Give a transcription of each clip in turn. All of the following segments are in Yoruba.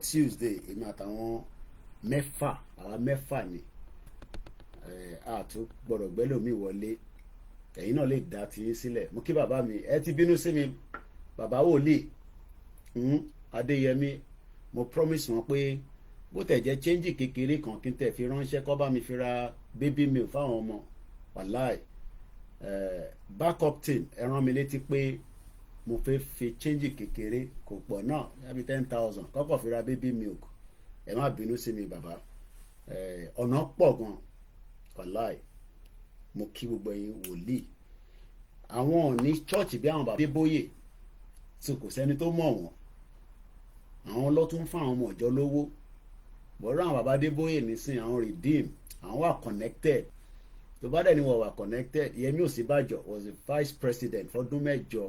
Tuesday èmi àtàwọn mẹ́fà àwa mẹ́fà ni àtún gbọ́dọ̀ gbẹ́lòmíì wọlé ẹ̀yin náà lè dá tiyín sílẹ̀. Mo kí bàbá mi, ẹ ti bínú sí mi bàbá wòlíì Adéyẹmí, mo promise wọn pé bó tẹ̀ jẹ́ change kékeré kan kí n tẹ̀ fi ránṣẹ́ kó bá mi fi ra baby milk fáwọn ọmọ wàláì backup team ẹ rán mi létí pé mo fẹ́ fi change kékeré kò pọ̀ náà yàbí 10,000 kọ́kọ́ fi ra baby milk. Ẹ má bínú sí mi bàbá, ọ̀nà pọ̀ gan wàláì. Mo kí gbogbo ẹ̀yin wòlíì àwọn òní chọ́ọ̀chì bí àwọn bàbá Adébóyè tí kò sẹ́ni tó mọ̀ wọ́n, àwọn lọ́tún fún àwọn ọmọ ìjọ lówó. Bọ̀rọ̀ àwọn bàbá Adébóyè nísìn àwọn redeem àwọn wà connected. Tó bá dẹ̀ ni wọ́n wà connected, Yẹmí Ọ̀sínbàjò was the vice president fọdún mẹ́jọ.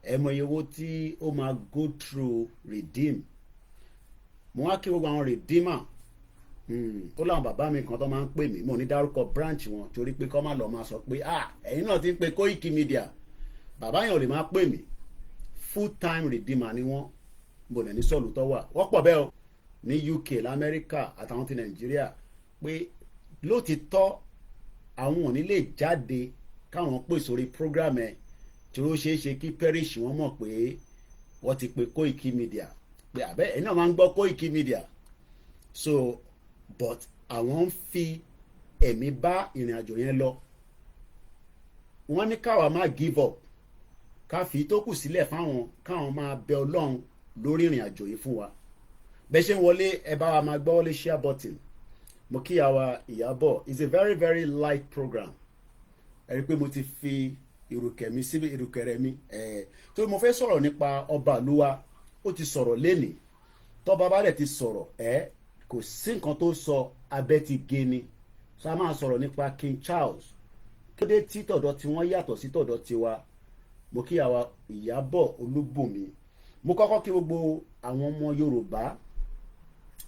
Ẹ mọ iye owó tí ó máa go through redeem. Mo wá kí gbogbo àwọn redeemer ó láwọn bàbá mi kan tó máa ń pè mí, mo ní dárúkọ branch wọn torí pé kọ́ má lọ máa sọ pé ẹ̀yin náà ti ń pe Koikimedia. Bàbá yẹn ò lè máa pè mí, full time redeemer ni wọ́n. Mo lè ní sọ́ọ̀lù tó wà wọ́pọ̀ bẹ́ẹ̀ o ní UK lamẹ́ríkà àtàwọn ti Nàìjíríà pé lótìtọ́ àwọn ò ní lè jáde káwọn pè sórí program ẹ̀ tí ó ṣeé ṣe kí parish wọn mọ̀ pé wọ́n ti pe Koikimedia pé àbẹ́ ẹ̀yin náà máa ń gbọ́ Koikimedia. So but àwọn ń fi ẹ̀mí bá ìrìn àjò yẹn lọ. Wọ́n ní káwa má give up, ká fi tó kù sílẹ̀ fáwọn káwọn máa bẹ Ọlọ́run lórí ìrìn àjò yìí fún wa. Bẹ́ẹ̀ ṣe ń wọlé ẹ bá wa máa gbọ́ wọlé share button. Mo kí àwa Ìyábọ̀, it's a very very light program. Ẹ rí i pé mo ti fi ìrùkẹ̀ mi síbi ìrùkẹ̀rẹ̀ mi. Tó mo fẹ́ sọ̀rọ̀ nípa ọba àlúwa, ó ti sọ̀rọ̀ lénìí. Tọ́ba bá dẹ̀ ti sọ̀rọ̀ kò sí nǹkan tó sọ abẹ́ ti gé ni. So a máa sọ̀rọ̀ nípa King Charles. Kéde tí tọ̀dọ̀ tí wọ́n yàtọ̀ sí tọ̀dọ̀ tiwa. Mo kí àwa Ìyábọ̀ Olúbùnmi. Mo kọ́kọ́ kí gbogbo àwọn ọmọ Yorùbá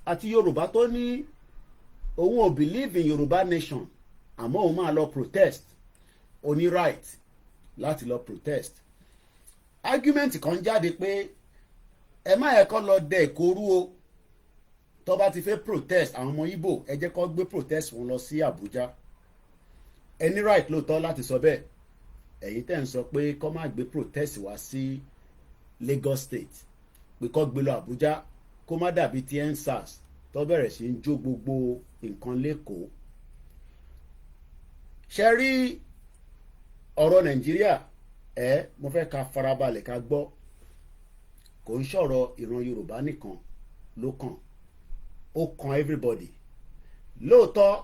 àti Yorùbá tó ní òun ò believe in Yorùbá nation àmọ́ òun máa lọ protest, ó ní right láti lọ protest. Argument kan jáde pé ẹ má yẹ kó lọ dẹ ìkorú o, tó bá ti fẹ́ protest àwọn ọmọ Ìgbò ẹ jẹ́ kó gbé protest wọn lọ sí Àbújá. Ẹ ní right lóòótọ́ láti sọ bẹ́ẹ̀. Ẹ̀yin tẹ́ ń sọ pé kó má gbé protest wá sí Lagos State pé kó gbé lọ Àbújá kó má dàbí ti EndSARS tó bẹ̀rẹ̀ sí ń jó gbogbo nǹkan lẹ́kọ̀ọ́. Ṣe rí ọ̀rọ̀ Nàìjíríà mo fẹ́ ká farabalẹ̀ ká gbọ́. Kò ń sọ̀rọ̀ ìran Yorùbá nìkan ló kàn, ó kan everybody. Lóòótọ́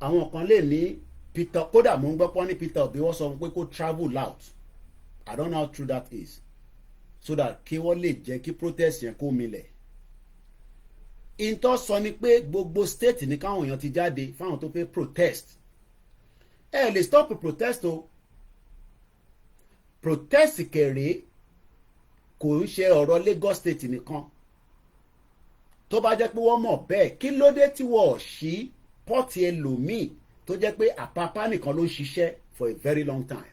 àwọn kan lè ní Peter, kódà mo ń gbọ́ pọ́n ní Peter Obi wọ́n sọ pé kó travel out. I don't know how true that is. So that kí wọ́n lè jẹ́ kí protest yẹn kó milẹ̀. Ìtọ́ sọ ni pé gbogbo state ní káwọn èèyàn ti jáde fáwọn tó fẹ́ protest. Ẹ lè stop protest o. Protest kẹrẹ kò ń ṣe ọ̀rọ̀ Lagos State nìkan. Tó bá jẹ́ pé wọ́n mọ̀ bẹ́ẹ̀ kí ló dé tí wọ́n ṣí pọ́ọ̀tì ẹlòmíì tó jẹ́ pé Àpápá nìkan ló ń ṣiṣẹ́ for a very long time.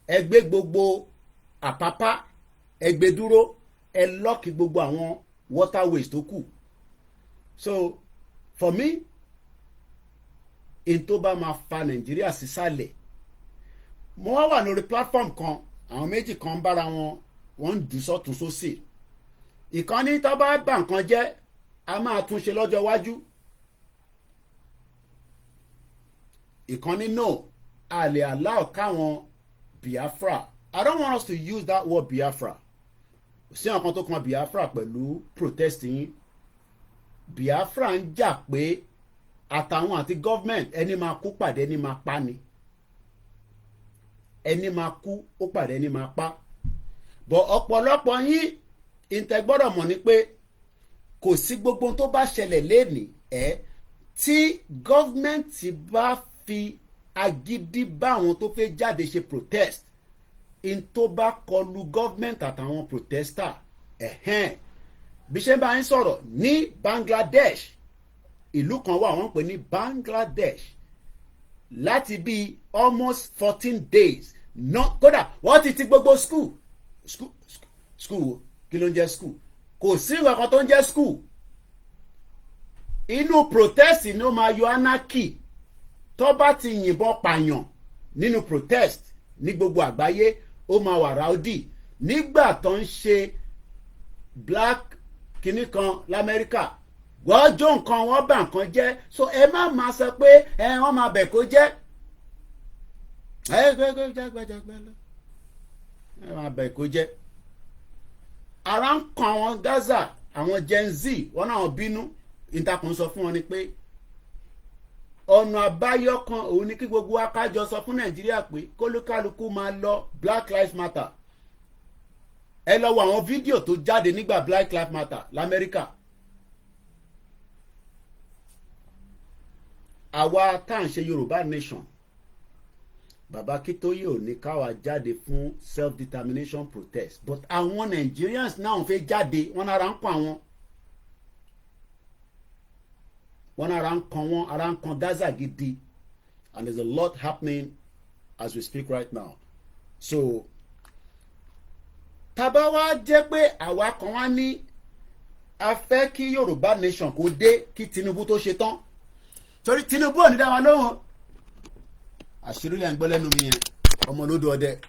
Ẹ gbé gbogbo Àpápá ẹ gbé dúró, ẹ lọ́ọ̀kì gbogbo àwọn waterways tó kù. So for me in tó bá máa fa Nàìjíríà sísàlẹ̀. Mo wà lórí platform kan, àwọn méjì kan bára wọn ń dù sọ́tún sósì. Ìkànnì tó bá bà nǹkan jẹ́ a máa tún ṣe lọ́jọ́ iwájú. Ìkànnì no, a lè allow káwọn Biafra. I don't want us to use that word Biafra. Sí àwọn kan tó kan Biafra pẹ̀lú protest yín. Biafra ń jà pé àtàwọn àti government ẹni máa kú pàdé ẹni máa pa ni. Ẹni máa kú ó pàdé ẹni máa pa. But ọ̀pọ̀lọpọ̀ yín ìtẹ́ gbọ́dọ̀ mọ̀ ni pé kò sí gbogbo tó bá ṣẹlẹ̀ lénìí tí government bá fi agídí bá àwọn tó fẹ́ jáde ṣe protest in tó bá kọlu government àtàwọn protester bí ṣe bá ń sọ̀rọ̀ ní Bangladesh, ìlú kan wà wọ́n pè ní Bangladesh, láti bí almost 14 days kódà wọ́n ti gbogbo school kí ló ń jẹ́ school kò sí nǹkan kan tó ń jẹ́ school. Inú protest ni ó máa yọ anarchy tó bá ti yìnbọn pààyàn nínú protest ní gbogbo àgbáyé ó máa wà rowdy. Nígbà tó ń ṣe black kinní kan l'Amẹ́ríkà wọ́n jó nǹkan wọ́n bà nǹkan jẹ́, so ẹ má máa sọ pé wọ́n máa bẹ̀ kó jẹ́ ẹ máa bẹ̀ kó jẹ́. Ara ń kan àwọn Gaza àwọn Gen Z wọn náà bínú. Ìtàkùn sọ fún wọn ni pé ọ̀nà àbáyọ kan òun ni kí gbogbo akájọ sọ fún Nàìjíríà pé kólúkálukú máa lọ Black Lives Matter. Ẹ lọ wo àwọn fídíò tó jáde nígbà Black Lives Matter l'Amẹ́ríkà. Àwa tá à ń ṣe Yorùbá nation bàbá Akíntóyè ò ní káwa jáde fún self determination protest, but àwọn Nigerians náà fẹ́ jáde wọn ara ń kọ àwọn. Wọn ara ń kan wọn ara ń kan Gaza gidi, and there's a lot happening as we speak right now. So tàbá wá jẹ́ pé àwa kan wá ní a fẹ́ kí Yorùbá nation kó dé kí Tinubu tó ṣe tán, torí Tinubu ò ní dá wa lóhùn. Àṣírí lẹ́ ń gbọ́ lẹ́nu mi yẹn ọmọ lódò ọdẹ,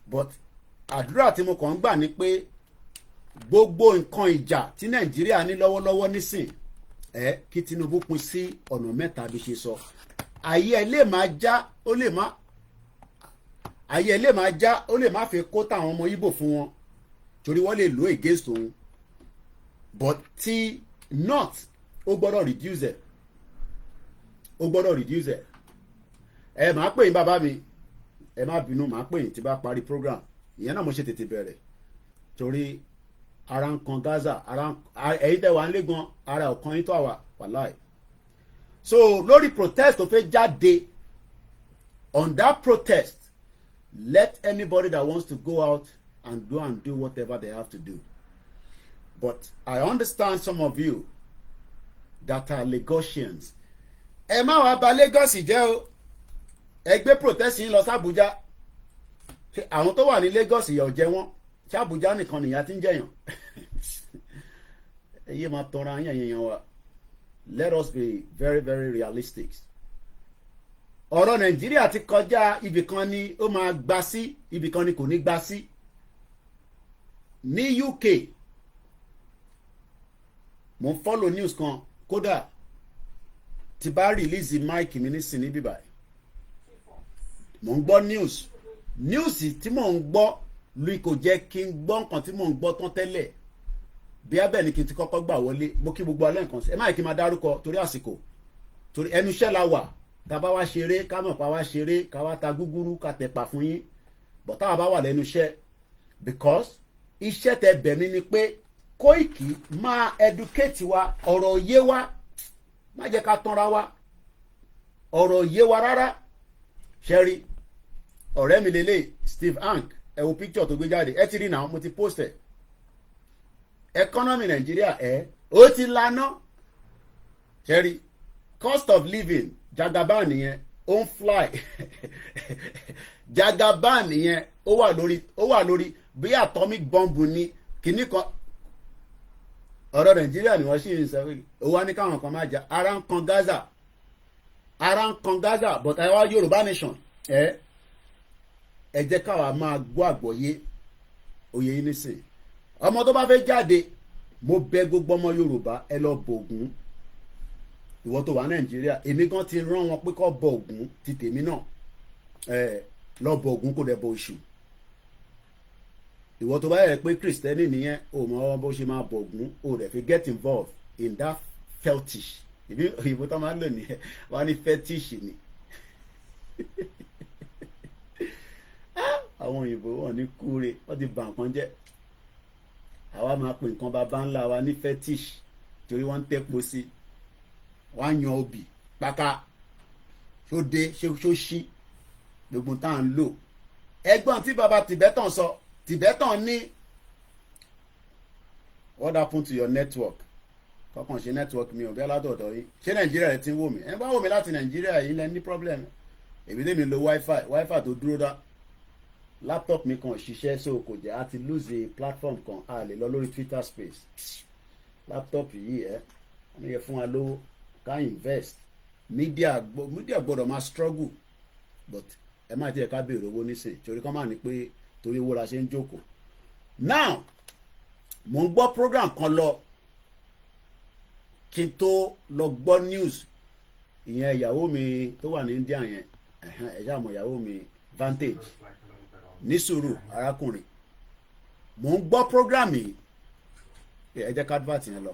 but àdúrà tí mo kàn ń gbà ni pé gbogbo nǹkan ìjà tí Nàìjíríà ní lọ́wọ́lọ́wọ́ nísìn kí Tinubu pín sí ọ̀nà mẹ́ta bí ṣe sọ. Ayé ẹ lè máa já ó lè má ayé ẹ lè máa já ó lè má fi kó táwọn ọmọ Ìgbò fún wọn torí wọ́n lè lò against òun, but ti north ó gbọ́dọ̀ reduce ẹ̀ ó gbọ́dọ̀ reduce ẹ̀. Ẹ máa pè yín bàbá mi ẹ má bínú máa pè yín tí bá parí program ìyẹn náà mo ṣe tètè bẹ̀rẹ̀ torí ara ń kan Gaza ẹ̀yin tẹ́ wà ń lé gan ara ọ̀kan yín tó àwà wàláì. So lórí protest tó fẹ́ jáde, on that protest let anybody that wants to go out and do whatever they have to do, but I understand some of you that are Lagosians. Ẹ má wá bà Lagos jẹ́ o, ẹ gbé protest yín lọ sí Abuja. Àwọn tó wà ní Lagos ìyà ò jẹ wọ́n, ṣé Abuja nìkan nìyà tí ń jẹyàn. Ẹ yé máa tọrọ ayé yẹn wa. Let us be very very realistic. Ọ̀rọ̀ Nàìjíríà ti kọjá ibìkan ni ó máa gbà sí, ibìkan ni kò ní gbà sí. Ní UK mo ń follow news kan, kódà tí bá release mic mi nísìnyí bíbáyìí mo ń gbọ́ news tí mò ń gbọ́ lórí kò jẹ́ kí n gbọ́ nǹkan tí mò ń gbọ́ tán tẹ́lẹ̀ bí abẹ́ ni kí n ti kọ́kọ́ gbà wọlé. Mo kí gbogbo alẹ́ nǹkan sí ẹ má yẹ kí n máa dárúkọ torí àsìkò, torí ẹnu iṣẹ́ la wà. Tá bá wá ṣeré ká mọ̀ pa wá ṣeré ká wá ta gúgúrú ká tẹ̀pà fún yín, but táwa bá wà lẹ́nu iṣẹ́ because iṣẹ́ tẹ bẹ̀ mí ni pé Koiki máa educate wa, ọ̀rọ̀ yé wa, má jẹ́ ká tanra wa, ọ̀rọ̀ yé wa rárá. Ṣẹ́rí ọ̀rẹ́ mi lélẹ̀ Steve Hank ẹ wo picture tó gbé jáde ẹ ti rí náà mo ti post ẹ̀. Economy Nàìjíríà ó ti lana. Ṣẹ́rí cost of living Jagaban nìyẹn ó ń fly Jagaban nìyẹn ó wà lórí bí atomic bomb ní kinní kan. Ọ̀rọ̀ Nàìjíríà ni wọ́n sì ń sọ ó wá ní káwọn kan máa jà. Ara ń kan Gaza but àwa Yorùbá nation ẹ jẹ́ káwa máa gbọ́ àgbọ́yé oyè yìí nísìn. Ọmọ tó bá fẹ́ jáde mo bẹ̀ gbogbo ọmọ Yorùbá ẹ lọ bọ Ògún. Ìwọ tó wà Nàìjíríà èmi gan ti rán wọn pé kó bọ Ògún ti tèmi náà lọ bọ Ògún kó dẹ̀ bọ Èṣù. Ìwọ tó bá yẹ pé Kristẹni nìyẹn o mọ bó ṣe máa bọ Ògún o dẹ̀ fi get involved in that fetish. Ìbò tó máa ń lò nìyẹn wọ́n ní fetish ni. Àwọn òyìnbó wọn ní kúre wọ́n ti bà nǹkan jẹ́. Àwa máa pè nǹkan bàbá ńlá wa ní fetish torí wọ́n ń tẹ́po sí, wọ́n á yan obì pàkà ṣó dé ṣó ṣí gbogbo tá à ń lò. Ẹgbọ́n tí bàbá Tibetan sọ, Tibetan ní what happened to your network? Kọ́kàn ṣe network mi ò bí aládọ̀dọ̀ yìí. Ṣé Nàìjíríà rẹ̀ ti ń wò mí? Ẹ bá wò mí láti Nàìjíríà yìí lẹ́ ní problem. Èmi lè mi lo wifi tó dúró dá. laptop mi kan ṣiṣẹ́ so kò jẹ́ àti lose platform kan a lè lọ lórí Twitter space laptop yìí wọ́n yẹ fún wa lówó ká invest media gbọ́dọ̀ máa struggle but ẹ má tiẹ̀ ká béèrè owó nísìn torí kán máa ní pé torí owó la ṣe ń jókòó. Now mo ń gbọ́ program kan lọ kí n tó lọ gbọ́ news ìyẹn ìyàwó mi tó wà ní India yẹn ẹ̀yà àmọ́ ìyàwó mi Vantage ní sùúrù arákùnrin mo ń gbọ́ program yìí ẹ jẹ́ ká advert yẹn lọ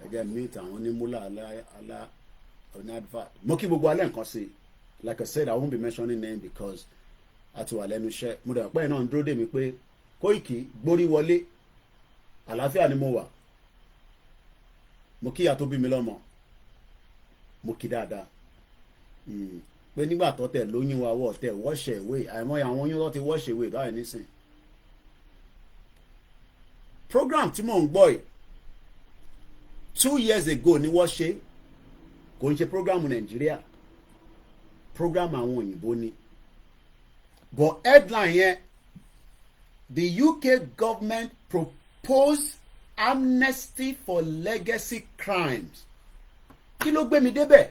ẹ jẹ́ meet àwọn onímúlà alá oní advert mo kí gbogbo alẹ́ nǹkan sí like I said I won't be mentioning name because a ti wà lẹ́nu iṣẹ́ mo dẹ̀ pẹ́ náà ń dúró dè mí pé Koiki gbórí wọlé àlàáfíà ni mo wà mo kí ìyá tó bí mi lọ́mọ mo kí dáadáa pé nígbà tó tẹ̀ lóyún wa wọ̀ tẹ̀ wash away àìmọye àwọn oyún tó ti wash away báyìí nísìn. Program tí mò ń gbọ́ yìí 2 years ago ni wọ́n ṣe kò ń ṣe program Nàìjíríà program àwọn òyìnbó ni but headline yẹn the UK government proposed amnesty for legacy crimes. Kí ló gbé mi débẹ̀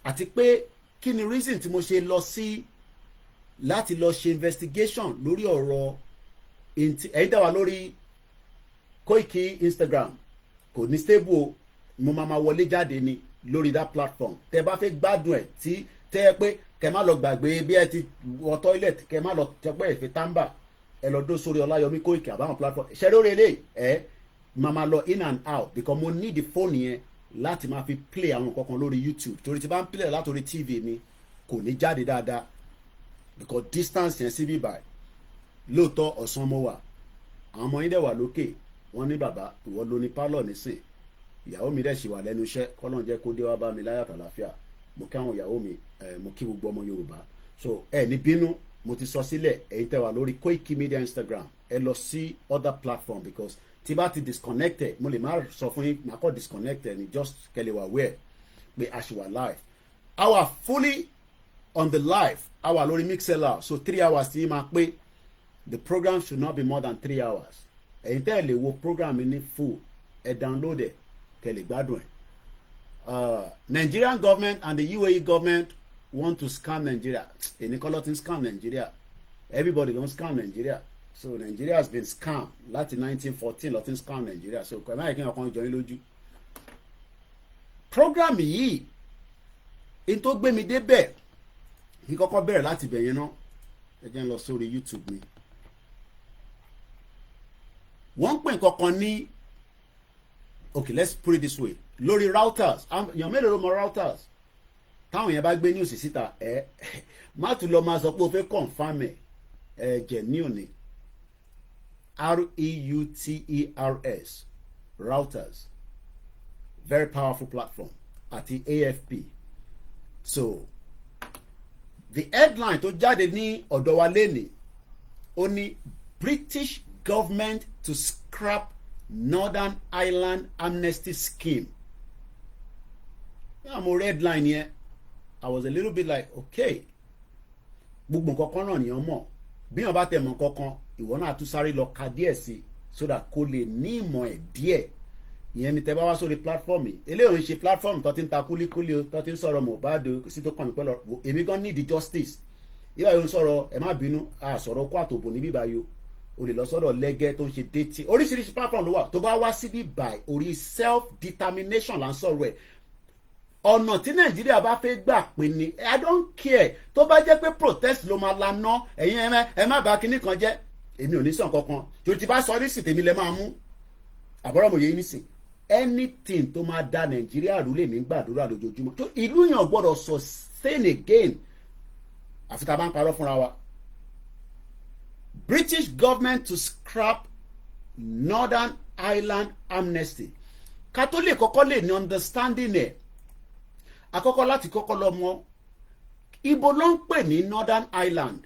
àti pé kí ni reason tí mo ṣe lọ sí láti lọ ṣe investigation lórí ọ̀rọ̀ ẹ̀yin dá wa lórí Koiki Instagram kò ní stable o mo máa wọlé jáde ni lórí that platform tẹ bá fẹ́ gbádùn ẹ̀ tí tẹ́ ẹ pé kẹ má lọ gbàgbé bí ẹ ti wọ toilet kẹ má lọ tẹpẹ́ ìfẹ́ tàǹbà ẹ lọ dó sórí Ọláyọmí Koiki àbáwọn platform ṣẹ́ lórí eléyìí máa lọ in and out because mo need the phone yẹn láti máa fi play àwọn nǹkan kan lórí YouTube torí tí bá ń play látòrí TV mi kò ní jáde dáadáa because distance yẹn sí bíbá lóòótọ́ ọ̀sán mo wà àwọn ọmọ yín dẹ̀ wà lókè wọ́n ní bàbá ìwọ ló ní pálọ̀ nísìn ìyàwó mi dẹ̀ ṣì wà lẹ́nu iṣẹ́ kọ́lọ́n jẹ́ kó dé wá bá mi láyà tàlàáfíà mo kí àwọn ìyàwó mi mo kí gbogbo ọmọ Yorùbá so ní bínú mo ti sọ sílẹ̀ ẹ̀yin tẹ́ wà lórí Koikimedia Instagram ẹ lọ sí other platform because tí bá ti disconnected mo lè má sọ fún yín màá kọ́ disconnected ni just kẹ́lẹ́ wà where pé a ṣì wà live a wà fully on the live a wà lórí Mixlr so 3 hours tí máa pé the program should not be more than 3 hours ẹ̀yin tẹ́ ẹ lè wo program ní full ẹ download ẹ kẹ́lẹ́ gbádùn ẹ. Nigerian government and the UAE government want to scam Nigeria èmi kọ́ ló ti ń scam Nigeria everybody don scam Nigeria so Nigeria has been scammed láti 1914 ló ti ń scam Nigeria so kò ẹ má yẹ kí n ọkàn jọ yín lójú. Program yìí n tó gbé mi débẹ̀ kí kọ́kọ́ bẹ̀rẹ̀ láti bẹ̀ yẹn náà ẹ jẹ́ n lọ sórí YouTube mi. Wọ́n ń pè nǹkankan ní okay let's put it this way lórí routers èèyàn mélòó ló mọ routers táwọn yẹn bá gbé news síta má tún lọ máa sọ pé o fẹ́ confam genuine ni REUTERS routers very powerful platform àti AFP so the headline tó jáde ní ọ̀dọ̀ wa lẹ́nìí ó ní British government to scrap Northern Ireland amnesty scheme. Yeah, mo read line here. I was a little bit like, okay. Gbogbo nǹkan kan náà nìyẹn mọ̀. Bí wọ́n bá tẹ̀ mọ̀ kankan, ìwọ náà tún sáré lọ ka díẹ̀ sí so that kó lè ní ìmọ̀ ẹ̀ díẹ̀. Ìyẹn ni tẹ́ bá wá sórí platform yìí. Eléyìí ń ṣe platform tó ti ń ta kúlíkúlí o, tó ti ń sọ̀rọ̀ Mohbad o, sí tó kàn mí pẹ́lú èmi gan need the justice. Ìwà yóò ń sọ̀rọ̀ ẹ má bínú, a sọ̀rọ̀ kó àtòbò níbí báyìí o lè lọ sọ́dọ̀ lẹ́gẹ́ tó ń ṣe déètì oríṣiríṣi platform ló wà tó bá wá síbí by orí self determination là ń sọ̀rọ̀ ẹ̀ ọ̀nà tí Nàìjíríà bá fẹ́ gbà pé ni I don't care tó bá jẹ́ pé protest ló máa laná ẹ̀yin ẹ má bá kinní kan jẹ́ èmi ò ní sàn kankan tó ti bá sọ ní sì tèmi lẹ máa mú àbọ̀rọ̀ mo yẹ yín nísìn anything tó máa da Nàìjíríà rú lè ní gbàdúrà lójoojúmọ́ tó ìlú yàn gbọ́dọ̀ sustain again àfi tá a bá ń parọ́ fúnra wa. British government to scrap Northern Ireland amnesty. Catholic kọ́kọ́ lè ní understanding ẹ̀. Àkọ́kọ́ láti kọ́kọ́ lọ mọ̀ ibo ló ń pè ní Northern Ireland.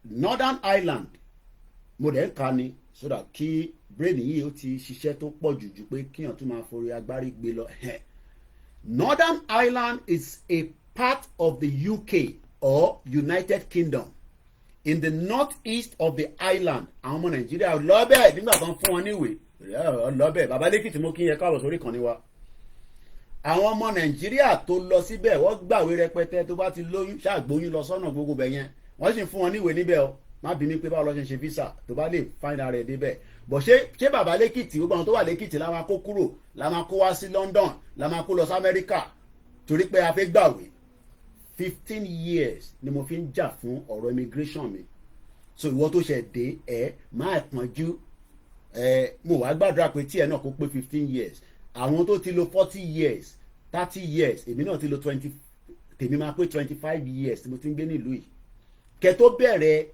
Northern Ireland mo dẹ̀ ń ka ni so that kí brain yìí ó ti ṣiṣẹ́ tó pọ̀ jù pé kíyàn tún máa forí agbárí gbé lọ. Northern Ireland is a part of the UK or United Kingdom in the north-east of the island. Àwọn ọmọ Nàìjíríà lọ́bẹ̀ nígbà tó ń fún wọn níwèé lọ́bẹ̀ bàbá lẹ́kìtì mo kí yẹn káàbọ̀ sórí ìkànnì wa. Àwọn ọmọ Nàìjíríà tó lọ síbẹ̀ wọ́n gbàwé rẹpẹtẹ tó bá ti lóyún ṣàgbóyún lọ sọ́nà gbogbo bẹ̀ yẹn wọ́n sì fún wọn níwèé níbẹ̀ o má bí mi pé báwo lọ ṣe ń ṣe visa tó bá lè find ara ẹ̀ débẹ̀ bọ̀ ṣé bàbá lẹ́kìtì gbogbo àwọn tó wà lẹ́kìtì la máa kó kúrò la máa kó wá sí London la máa kó lọ sí Amẹ́ríkà torí pé a fẹ́ gbàwé 15 years ni mo fi ń jà fún ọ̀rọ̀ immigration mi so ìwọ tó ṣẹ̀ dé máa pọ́njú mo wá gbàdúrà pé tí ẹ náà kó pé 15 years àwọn tó ti lo 40 years 30 years èmi náà ti lo 20 tèmi máa pé 25 years mo ti ń gbé nílùú yìí kẹ́ tó bẹ̀rẹ̀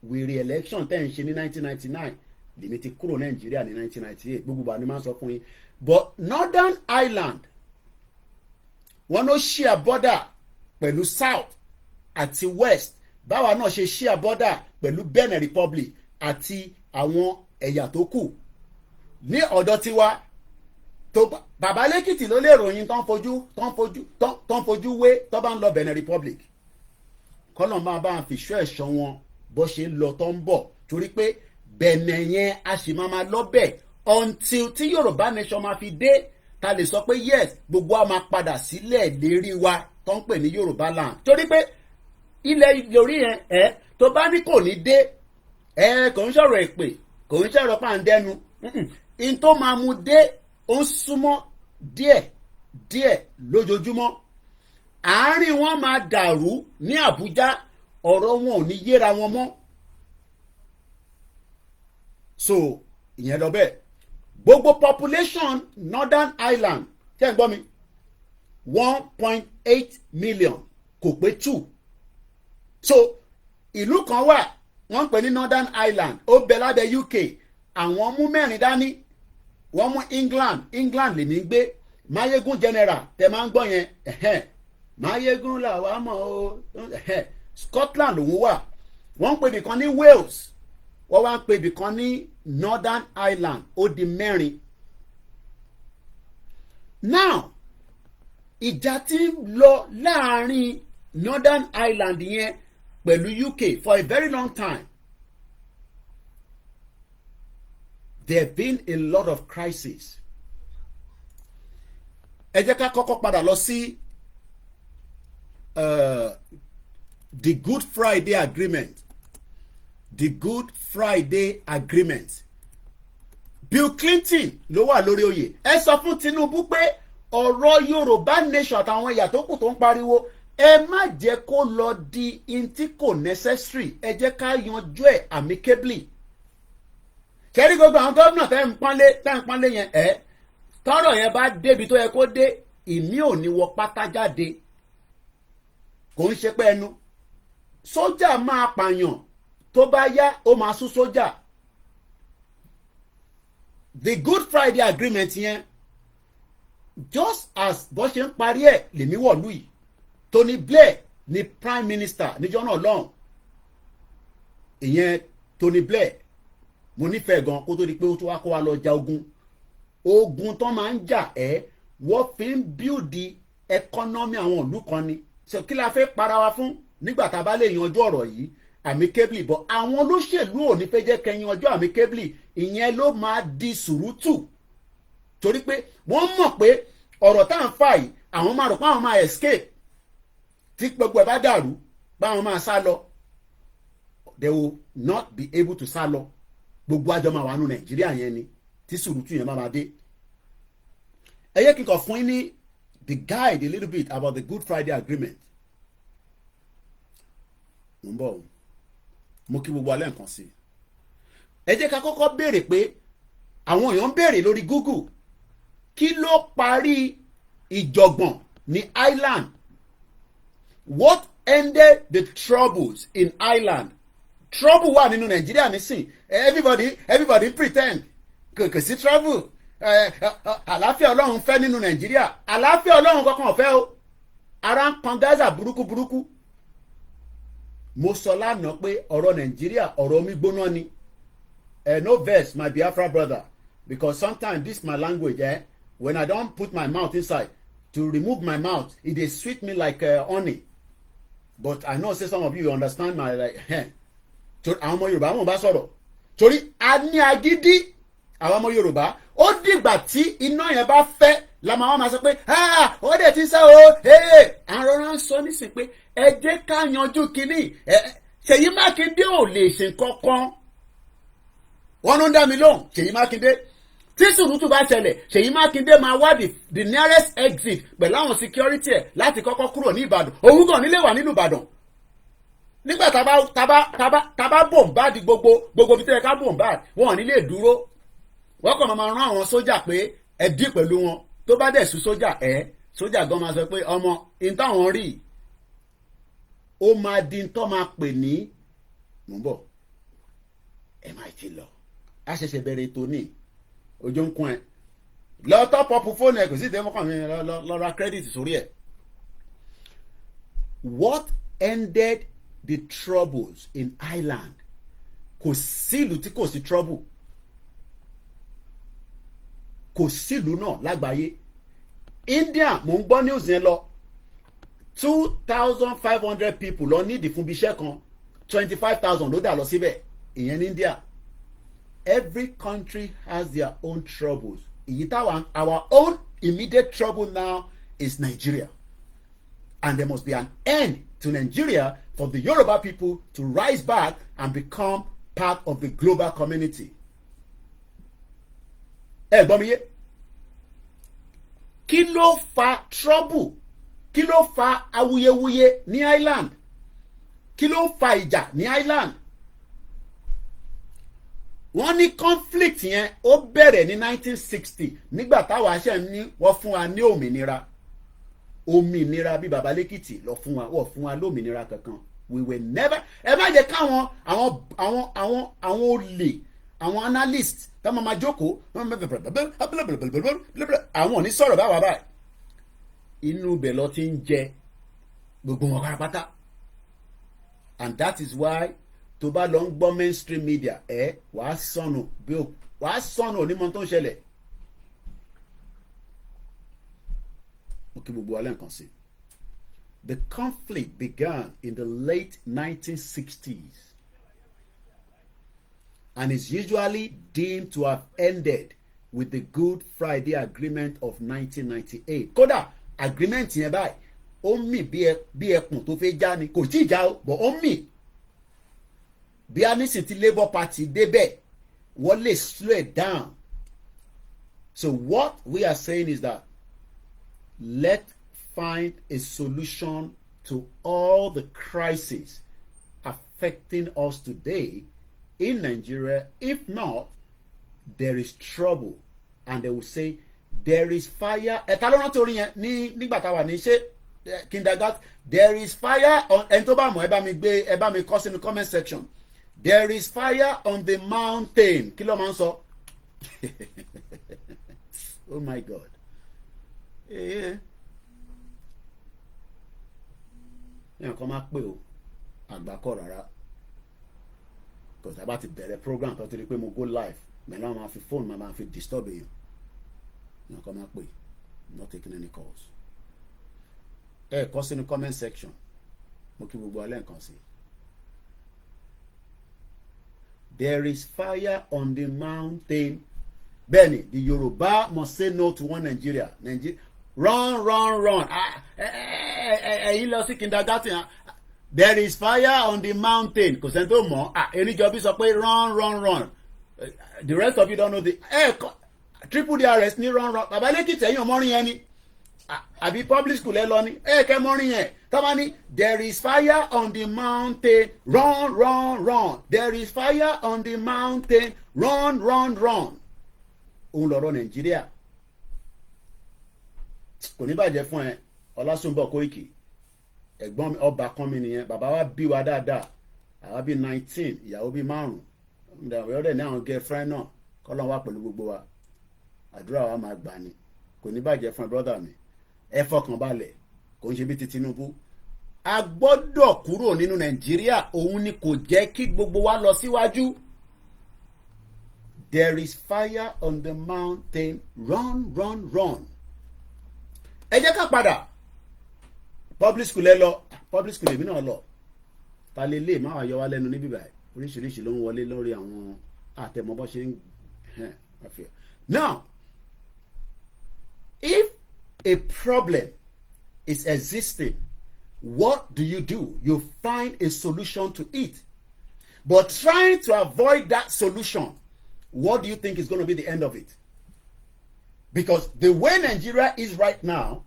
wèrè election tẹ́ ń ṣe ní 1999 lèmi ti kúrò Nàìjíríà ní 1998 gbogbo bá ní máa ń sọ fún yín but Northern Ireland wọn ló share border pẹ̀lú south àti west báwa náà ṣe share border pẹ̀lú Benin Republic àti àwọn ẹ̀yà tó kù ní ọ̀dọ̀ tiwa tó bàbá lẹ́kìtì ló lè ròyìn tán fojú wé tó bá ń lọ Benin Republic kọ́nà máa bá ń fìṣọ́ ẹ̀ṣọ́ wọn bó ṣe ń lọ tó ń bọ̀ torí pé Benin yẹn a sì máa lọ́bẹ̀ until tí Yorùbá nation máa fi dé ta lè sọ pé yes gbogbo a máa padà sílẹ̀ lérí wa tó ń pè ní Yorùbá land torí pé ilẹ̀ lórí yẹn tó bá ní kò ní dé kò ń sọ̀rọ̀ èpè kò ń sọ̀rọ̀ pàǹdẹ́nu in tó máa mú dé ó ń súnmọ́ díẹ̀ lójoojúmọ́ àárín wọn máa dàrú ní Àbújá ọ̀rọ̀ wọn ò ní yéra wọn mọ́ so ìyẹn lọ bẹ́ẹ̀ gbogbo population Northern Ireland ṣé ń gbọ́ mi 1.8 million kò pé 2 so ìlú kan wà wọ́n ń pè ní Northern Ireland ó bẹ lábẹ́ UK àwọn mú mẹ́rin dání wọ́n mú England lèmi ń gbé Mayegun general tẹ máa ń gbọ́ yẹn Mayegun làwa mọ̀ o Scotland òun wà wọ́n ń pè bìkan ní Wales wọ́n wá ń pè bìkan ní Northern Ireland ó di mẹ́rin now ìjà tí ń lọ láàrin Northern Ireland yẹn pẹ̀lú UK for a very long time there have been a lot of crises ẹ jẹ́ ká kọ́kọ́ padà lọ sí the Good Friday Agreement Bill Clinton ló wà lórí oyè ẹ sọ fún Tinubu pé ọ̀rọ̀ Yorùbá nation àtàwọn ẹ̀yà tó kù tó ń pariwo ẹ má jẹ́ kó lọ di in tí kò necessary ẹ jẹ́ ká yanjú ẹ̀ amicably kẹ́rí gbogbo àwọn gómìnà tẹ́ ń pọ́nlé yẹn tọ́rọ̀ yẹn bá débi tó yẹ kó dé ìmí ò ní wọ pátá jáde kò ń ṣe pé ẹnu sójà máa pààyàn tó bá yá ó máa sún sójà the Good Friday Agreement yẹn just as bó ṣe ń parí ẹ̀ lèmi wọ̀lú yìí Tony Blair ni prime minister níjọ́ náà lọ́hùn ìyẹn Tony Blair mo nífẹ̀ẹ́ gan kó tó di pé ó tó wá kó wa lọ ja ogun tó máa ń jà wọ́n fi ń build economy àwọn ìlú kan ni so kí la fẹ́ para wa fún nígbà tá a bá lè yanjú ọ̀rọ̀ yìí amicably but àwọn olóṣèlú ò ní fẹ́ jẹ́ kẹ́yìn ọjọ́ amicably ìyẹn ló máa di sùrùtù torí pé wọ́n mọ̀ pé ọ̀rọ̀ tá à ń fà yìí àwọn máa rò pé àwọn máa escape tí gbogbo ẹ̀ bá dàrú báwọn máa sá lọ they will not be able to sá lọ gbogbo àjọ máa wà nù Nàìjíríà yẹn ni tí sùrùtù yẹn máa dé ẹ yẹ kí n kàn fún yín ní the guide a little bit about the Good Friday Agreement ń bọ̀ mo kí gbogbo alẹ́ nǹkan sí ẹ jẹ́ ká kọ́kọ́ béèrè pé àwọn èèyàn ń béèrè lórí Google kí ló parí ìjọ̀gbọ̀n ní Ireland what ended the troubles in Ireland trouble wà nínú Nàìjíríà nísìn everybody pretend kò sí trouble àlàáfíà Ọlọ́run fẹ́ nínú Nàìjíríà àlàáfíà Ọlọ́run kankan fẹ́ o ara ń kan Gaza burúkú mo sọ lánàá pé ọ̀rọ̀ Nàìjíríà ọ̀rọ̀ omi gbóná ni no vex my Biafra brother because sometimes this my language when I don't put my mouth inside to remove my mouth e dey sweet me like honey, but I know say some of you understand my like torí àwọn ọmọ Yorùbá wọn bá sọ̀rọ̀ torí a ní agídí àwọn ọmọ Yorùbá ó dìgbà tí iná yẹn bá fẹ́ la máa sọ pé ó dẹ̀ ti sá o àwọn ọ̀rọ̀ ń sọ nísìnyí pé ẹ jẹ́ ká yanjú kínní Ṣèyí Mákindé ò lè ṣe kankan wọn ló ń dá mi lóhùn Ṣèyí Mákindé tí sùúrùtù bá ṣẹlẹ̀ Ṣèyí Mákindé máa wá the nearest exit pẹ̀lú àwọn security ẹ̀ láti kọ́kọ́ kúrò ní Ìbàdàn òun gan nílé wà nínú Ìbàdàn nígbà tábà bòǹbáàdì gbogbo bí tẹ́lẹ̀ ká bòǹbáàdì wọn ò ní lè dúró wọ́n kàn máa rán àwọn sójà pé ẹ dí pẹ̀lú wọn tó bá dẹ̀ sùn sójà gan máa sọ pé ọmọ ìtàwọn rí ó máa di tó máa pè ní mò ń bọ̀ ẹ máa ti lọ a ṣẹ̀ṣẹ̀ bẹ̀rẹ̀ ètò ní ojú ń kún ẹ lọ tọ́ pọ́pù fóònù ẹ kò sí ìdẹ́mọ́kàn mi lọ ra credit sórí ẹ. What ended the troubles in Ireland? Kò sílùú tí kò sí trouble, kò sílùú náà lágbàáyé. India mò ń gbọ́ news yẹn lọ 2,500 people lọ ní ìdìfúnbiṣẹ́ kan 25,000 ló dà lọ síbẹ̀ ìyẹn ní India. Every country has their own troubles. Our own immediate trouble now is Nigeria. And there must be an end to Nigeria for the Yoruba people to rise back and become part of the global community. Gbọ́ mi yé? Kí ló fa trouble? Kí ló fa awuyewuye ní Ireland? Kí ló fa ìjà ní Ireland? Wọ́n ní conflict yẹn ó bẹ̀rẹ̀ ní 1960 nígbà táwa ṣe ní wọ́n fún wa ní òmìnira bí Baba Lẹ́kìtì lọ fún wa wọ́n fún wa lómìnira kankan. We will never ẹ má jẹ́ káwọn àwọn olè àwọn analyst tá máa jókòó àwọn ò ní sọ̀rọ̀ báwa báyìí inú ibẹ̀ lọ ti ń jẹ gbogbo wọn pátápátá. And that is why tó bá lọ ń gbọ́ mainstream media wàá sọnù onímọ̀ tó ń ṣẹlẹ̀. gbogbo alẹ́ nǹkan sí. The conflict began in the late 1960s and is usually deemed to have ended with the Good Friday Agreement of 1998. Kódà agreement yẹn báyìí ó mì bí ẹkùn tó fẹ́ já ni kò tí ì já o but ó mì bí a nísìn tí Labour Party débẹ̀ wọ́n lè slow it down. So what we are saying is that let's find a solution to all the crises affecting us today in Nigeria. If not, there is trouble. And they will say, there is fire. Nígbà tá a wà ní ṣe kindergarten, there is fire on ẹni tó bá mọ̀ ẹ bá mi kọ sínú comment section. There is fire on the mountain. Kí ló máa ń sọ? Oh my God. Èèyàn kan máa pè ó àgbákọ̀ rárá because àbá ti bẹ̀rẹ̀ program tó ti rí pé mo go live mẹ́rin àwọn máa fi phone máa fi disturb èèyàn. Èèyàn kan máa pè not taking any calls. Kọ sínú comment section mo kí gbogbo alẹ́ nǹkan sí. There is fire on the mountain. Bẹ́ẹ̀ni, the Yoruba must say no to one Nigeria. Run. Ẹ̀yin lọ sí kindergarten. There is fire on the mountain. Kò sẹ́ni tó mọ̀. Enijobi sọ pé run. The rest of you don't know the. Triple DRS ní run. Baba Lẹ́kìtì ẹ̀yin ọmọrin yẹn ni. Àbí public school ẹ lọ ni. Kẹ́ mọ́rin yẹn. Tọ́ba ní there is fire on the mountain. Run. There is fire on the mountain. Run. Òun lọ̀rọ̀ Nàìjíríà. Kò ní bàjẹ́ fún ẹ Ọlásùnbọ̀ Kóìkì ẹ̀gbọ́n ọba kan mi nìyẹn bàbá wa bí wa dáadáa àwa bí 19 ìyàwó bí 5 ọ̀rẹ́ ní àwọn girlfriend náà kọ́lọ́n wà pẹ̀lú gbogbo wa àdúrà wa máa gbà ní kò ní bàjẹ́ fún ẹ brother mi ẹ fọkàn balẹ̀ kò ń ṣe bí ti Tinubu a gbọ́dọ̀ kúrò nínú Nàìjíríà òun ni kò jẹ́ kí gbogbo wa lọ síwájú. There is fire on the mountain. Run. ẹ jẹ́ ká padà public school ẹ lọ public school èmi náà lọ ta lè lè má wà yọ wá lẹ́nu níbí báyìí oríṣiríṣi ló ń wọlé lórí àwọn àtẹ̀mọ́bọ́ ṣe ń now if a problem is existing, what do? You find a solution to it. But trying to avoid that solution, what do you think is going to be the end of it? Because the way Nigeria is right now,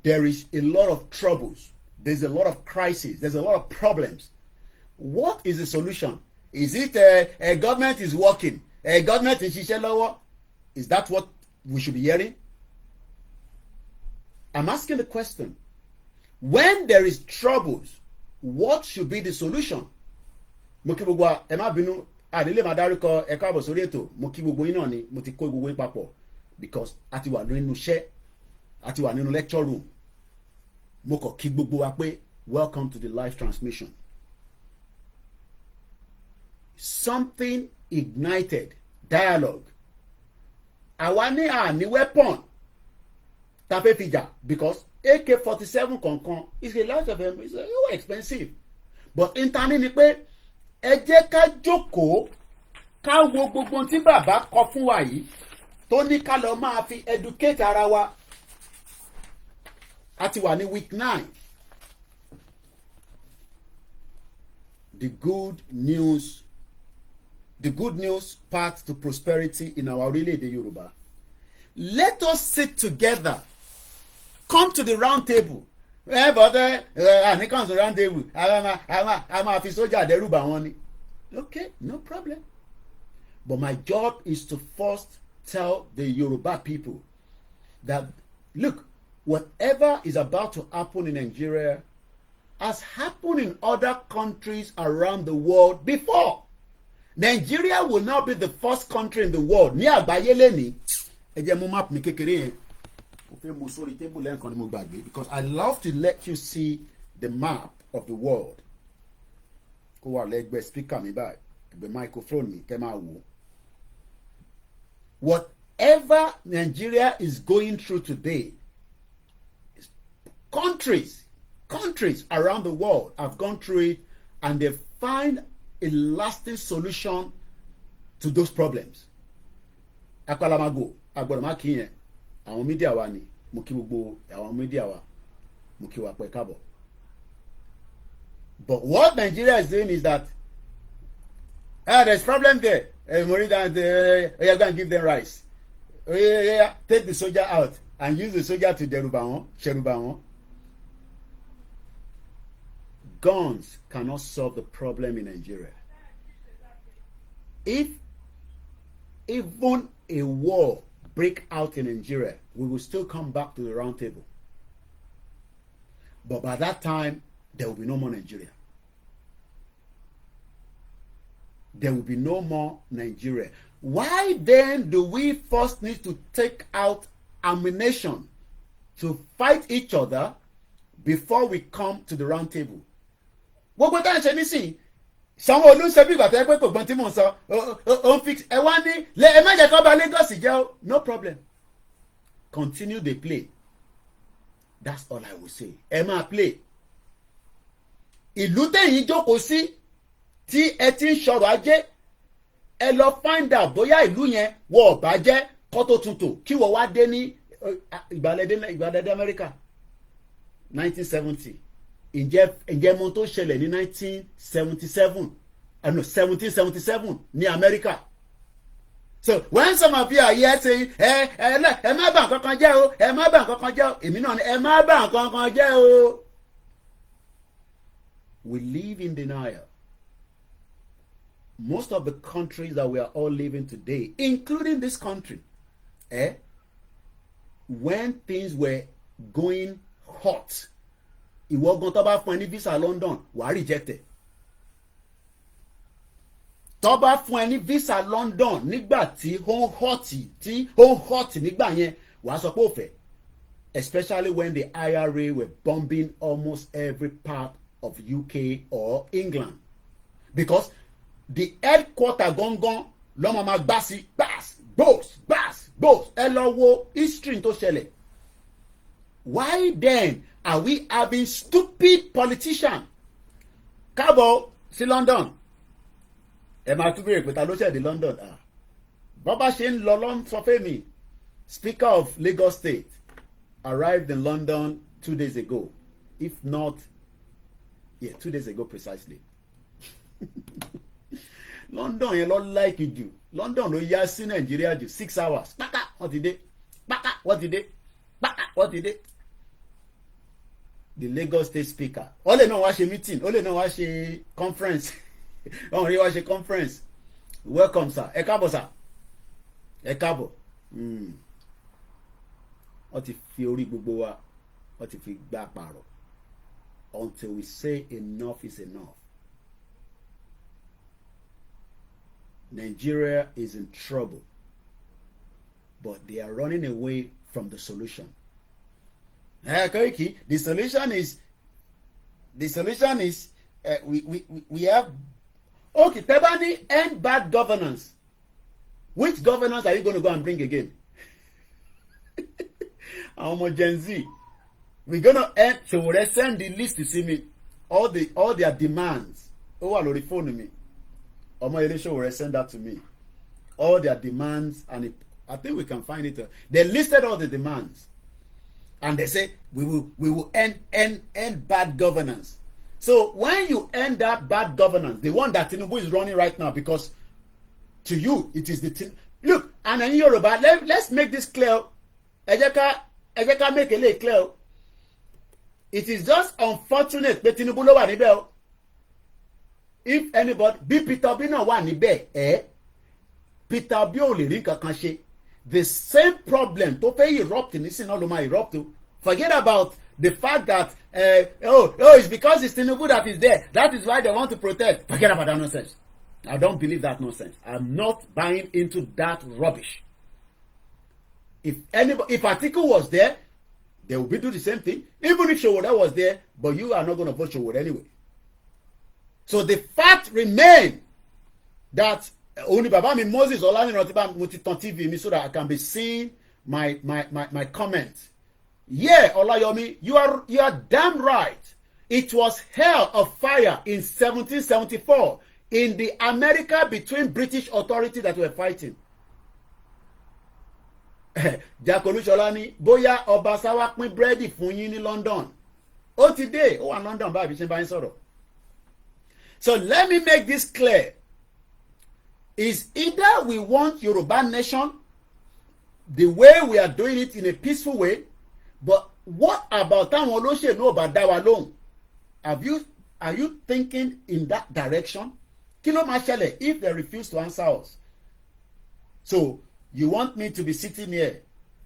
there is a lot of troubles. There's a lot of crises. There's a lot of problems. What is the solution? Is it a government is working? A government is ṣiṣẹ́ lọ́wọ́? Is that what we should be hearing? I'm asking the question. When there is troubles, what should be the solution? Mo kí gbogbo ẹ má bínú àdílé máa dárúkọ ẹ káàbọ̀ sórí ètò mo kí gbogbo yín náà ni mo ti kó gbogbo yín papọ̀ because a ti wà nínú iṣẹ́ a ti wà nínú lecture room mo kàn kí gbogbo wa pé welcome to the live transmission. Something ignited dialogue. Àwa ní àní weapon tá fẹ́ fi jà because AK-47 kankan is a lot of them, it's so expensive. But intani ni pé ẹ jẹ́ ká jókòó ká wo gbogbo tí bàbá kọ fún wa yìí tó ní ká lọ máa fi educate ara wa. A ti wà ní week 9. The good news path to prosperity in our orílẹ̀-èdè Yorùbá. Let us sit together. Come to the round table. Bọ́dẹ̀ àníkàn to round table. A máa fi sójà dẹ́rù bà wọ́n ni. Okay, no problem. But my job is to first tell the Yoruba people that, look, whatever is about to happen in Nigeria has happened in other countries around the world before. Nigeria will not be the first country in the world. Ní àgbáyé lẹ́ni, ẹ jẹ́ mú map mi kékeré yẹn. Mo fẹ́ mú sórí table lẹ́ǹkan ni mo gbàgbé because I love to let you see the map of the world. Kó wà lẹ́gbẹ̀ẹ́ speaker mi báyìí, ẹgbẹ́ microphone mi kẹ́ máa wò. Whatever Nigeria is going through today, countries around the world have gone through it and they find a lasting solution to those problems. Akalamago, agbọ̀dọ̀má kí yẹn, àwọn mídíà wa ni, mo kí gbogbo àwọn mídíà wa, mo kí wa pẹ̀ káàbọ̀. But what Nigeria is doing is that, there's problem there. Morida, you're going to give them rice. Take the soldier out and use the soldier to deruba wọn. Guns cannot solve the problem in Nigeria. If even a war break out in Nigeria, we will still come back to the round table. But by that time, there will be no more Nigeria. There will be no more Nigeria. Why then do we first need to take out ammunition to fight each other before we come to the round table? Gbogbo tá à ń ṣe nísìnyí Sanwó-Olú ń ṣe bí ìgbà tó yẹ pé kò gbọ́n tí mò ń sọ ó ń fix ẹ wá ní ẹ má jẹ́ kó bà Lagos jẹ́ o, no problem, continue dey play. That's all I will say. Ẹ máa play. Ìlú tẹ̀yìn jókòó sí tí ẹ ti ń sọ̀rọ̀ ajé ẹ lọ find out bóyá ìlú yẹn wọ́n ọ̀bá jẹ́ kó tó tuntun kí wọ́n wá dé ní ìgbàlódé Amẹ́ríkà 1970. Ǹjẹ́ mo tó ṣẹlẹ̀ ní 1777 ní Amẹ́ríkà. So when some of you are here saying ẹ má bà nǹkan kan jẹ́ o, ẹ má bà nǹkan kan jẹ́ o, èmi náà ni ẹ má bà nǹkan kan jẹ́ o. We live in denial. Most of the countries that we are all living today, including this country, when things were going hot, ìwọ gan tó bá fún ẹ ní visa London wàá reject. Tó bá fún ẹ ní visa London nígbà tí ó hot nígbà yẹn wàá sọ pé ó fẹ́, especially when the IRA were bombing almost every part of UK or England, because the headquarter gangan lọ́mọ máa gbá sí gbás ẹ lọ wo history tó ṣẹlẹ̀. why then are we having stupid politicians? Káàbọ̀ sí London. Ẹ máa tún béèrè pé ta ló ṣẹ̀dí London. Bọ́bá ṣe ń lọ lọ́n sọ fún mi. Speaker of Lagos State arrived in London 2 days ago. If not, 2 days ago precisely. London yẹn lọ like jù. London ló yá sí Nàìjíríà jù 6 hours. Pákà wọ́n ti dé. Pákà wọ́n ti dé. Pákà wọ́n ti dé. The Lagos State Speaker. Ó lè náà wá ṣe meeting. Ó lè náà wá ṣe conference. Wọ́n rí wá ṣe conference. Welcome sir. Ẹ káàbọ̀ sir. Ẹ káàbọ̀. Wọ́n ti fi orí gbogbo wa. Wọ́n ti fi gbá pààrọ̀. Until we say enough is enough. Nigeria is in trouble, but they are running away from the solution. Koiki, the solution is we have okay. Tebani, end bad governance. Which governance are you going to go and bring again? I'm Gen Z. We're gonna end. So we'll send the list to see me all their demands. Oh, I'll phone me. Omo Elisha will send that to me. All their demands, and I think we can find it. They listed all the demands, and they say we will end bad governance. So when you end that bad governance, the one that Tinubu is running right now, because to you it is the look, and in Yoruba, let's make this clear. Ejeka make it clear. It is just unfortunate that Tinubu ló wà níbẹ̀. If anybody, bí Peter Obi náà wà níbẹ̀, Peter Obi ò lè rí kankan ṣe. The same problem tó fẹ́ erupt nísìnyí náà ló máa erupt o. Forget about the fact that it's because it's Tinubu that is there. That is why they want to protest. Forget about that nonsense. I don't believe that nonsense. I'm not buying into that rubbish. If Atiku was there, they will be doing the same thing. Even if Showore was there, but you are not going to vote Showore anyway. So the fact remains that only Baba mi Moses Olaniran mo ti tan TV mi so that I can be seeing my comments. Yeah, Olayomi, you are damn right. It was hell of fire in 1774 in the America between British authorities that were fighting. Jakolu Sholani, bóyá Ọbaṣá pín búrẹ́dì fún yín ní London. Ó ti dé, ó wà London báyìí bí ṣe bá yín sọ̀rọ̀. So let me make this clear. Is either we want Yoruba nation the way we are doing it in a peaceful way, but what about àwọn olóṣèlú ò bá dá wa lóhùn? Are you thinking in that direction? Kí ló máa ṣẹlẹ̀ if they refuse to answer us? So you want me to be sitting here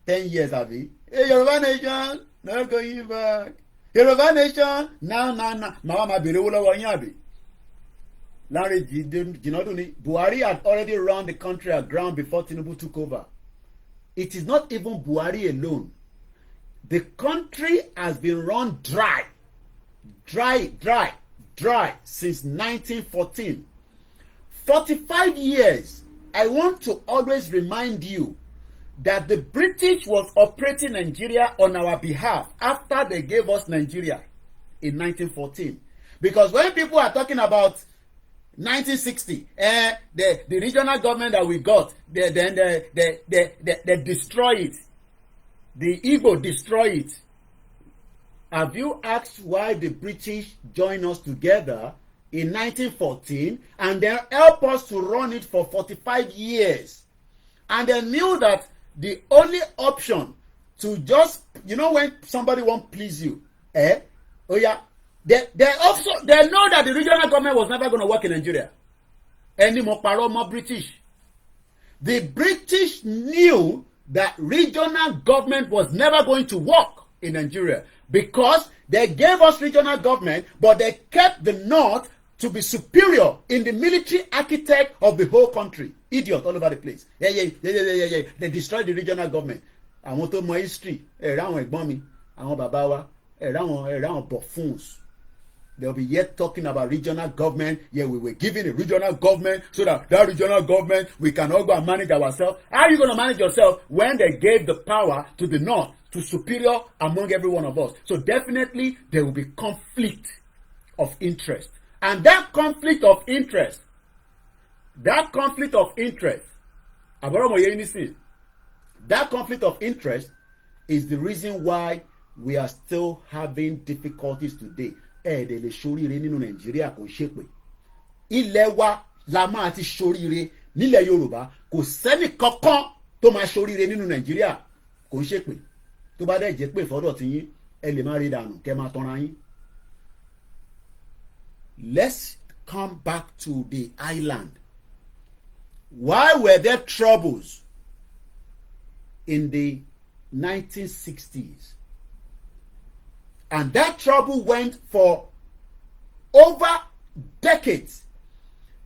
10 years, Abi? Hey, Yoruba nation, no going back. Yoruba nation, now. Màá máa bèrè owó lọ́wọ́ yín, Abi. Larry Jinoduni, Buhari had already run the country aground before Tinubu took over. It is not even Buhari alone. The country has been run dry since 1914. 45 years. I want to always remind you that the British was operating Nigeria on our behalf after they gave us Nigeria in 1914. Because when people are talking about 1960, the regional government that we got, they destroy it. The Igbo destroy it. Have you asked why the British joined us together in 1914 and then help us to run it for 45 years? And they knew that the only option to just, when somebody won't please you, they know that the regional government was never going to work in Nigeria. Any more paro, more British. The British knew that regional government was never going to work in Nigeria because they gave us regional government, but they kept the North to be superior in the military architect of the whole country. Idiot all over the place. Yeah. They destroyed the regional government. Àwọn tó mọ history, àwọn ẹ̀gbọ́n mi, àwọn bàbá wa, àwọn buffoons. They'll be yet talking about regional government. Yeah, we were given a regional government so that regional government, we can all go and manage ourselves. How are you going to manage yourself when they gave the power to the North to superior among every one of us. So definitely there will be conflict of interest. And that conflict of interest, that conflict of interest is the reason why we are still having difficulties today. Ẹ̀ẹ́dẹ̀ lè ṣoríire nínú Nàìjíríà kò ṣe pé. Ilẹ̀ wa la máa ti ṣoríire nílẹ̀ Yorùbá kò sẹ́ni kankan tó máa ṣoríire nínú Nàìjíríà kò ṣe pé. Tó bá dẹ̀ jẹ́ pé ìfọ́dọ̀ ti yín ẹ lè má rí dànù kẹ́ máa tanra yín. Let's come back to the island. Why were there troubles in the 1960s? And that trouble went for over decades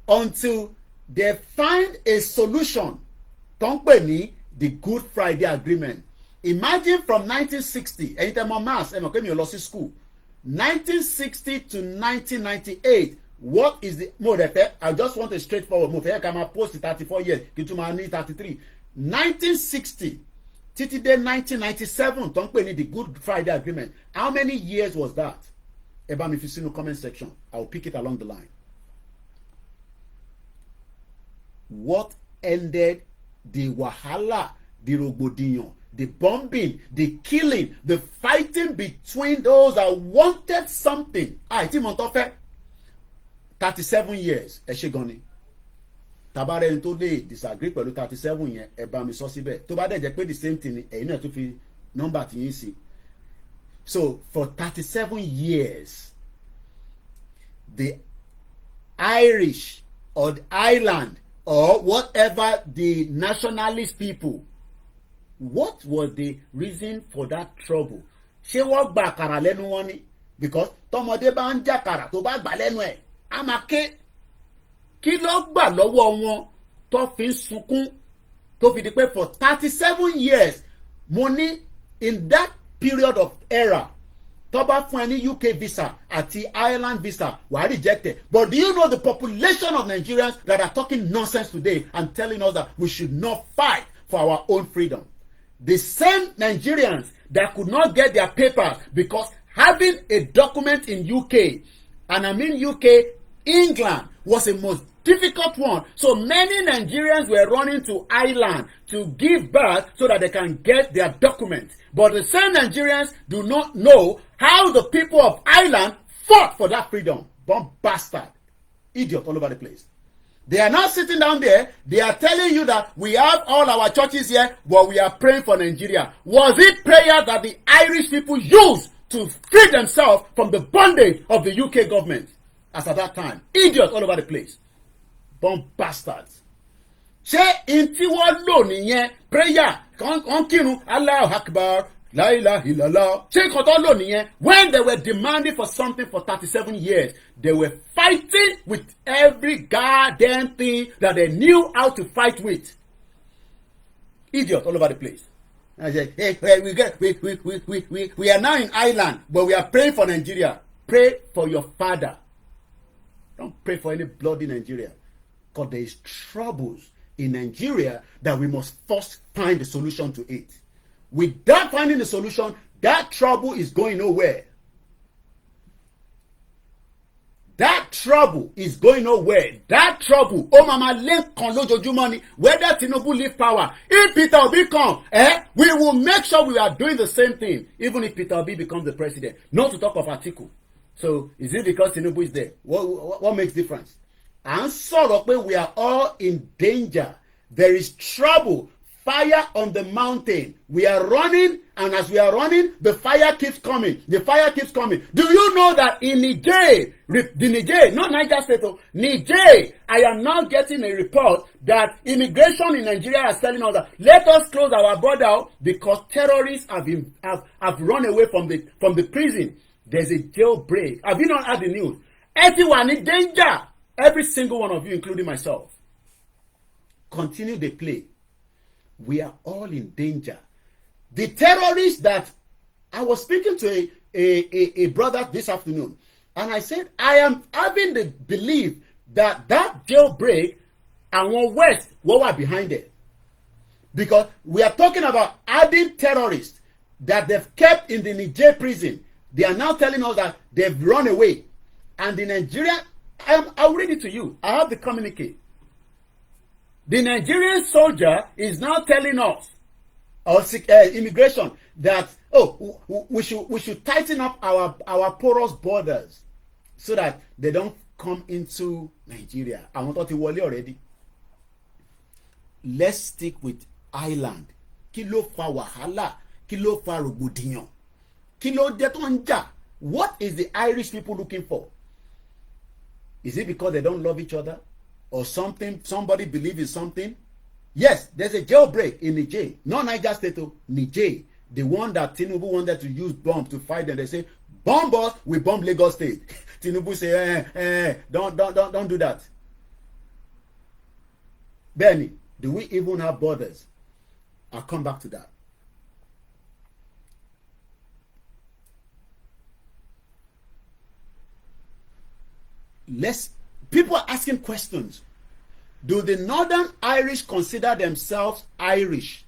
until they find a solution. Don't pè ní the Good Friday Agreement. Imagine from 1960, anytime on mass, school. 1960 to 1998. What is the I just want a straightforward move. Here can I post 34 years, Kitumani 33. 1960 títí dé 1997 tó ń pè ní the Good Friday Agreement. How many years was that? Ẹ bá mi fi sínú comment section. I will pick it along the line. What ended the wahala, the rògbòdìyàn, the bombing, the killing, the fighting between those that wanted something? Tí mo tọ́ fẹ́ 37 years ẹ ṣe gan ni. Tabare ẹni tó lè disagree pẹ̀lú 37 yẹn ẹ bá mi sọ síbẹ̀. Tó bá dẹ̀ jẹ́ pé the same thing ni ẹ̀yin náà tún fi nọ́mbà tí yín sí. So for 37 years the Irish or the island or whatever the nationalist people, what was the reason for that trouble? Ṣé wọ́n gba àkàrà lẹ́nu wọn ni? Because tọmọdé bá ń jàkàrà tó bá gbà lẹ́nu ẹ̀ á máa ké. Kí ló gbà lọ́wọ́ wọn tó fi ń sunkún tó fi di pé for 37 years mo ní in that period of era tó bá fún ẹ ní UK visa àti Ireland visa wà á rejected. But do you know the population of Nigerians that are talking nonsense today and telling us that we should not fight for our own freedom? The same Nigerians that could not get their papers because having a document in UK, and I mean UK, England, was the most difficult one. So many Nigerians were running to Ireland to give birth so that they can get their documents. But the same Nigerians do not know how the people of Ireland fought for that freedom. Bomb bastard. Idiot all over the place. They are now sitting down there. They are telling you that we have all our churches here, but we are praying for Nigeria. Was it prayer that the Irish people used to free themselves from the bondage of the UK government? As at that time. Idiot all over the place. Bomb bastards. Ṣé inti wọ́n lò nìyẹn prayer kan kírun Allahu Akbar la ilaha illallah. Ṣé nǹkan tó lò nìyẹn? When they were demanding for something for 37 years, they were fighting with every goddamn thing that they knew how to fight with. Idiot all over the place. I said, hey, we are now in Ireland, but we are praying for Nigeria. Pray for your father. Don't pray for any bloody Nigeria. Because there is troubles in Nigeria that we must first find the solution to it. Without finding the solution, that trouble is going nowhere. That trouble is going nowhere. That trouble, oh mama, kan lójoojúmọ́ ni. Whether Tinubu leave power, if Peter Obi come, we will make sure we are doing the same thing. Even if Peter Obi becomes the president. Not to talk of Atiku. So, is it because Tinubu is there? What makes difference? And sọ̀rọ̀ pé we are all in danger. There is trouble. Fire on the mountain. We are running, and as we are running, the fire keeps coming. The fire keeps coming. Do you know that in Niger, not Niger State, Niger, I am now getting a report that immigration in Nigeria is telling us that let us close our border because terrorists have run away from the prison. There's a jailbreak. Have you not heard the news? Everyone in danger. Every single one of you, including myself. Continue the play. We are all in danger. The terrorists that I was speaking to a brother this afternoon, and I said, I am having the belief that jailbreak and West were behind it. Because we are talking about adding terrorists that they've kept in the Niger prison, they are now telling us that they've run away. And the Nigeria, I'll read it to you. I have the communique. The Nigerian soldier is now telling us, or immigration, that we should tighten up our porous borders so that they don't come into Nigeria. I want to wọlé already. Let's stick with island. Kí ló fa wàhálà? Kí ló fa rògbòdìyàn? Kí ló dé tó ń jà? What is the Irish people looking for? Is it because they don't love each other? Or something, somebody believe in something? Yes, there's a jailbreak in Niger. Not Niger State, Niger. The one that Tinubu wanted to use bomb to fight them. They say, bomb us, we bomb Lagos State. Tinubu say, don't do that. Benny, do we even have borders? I'll come back to that. People are asking questions. Do the Northern Irish consider themselves Irish?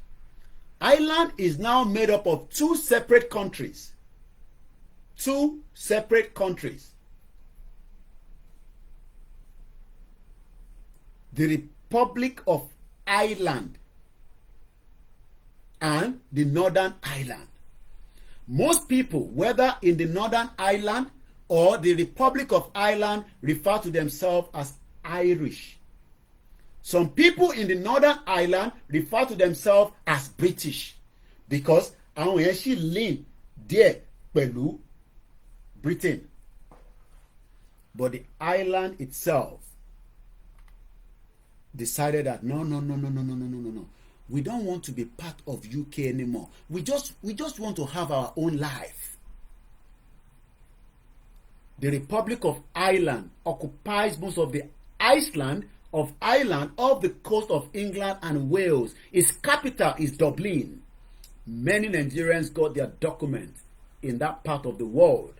Ireland is now made up of two separate countries. Two separate countries. The Republic of Ireland and the Northern Ireland. Most people, whether in the Northern Ireland or the Republic of Ireland, refer to themselves as Irish. Some people in the Northern Ireland refer to themselves as British because àwọn yẹn ṣì lean díẹ̀ pẹ̀lú Britain. But the island itself decided that no. We don't want to be part of UK anymore. We just want to have our own life. The Republic of Ireland occupies most of the Iceland of Ireland off the coast of England and Wales. Its capital is Dublin. Many Nigerians got their documents in that part of the world.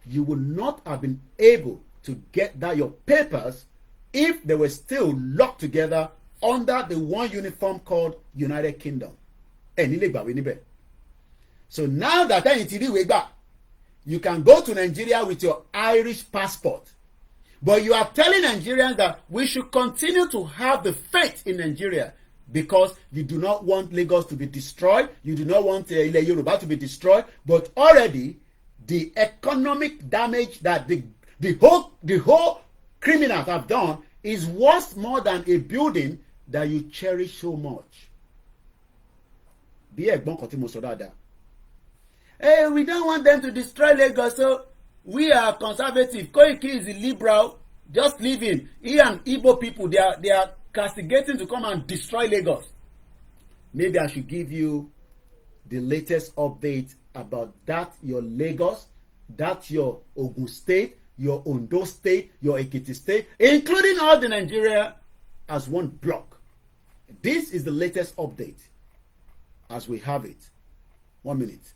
You would not have been able to get that your papers if they were still locked together under the one uniform called United Kingdom. So now that you can go to Nigeria with your Irish passport. But you are telling Nigerians that we should continue to have the faith in Nigeria because you do not want Lagos to be destroyed. You do not want Ile Yoruba to be destroyed. But already, the economic damage that the whole criminals have done is worth more than a building that you cherish so much. Hey, we don't want them to destroy Lagos, so we are conservative. Koiki is a liberal, just leaving. He and Igbo people, they are castigating to come and destroy Lagos. Maybe I should give you the latest update about that, your Lagos, that your Ogun State, your Ondo State, your Ekiti State, including all the Nigeria as one block. This is the latest update as we have it. 1 minute.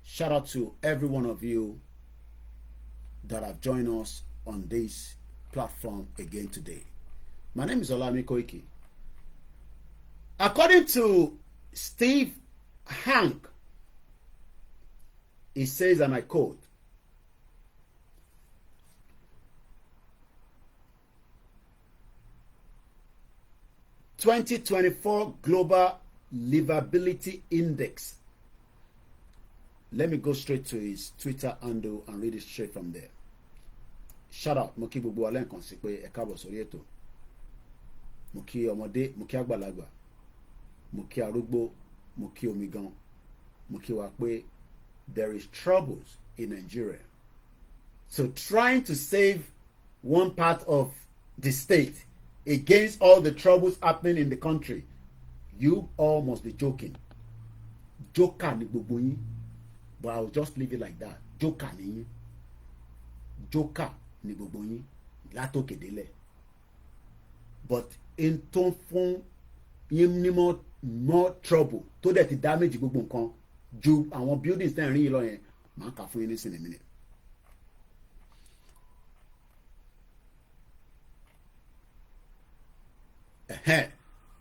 Shout out to every one of you that have joined us on this platform again today. My name is OLAYOMI KOIKI. According to Steve Hank, he says, and I quote, "2024 Global Livability Index." Let me go straight to his Twitter handle and read it straight from there. Shout out, mo kí gbogbo wa lẹ́ẹ̀kan sí pé ẹ káàbọ̀ sórí ètò. Mo kí ọmọdé, mo kí àgbàlagbà, mo kí arúgbó, mo kí omigan, mo kí wa pé there is troubles in Nigeria. So trying to save one part of the state against all the troubles happening in the country, you all must be joking. Joker ni gbogbo yín. But I'll just leave it like that. Joker ni yín. Joker ni gbogbo yín. Látòkè délẹ̀. But in tó fún yín ní more trouble tó dẹ̀ ti damage gbogbo nǹkan ju àwọn buildings tẹ́ ń rí yìí lọ yẹn máa kà fún yín ní sinimá minute.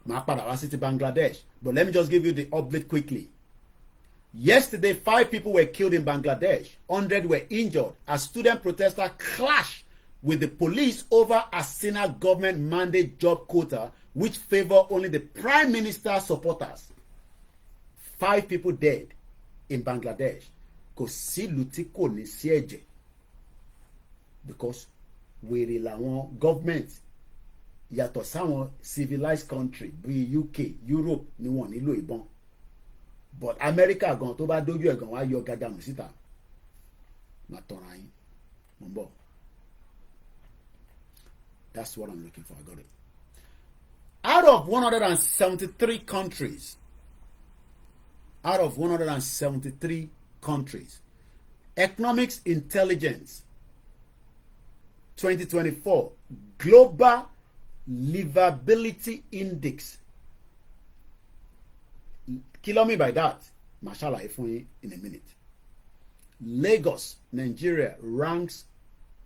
màá padà wá sí ti Bangladesh, but let me just give you the update quickly. Yesterday, 5 people were killed in Bangladesh, 100 were injured as student protesters clashed with the police over a Hasina government mandate job quota which favor only the prime minister's supporters. 5 people dead in Bangladesh. Kò sílùú tí kò ní sí ẹ̀jẹ̀, because wèrè làwọn government yàtọ̀ sáwọn civilized country bíi UK, Europe ni wọ́n nílò ìbọn, but America gan tó bá dójú ẹ̀ gan wá yọ gàdàmù síta má tọ̀ra yín mo ń bọ̀. That's what I'm looking for. I got it. Out of 173 countries, Economics Intelligence 2024 Global Livability Index. Kí ló mean by that? Màá ṣàlàyé fún yín in a minute. Lagos, Nigeria ranks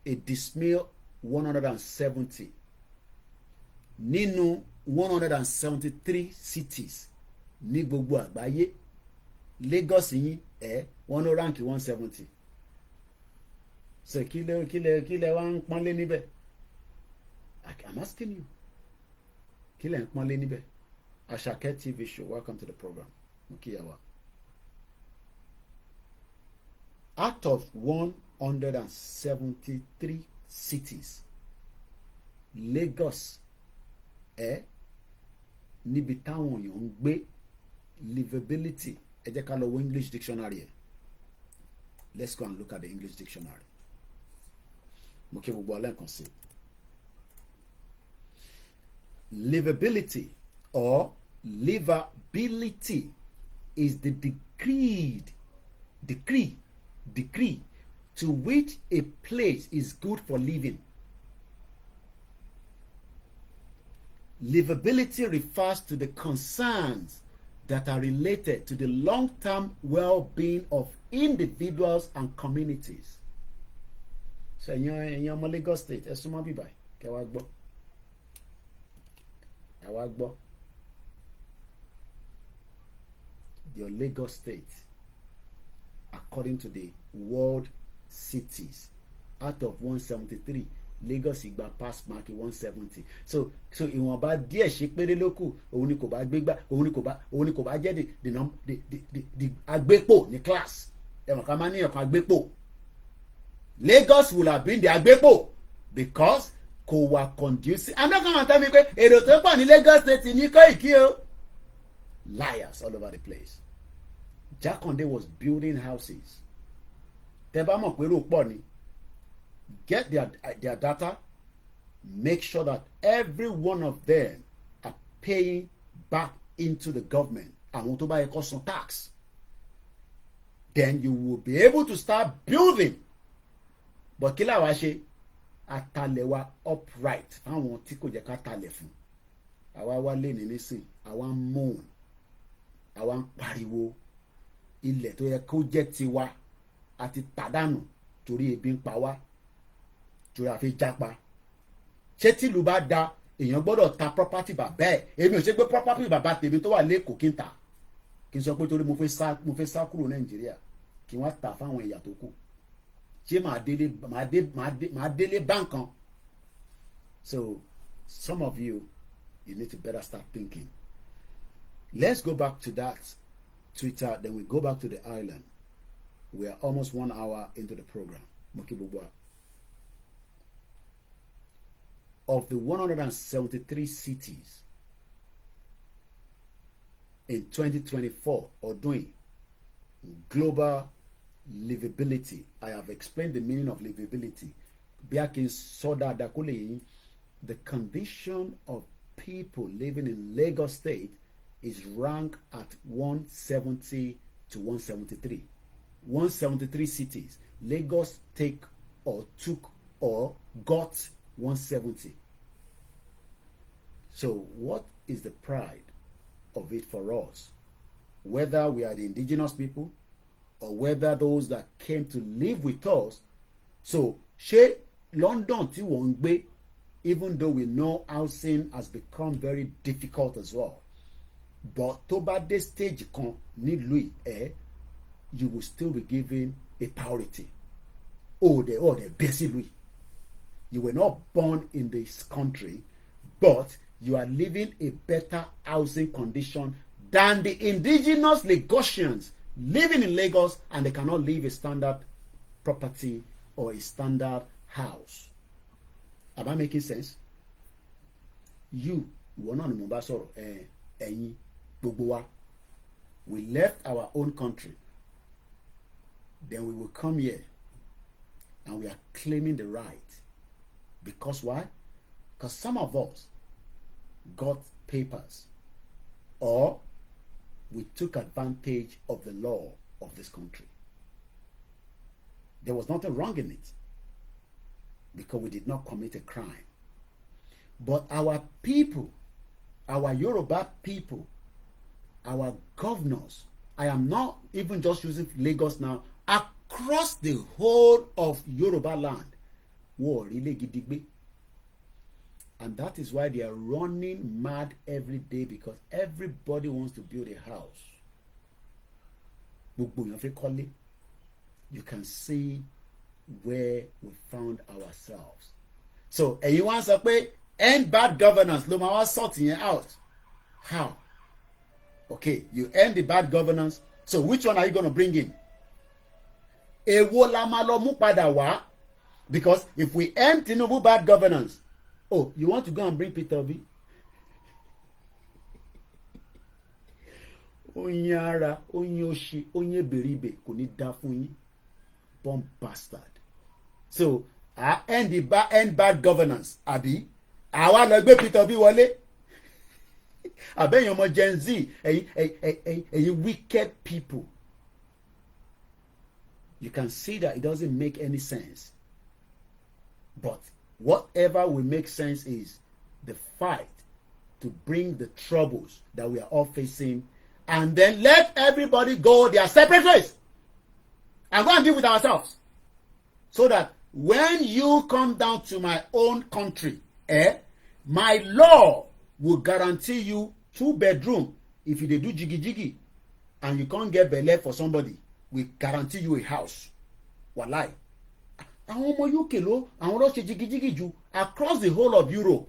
a dismal 170 nínú 173 cities ní gbogbo àgbáyé. Lagos yín wọ́n ló rank 170. So kí lẹ wá ń pọ́nlé níbẹ̀? I'm asking you. Kí lẹ ń pọ́nlé níbẹ̀? Àṣàkẹ́ TV show, welcome to the program. Mukiyawa. Out of 173 cities, Lagos níbi táwọn èèyàn ń gbé, livability, ẹ jẹ́ ká lọ wo English dictionary. Let's go and look at the English dictionary. Mo kí gbogbo alẹ́ kan sí. Livability or livability is the degree to which a place is good for living. Livability refers to the concerns that are related to the long-term well-being of individuals and communities. So ẹ̀yin ọmọ Lagos State ẹ súnmọ́ bíbá kẹ́ wá gbọ́. Ẹ wá gbọ́. Your Lagos State, according to the world cities, out of 173, Lagos igba pass mark 170. So ìwọ̀nba díẹ̀ ṣe péré lókù, òun ni kò bá gbégbá, òun ni kò bá jẹ́ the agbépo ní class. Ẹ̀wọ̀n ká máa ní ọ̀kan agbépo. Lagos will have been the agbépo because kò wà conducive. I'm not gonna tell me pé èrò tó pọ̀ ní Lagos State ní Koiki o. Liars all over the place. Jakande was building houses. Tẹ́ bá mọ̀ pé èrò pọ̀ ni. Get their data. Make sure that every one of them are paying back into the government. Àwọn tó bá yẹ kó san tax. Then you will be able to start building. But kí la wá ṣe? Atalẹ̀ wa upright. Àwọn tí kò jẹ́ ká talẹ̀ fún. Àwa wá lé ní nísìn. Àwa ń moan. Àwa ń pariwo. Ilẹ̀ tó yẹ kó jẹ́ tiwa. Àti tàdánù torí ebi ń pa wá. Torí a fi jápa. Ṣé tìlú bá da èèyàn gbọ́dọ̀ ta property bàbá ẹ̀? Èmi ò ṣe pé property bàbá tèmi tó wà lẹ́kọ̀ọ́ kí n tà. Kí n sọ pé torí mo fẹ́ sá kúrò Nàìjíríà kí wọ́n tà fáwọn ẹ̀yà tó kù. Ṣé màá délé báǹkan? So some of you need to better start thinking. Let's go back to that Twitter, then we go back to the island. We are almost 1 hour into the program. Mokibubwa. Of the 173 cities in 2024 or doing global livability, I have explained the meaning of livability. Biakin Soda Dakule, the condition of people living in Lagos State is ranked at 170 to 173. 173 cities. Lagos took or got 170. So what is the pride of it for us? Whether we are the indigenous people or whether those that came to live with us. So ṣé London tí wọ́n ń gbé even though we know housing has become very difficult as well. But tó bá dé stage kan nílùú you will still be given a priority. The basic Louis. You were not born in this country, but you are living a better housing condition than the indigenous Lagosians living in Lagos, and they cannot live a standard property or a standard house. Am I making sense? You, we left our own country. Then we will come here and we are claiming the right. Because why? Because some of us got papers, or we took advantage of the law of this country. There was nothing wrong in it because we did not commit a crime. But our people, our Yoruba people, our governors, I am not even just using Lagos now, across the whole of Yoruba land, and that is why they are running mad every day, because everybody wants to build a house. You can see where we found ourselves. So, you want to say, end bad governance, no matter sorting it out. How? Okay, you end the bad governance. So, which one are you going to bring in? Because if we end Tinubu bad governance, oh, you want to go and bring Peter Obi? Onyara, Onyoshi, Onyeberibe, kò ní dá fún yín. Bomb bastard. So, I end bad governance. Abi, àwa lọ gbé Peter Obi wọlé. Àbẹ́yìn ọmọ Gen Z, ẹ̀yin wicked people. You can see that it doesn't make any sense. But whatever will make sense is the fight to bring the troubles that we are all facing, and then let everybody go their separate ways and go and deal with ourselves. So that when you come down to my own country, my law will guarantee you 2-bedroom. If you dey do jiggy jiggy and you can't get belle for somebody, we guarantee you a house. Wallahi. Àwọn ọmọ UK ló àwọn ló ṣe jigijigi jù across the whole of Europe.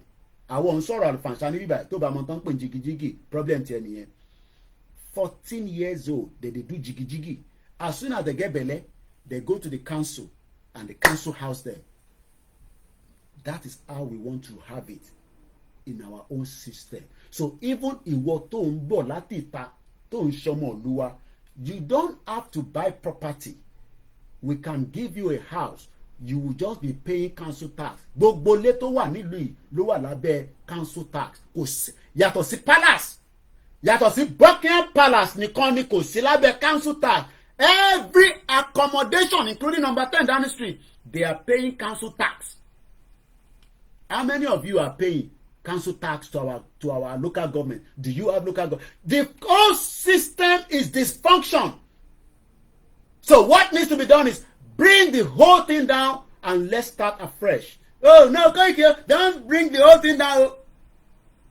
Àwọn ń sọ̀rọ̀ àlùfànṣá ní bíbá tó bá mọ tán pè jigijigi problem tiẹ̀ nìyẹn. 14 years old, they do jigijigi. As soon as they get belle, they go to the council and the council house them. That is how we want to have it in our own system. So even ìwọ tó ń bọ̀ láti ìta tó ń ṣọmọ Olúwa, you don't have to buy property. We can give you a house. You will just be paying council tax. Gbogbo ilé tó wà nílùú yìí ló wà lábẹ́ council tax. Kò sí yàtọ̀ sí palace. Yàtọ̀ sí Buckingham Palace nìkan ni kò sí lábẹ́ council tax. Every accommodation, including number 10 Downing Street, they are paying council tax. How many of you are paying council tax to our local government? Do you have local government? The whole system is dysfunction. So what needs to be done is bring the whole thing down and let's start afresh. Oh no, Koiki, don't bring the whole thing down.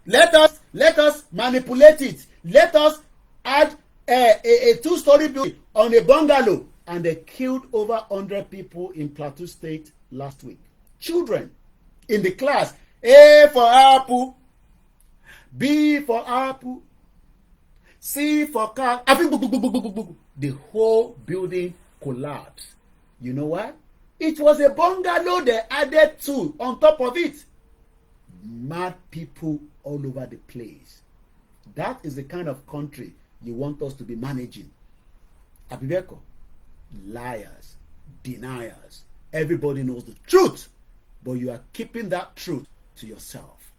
Let us manipulate it. Let us add a 2-story building on a bungalow. And they killed over 100 people in Plateau State last week. Children in the class. A for apple, B for apple, C for car. The whole building collapsed. You know why? It was a bungalow they added to on top of it. Mad people all over the place. That is the kind of country you want us to be managing. Abibeko, liars, deniers. Everybody knows the truth, but you are keeping that truth to yourself.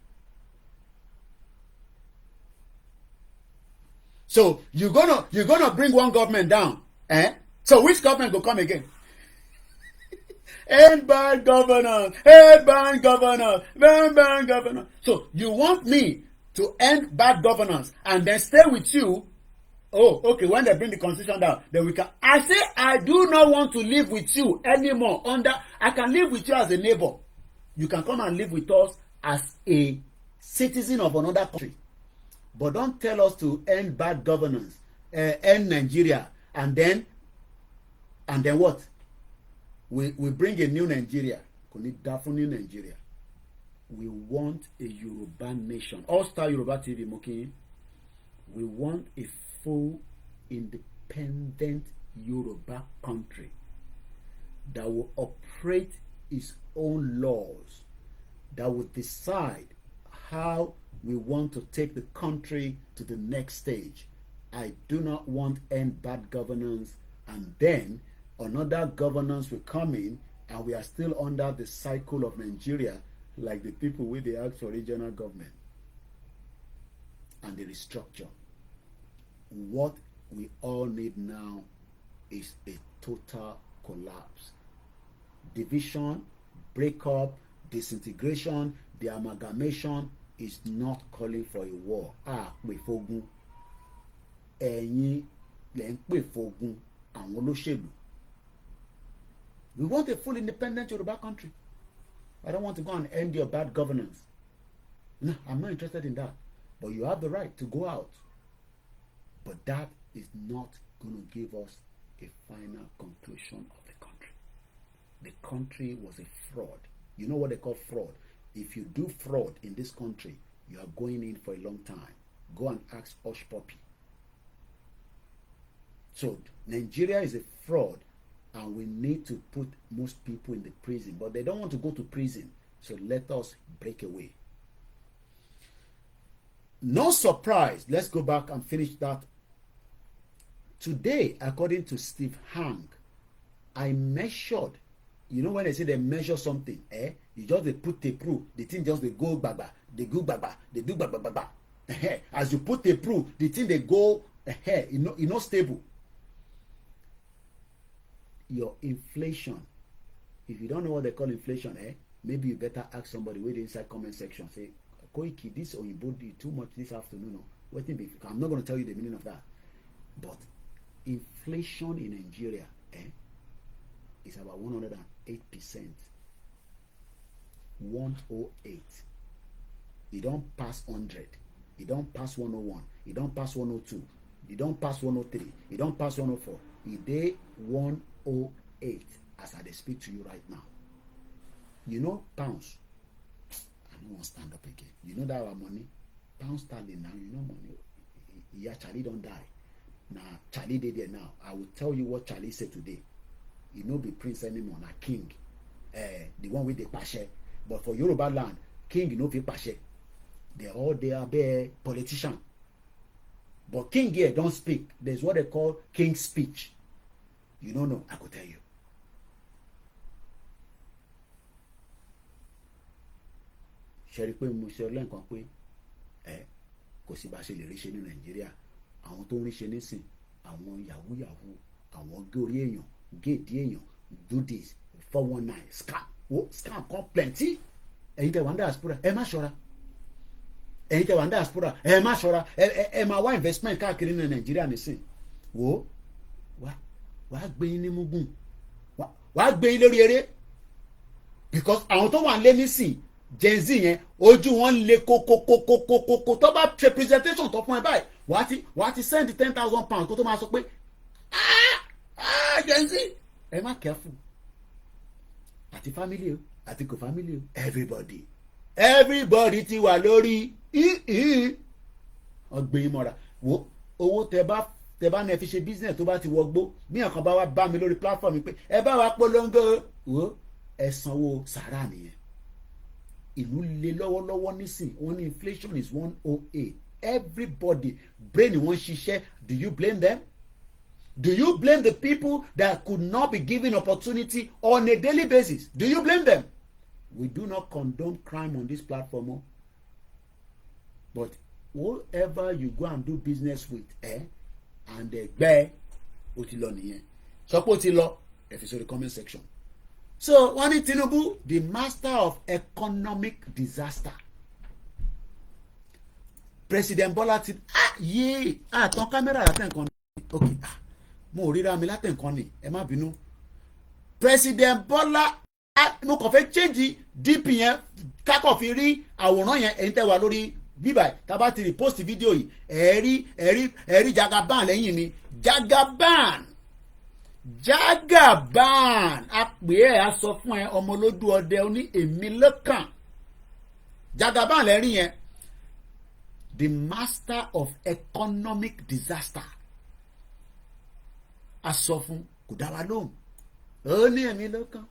So you're gonna bring one government down, So which government will come again? End bad governance, bad governance. So you want me to end bad governance and then stay with you? Oh, okay, when they bring the constitution down, then we can. I say I do not want to live with you anymore. I can live with you as a neighbor. You can come and live with us as a citizen of another country. But don't tell us to end bad governance, end Nigeria, and then what? We bring a new Nigeria. New Nigeria. We want a Yoruba nation. All-Star Yoruba TV, Moki. We want a full independent Yoruba country that will operate its own laws, that will decide how we want to take the country to the next stage. I do not want end bad governance and then another governance will come in and we are still under the cycle of Nigeria like the people with the ask for regional government and the restructure. What we all need now is a total collapse. Division, breakup, disintegration, the amalgamation is not calling for a war. Pè fogun. Ẹ̀yin lẹ ń pè fogun àwọn olóṣèlú. We want a full independent Yoruba country. I don't want to go and end your bad governance. No, I'm not interested in that. But you have the right to go out. But that is not going to give us a final conclusion of the country. The country was a fraud. You know what they call fraud? If you do fraud in this country, you are going in for a long time. Go and ask Hush Puppy. So Nigeria is a fraud and we need to put most people in the prison. But they don't want to go to prison. So let us break away. No surprise. Let's go back and finish that. Today, according to Steve Hang, I measured. You know when they say they measure something, you just they put the proof, the thing just they go baba, they go baba, they do baba. As you put the proof, the thing they go not stable. Your inflation, if you don't know what they call inflation, maybe you better ask somebody with the inside comment section. Say, Koiki, this Oyinbo did too much this afternoon. I'm not going to tell you the meaning of that. But inflation in Nigeria is about 108%. 108. You don't pass 100. You don't pass 101. You don't pass 102. You don't pass 103. You don't pass 104. You day 108 as I speak to you right now. You know pounds. I don't want to stand up again. You know that our money? Pound sterling now, you know money. Yeah, Charlie don't die. Now, Charlie did there now. I will tell you what Charlie said today. He no be prince anymore, na king. The one with the pashe. But for Yoruba land, king no be pashe. They are bare politician. But king here don't speak. There's what they call king speech. You don't know, I could tell you. Ṣẹ́rí pé mo ṣe lẹ́ǹkan pé kò sí bá ṣe lè rí ṣe ní Nàìjíríà. Àwọn tó ń rí ṣe nísìn, àwọn yahoo, àwọn gé orí èèyàn, gé ìdí èèyàn, do this, 419, scam kan plenty. Ẹ̀yin tẹ́ wà ní diaspora, ẹ má ṣọ́ra. Ẹ̀yin tẹ́ wà ní diaspora, ẹ má ṣọ́ra. Ẹ máa wá investment káàkiri ní Nàìjíríà nísìn. Wàá gbé yín ní mugun. Wàá gbé yín lórí eré. Because àwọn tó wà lé nísìn, Gen Z yẹn, ojú wọn lé kókókókókókó. Tó bá ṣe presentation tó fún ẹ báyìí, wàá ti send 10,000 pounds kó tó máa sọ pé Gen Z ẹ má careful. Àti family o, àti kò family o, everybody ti wà lórí ọgbìn mọ́ra. Wo owó tẹ bá ní ẹ fi ṣe business tó bá ti wọgbó, bí nǹkan bá wá bá mi lórí platform pé ẹ bá wa polongo wo ẹ sanwó sàrà nìyẹn. Ìlú le lọ́wọ́lọ́wọ́ nísìn, wọ́n ní inflation is 108. Everybody brain wọ́n ṣiṣẹ́. Do you blame them? Do you blame the people that could not be given opportunity on a daily basis? Do you blame them? We do not condone crime on this platform. But whoever you go and do business with, and gbẹ́ ó ti lọ nìyẹn. Sọ pé ó ti lọ, ẹ fi sórí comment section. So wọ́n ní Tinubu, the master of economic disaster. President Bola ti tán kámẹ́rà látẹ̀ǹkan ni. Okay, mo ríra mi látẹ̀ǹkan ni, ẹ má bínú. President Bola mo kàn fẹ́ change dp yẹn kákọ̀ fi rí àwòrán yẹn ẹ̀yin tẹ́ wà lórí bíbà tá a bá ti repost fídíò yìí ẹ̀rí Jagaban lẹ́yìn mi Jagaban a pè é a sọ fún ẹ ọmọ olódù ọdẹ oní èmi lọ́kàn Jagaban lẹ́rìn yẹn the master of economic disaster a sọ fún kò dá wa lóhùn ó ní èmi lọ́kàn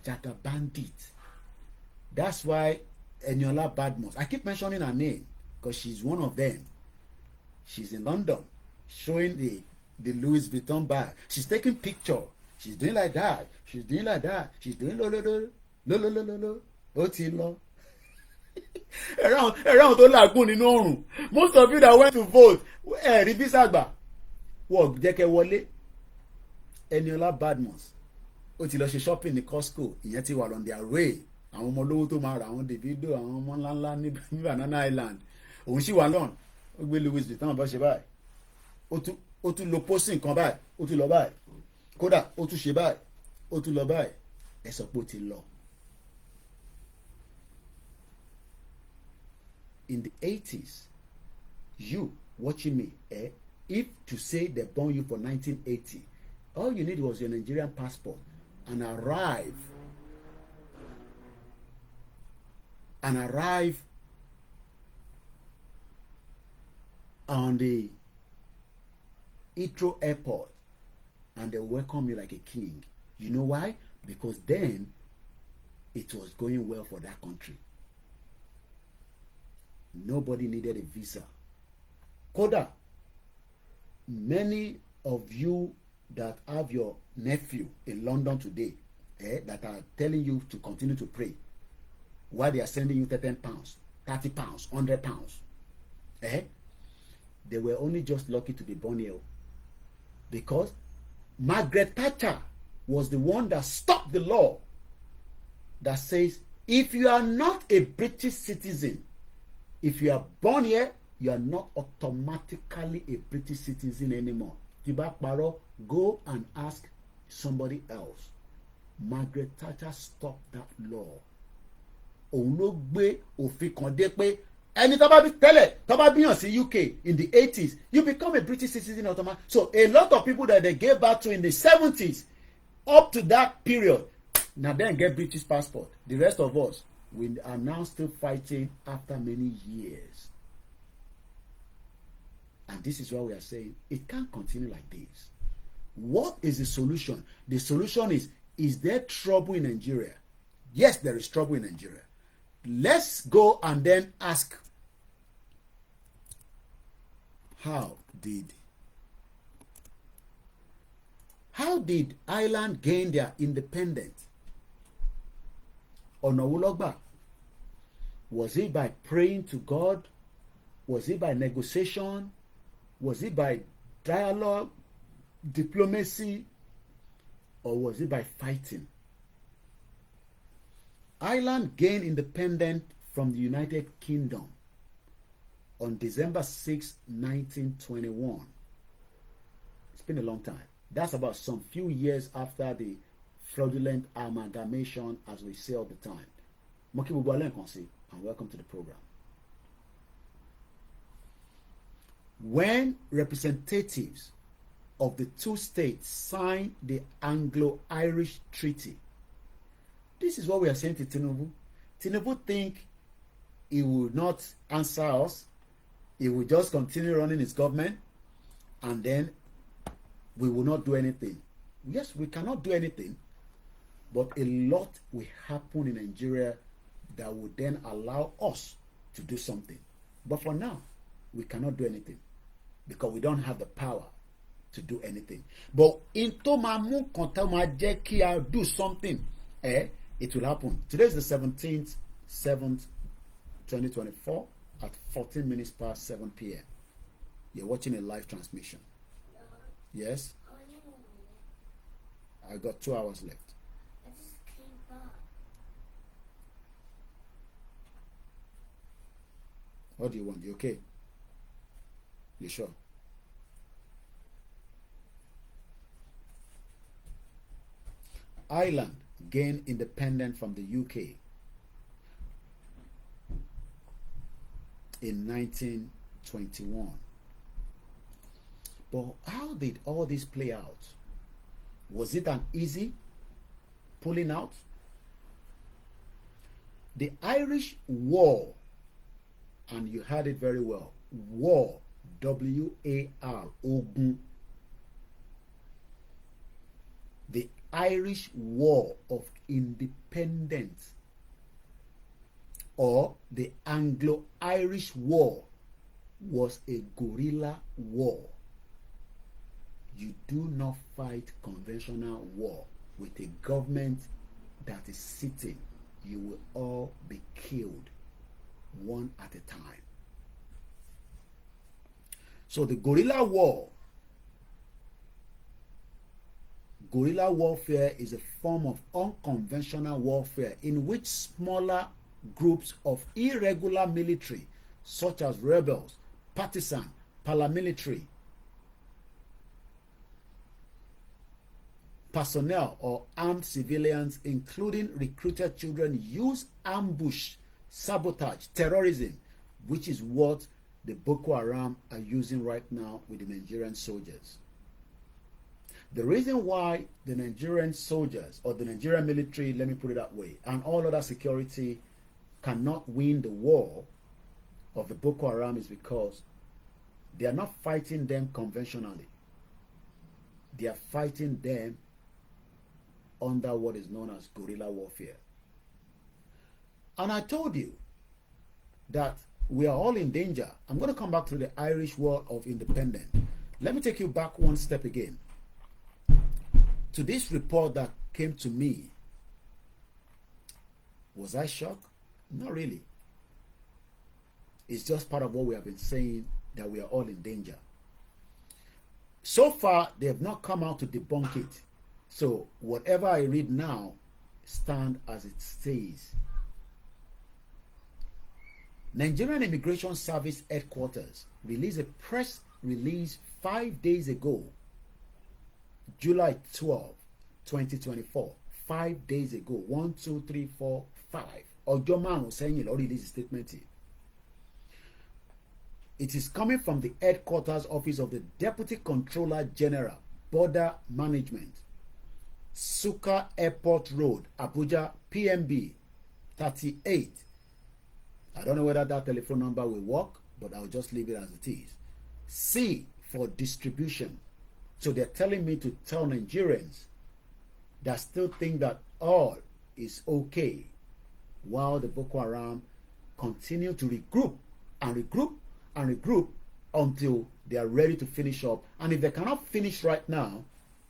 Jagabandit. That's why Eniola Badmus, I keep mentioning her name because she's one of them. She's in London showing the Louis Vuitton bag. She's taking picture. She's doing like that. She's doing like that. She's doing lo. Ó ti lọ. Ẹ̀rọ tó làágùn nínú oòrùn. Most of you that went to vote ẹ̀rí visa gbà wọ́n jẹ́ kẹ́ wọlé. Eniola Badmus ó ti lọ ṣe shopping ní Costco ìyẹn ti wà on their way. Àwọn ọmọ olówó tó máa ra àwọn Davido àwọn ọmọ ńláńlá ní Banana Island òun sì wà lọ́n ó gbé Louis Vuitton bá ṣe báyìí ó tún lo posting kan báyìí ó tún lọ báyìí kódà ó tún ṣe báyìí ó tún lọ báyìí ẹ sọ pé ó ti lọ. In the 80s you watching me if to say they born you for 1980 all you need was your Nigerian passport and arrive on the Heathrow airport and they welcome you like a king. You know why? Because then it was going well for that country. Nobody needed a visa. Kódà, many of you that have your nephew in London today that are telling you to continue to pray while they are sending you 10 pounds, 30 pounds, 100 pounds. They were only just lucky to be born here because Margaret Thatcher was the one that stopped the law that says if you are not a British citizen, if you are born here, you are not automatically a British citizen anymore. Tiba Paro, go and ask somebody else. Margaret Thatcher stopped that law. Òun ló gbé òfin kan dé pé ẹni tó bá bí tẹ́lẹ̀ tó bá bíyàn sí UK in the 80s you become a British citizen automatically. So a lot of people that they gave birth to in the 70s up to that period now then get British passport. The rest of us we are now still fighting after many years. And this is why we are saying it can't continue like this. What is the solution? The solution is there trouble in Nigeria? Yes, there is trouble in Nigeria. Let's go and then ask, how did Ireland gain their independence? Ọ̀nà wo ló gbà? Was it by praying to God? Was it by negotiation? Was it by dialogue, diplomacy? Or was it by fighting? Ireland gained independence from the United Kingdom on December 6, 1921. It's been a long time. That's about some few years after the fraudulent amalgamation, as we say all the time. Mo kí gbogbo alẹ́ nǹkan sí, and welcome to the program. When representatives of the two states signed the Anglo-Irish Treaty, this is what we are saying to Tinubu. Tinubu think he will not answer us. He will just continue running his government, and then we will not do anything. Yes, we cannot do anything, but a lot will happen in Nigeria that will then allow us to do something. But for now, we cannot do anything because we don't have the power to do anything. But in Tomamu Kontama do something, it will happen. Today is the 17th, 7th, 2024 at 14 minutes past 7 p.m. You're watching a live transmission. Yes? I got 2 hours left. I just came back. What do you want? You okay? You sure? Ireland gained independence from the UK in 1921. But how did all this play out? Was it an easy pulling out? The Irish War, and you heard it very well, war, W-A-R, ogun. The Irish War of Independence, or the Anglo-Irish War, was a guerrilla war. You do not fight conventional war with a government that is sitting. You will all be killed one at a time. So the guerrilla warfare is a form of unconventional warfare in which smaller groups of irregular military, such as rebels, partisan, paramilitary personnel or armed civilians, including recruited children, use ambush, sabotage, terrorism, which is what the Boko Haram are using right now with the Nigerian soldiers. The reason why the Nigerian soldiers, or the Nigerian military, let me put it that way, and all other security cannot win the war of the Boko Haram is because they are not fighting them conventionally. They are fighting them under what is known as guerrilla warfare. And I told you that we are all in danger. I'm going to come back to the Irish War of Independence. Let me take you back one step again to this report that came to me. Was I shocked? Not really. It's just part of what we have been saying, that we are all in danger. So far, they have not come out to debunk it. So whatever I read now stand as it stays. Nigerian Immigration Service Headquarters released a press release 5 days ago, July 12, 2024. 5 days ago. 1, 2, 3, 4, 5. Ọjọ́ márùn-ún sẹ́yìn ló release statement yìí. It is coming from the headquarters office of the Deputy Controller General, Border Management, Suka Airport Road, Abuja, PMB 38. I don't know whether that telephone number will work, but I'll just leave it as it is. C for distribution. So they're telling me to tell Nigerians that still think that all is okay while the Boko Haram continue to regroup and regroup and regroup until they are ready to finish up. And if they cannot finish right now,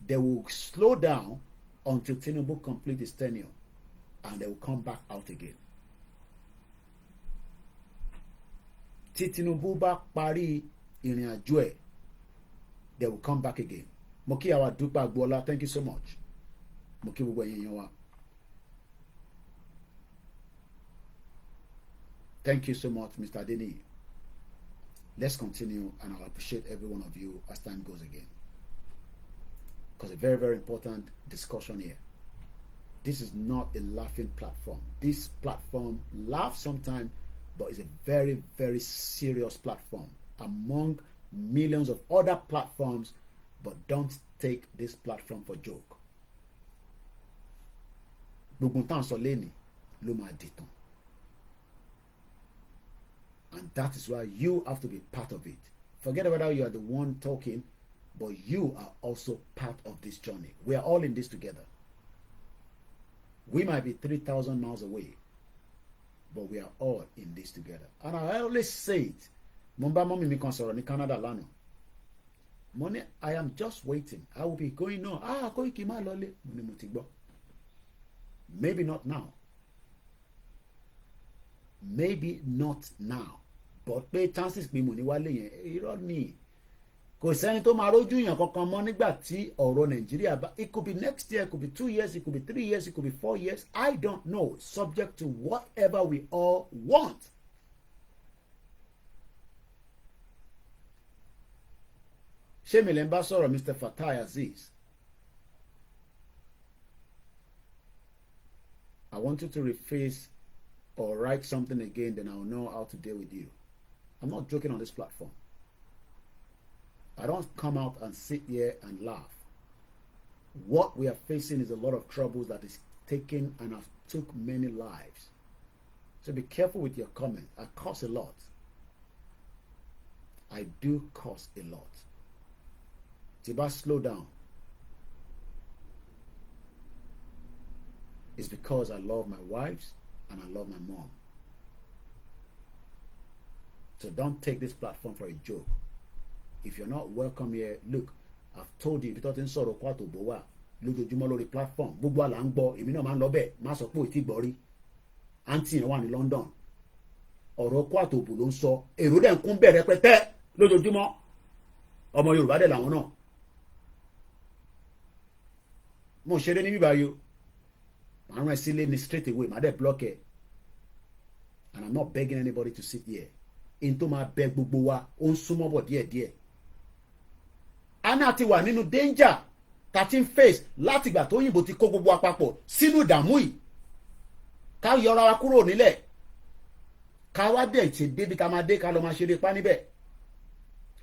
they will slow down until Tinubu complete his tenure, and they will come back out again. Tí Tinubu bá parí ìrìn àjò ẹ̀, they will come back again. Mo kí àwa Dúpẹ́ Agboola, thank you so much. Mo kí gbogbo ẹ̀yin wa. Thank you so much, Mr. Adeni. Let's continue, and I'll appreciate every one of you as time goes again. Because a very, very important discussion here. This is not a laughing platform. This platform laughs sometimes, but it's a very, very serious platform among millions of other platforms, but don't take this platform for joke. Gbogbo tán sọ lẹ́ni ló máa dìtàn. And that is why you have to be part of it. Forget whether you are the one talking, but you are also part of this journey. We are all in this together. We might be 3,000 miles away, but we are all in this together. And I always say it. Mo ń bá mọ́mì mi kan sọ̀rọ̀ ní Canada lánàá. Mo ní, I am just waiting. I will be going on. Koiki má lọlé. Mo ní mo ti gbọ́. Maybe not now. Maybe not now. But pé chances pé mo ní wálé yẹn irọ́ ni. Kò sẹ́ni tó máa rójú yàn kankan mọ́ nígbà tí ọ̀rọ̀ Nàìjíríà bá. It could be next year, it could be 2 years, it could be 3 years, it could be 4 years. I don't know. Subject to whatever we all want. Ṣé mi lè ń bá sọ̀rọ̀ Mr. Fatai Azeez? I want you to rephrase or write something again, then I'll know how to deal with you. I'm not joking on this platform. I don't come out and sit here and laugh. What we are facing is a lot of troubles that is taking and have took many lives. So be careful with your comments. I curse a lot. I do curse a lot. Tiba, slow down. It's because I love my wives and I love my mom. So don't take this platform for a joke. If you're not welcome here, look, I've told you, if you don't sọ̀rọ̀ kó àtòbó wà lójoojúmọ́ lórí platform, gbogbo àlà ń gbọ́, èmi náà máa ń lọ bẹ́ẹ̀, má sọ pé ò tí gbọ́ rí. Àǹtí yẹn wà ní London. Ọ̀rọ̀ kó àtòbó ló ń sọ, èrò dẹ̀ ń kún bẹ́ẹ̀ rẹpẹtẹ lójoojúmọ́. Ọmọ Yorùbá dẹ̀ làwọn náà. Mo ṣeré ní bíbá yo. Màá rán ẹ sílé ní straight away, màá dẹ̀ block ẹ. And I'm not begging anybody to sit here. In tó máa bẹ gbogbo wa, ó ń súnmọ́ bọ̀ díẹ̀díẹ̀. Anna ti wà nínú danger 13 face látìgbà tó yìnbó ti kó gbogbo àpapọ̀ sínú ìdààmú yìí. Ká yọra wa kúrò nílẹ̀. Ká wá dẹ̀ ṣe débi ká máa dé ká lọ máa ṣeré pa níbẹ̀.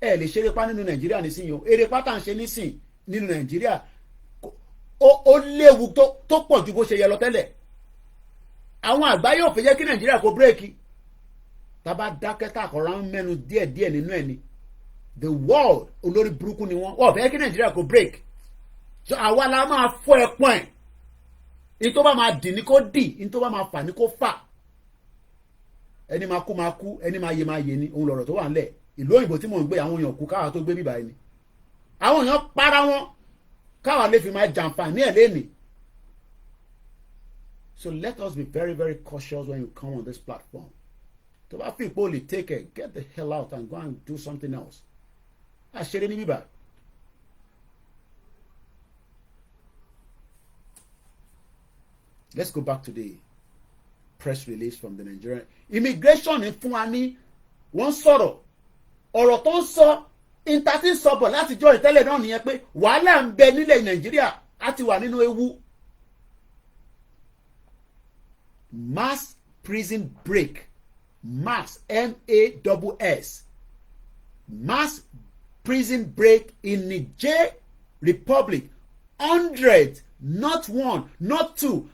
Ẹ lè ṣeré pa nínú Nàìjíríà nísìnyí o. Eré pátá ń ṣe nísìn nínú Nàìjíríà. Ó léwu tó pọ̀ ju bó ṣe yẹ lọ tẹ́lẹ̀. Àwọn àgbá yóò fẹ́ jẹ́ kí Nàìjíríà kó bírèkì. Tá bá dákẹ́ káàkọ́ra ń mẹ́nu díẹ̀díẹ̀ nínú ẹ̀ ni. The world olórí burúkú ni wọ́n fẹ́ kí Nàìjíríà kó break. So àwa la máa fọ́ ẹpọ́n ẹ̀. In tó bá máa dì ní kó dì, in tó bá máa fà ní kó fà. Ẹni máa kú, ẹni máa yé ni, òun lọ̀rọ̀ tó wà ńlẹ̀. Ìlú òyìnbó tí mò ń gbé àwọn èèyàn kú káwa tó gbé bíbá ẹni. Àwọn èèyàn para wọn káwa lè fi máa jàǹfààní ẹ̀ lénìí. So let us be very, very cautious when you come on this platform. To bá fi ipò lè take it, get the hell out and go and do something else. Àṣírí ní bíbá. Let's go back to the press release from the Nigerian immigration in fún wa ní wọ́n sọ̀rọ̀ ọ̀rọ̀ tó ń sọ intati sọ̀bọ̀ láti jọ ìtẹ́lẹ̀ náà nìyẹn pé wàhálà ń bẹ nílẹ̀ Nàìjíríà á ti wà nínú ewu. Mass prison break. Mass MASS. Mass prison break in Niger Republic. 100, not one, not two,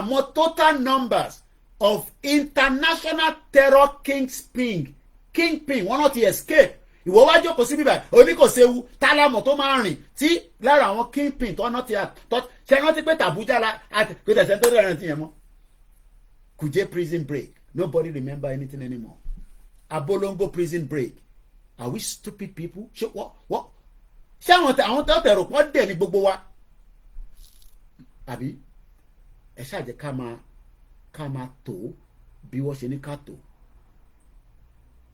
more total numbers of international terror kingpin. Wọ́n náà ti escape. Ìwọ wá jókòó sí bíbá oní kò séwu tálámọ̀ tó máa rìn tí lára àwọn kingpin tó náà ti ṣe rántí pé tàbújá la àti pé tẹ̀sẹ̀ tó rẹ̀ rántí yẹn mọ́. Kuje prison break. Nobody remember anything anymore. Abolongo prison break. Are we stupid people? What? Ṣé àwọn tó tẹ̀rù pọ̀ dẹ̀ ní gbogbo wa? Àbí ẹ ṣáàjẹ́ ká máa tó bí wọ́n ṣe ní ká tó.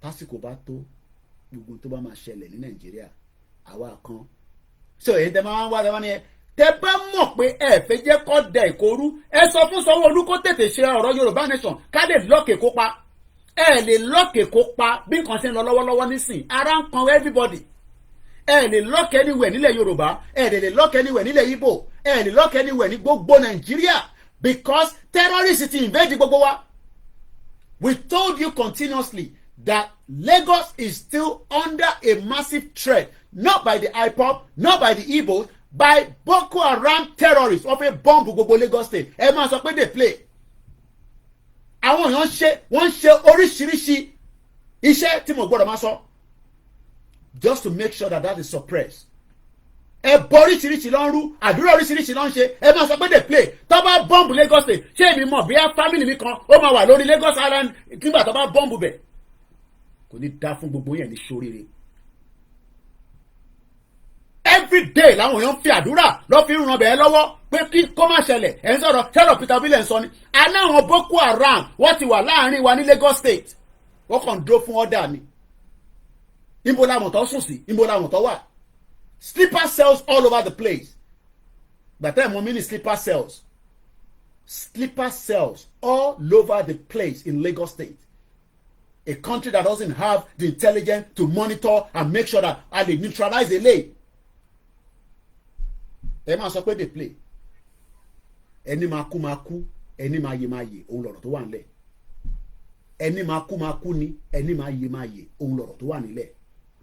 Tásìkò bá tó gbogbo tó bá máa ṣẹlẹ̀ ní Nàìjíríà àwa kan. So èyí tẹ máa ń wá lẹ́wọ́n ni ẹ tẹ bá mọ̀ pé ẹ fẹ́ jẹ́ kó da ìkorú ẹ sọ fún Sanwó-Olú kó tètè ṣe ọ̀rọ̀ Yorùbá nation ká lè lọ́ọ̀kè kó pa. Ẹ lè lọ́ọ̀kè kó pa bí nǹkan ṣe ń lọ lọ́wọ́lọ́wọ́ nísìn ara ń kan everybody. Ẹ lè lọ́ọ̀kè anywhere nílẹ̀ Yorùbá ẹ lè lọ́ọ̀kè anywhere nílẹ̀ Igbo ẹ lè lọ́ọ̀kè anywhere ní gbogbo Nàìjíríà because terrorists ti invade gbogbo wa. We told you continuously that Lagos is still under a massive threat, not by the IPOB, not by the Igbos, by Boko Haram terrorists wọ́n fẹ́ bọ́ǹbù gbogbo Lagos state. Ẹ máa sọ pé they play. Àwọn èèyàn wọ́n ń ṣe oríṣiríṣi iṣẹ́ tí mo gbọ́dọ̀ máa sọ just to make sure that is suppressed. Ẹbọ oríṣiríṣi ló ń rú àdúrà oríṣiríṣi ló ń ṣe ẹ máa sọ pé they play. Tó bá bọ́ǹbù Lagos state ṣé èmi mọ̀ bí i family mi kan ó máa wà lórí Lagos Island nígbà tó bá bọ́ǹbù bẹ̀. Kò ní dá fún gbogbo yẹn ní ṣoríire. Every day làwọn èèyàn fi àdúrà lọ fi ń ran bẹ̀ẹ́ lọ́wọ́ pé kí kó má ṣẹlẹ̀ ẹ̀ ń sọ̀rọ̀ Peter Obi ń sọ ni aláwọn Boko Haram wọ́n ti wà láàrin wa ní Lagos state wọ́n kàn dúró fún ọ́dà ni. Níbo làwọn tó sùn sí níbo làwọn tó wà. Sleeper cells all over the place. Gbàtẹ́ ìmọ̀ mi ní sleeper cells all over the place in Lagos state. A country that doesn't have the intelligence to monitor and make sure that they neutralize the lay. Ẹ máa sọ pé they play. Ẹni máa kú ẹni máa yè òun lọ̀rọ̀ tó wà nílẹ̀ ẹni máa kú ni ẹni máa yè òun lọ̀rọ̀ tó wà nílẹ̀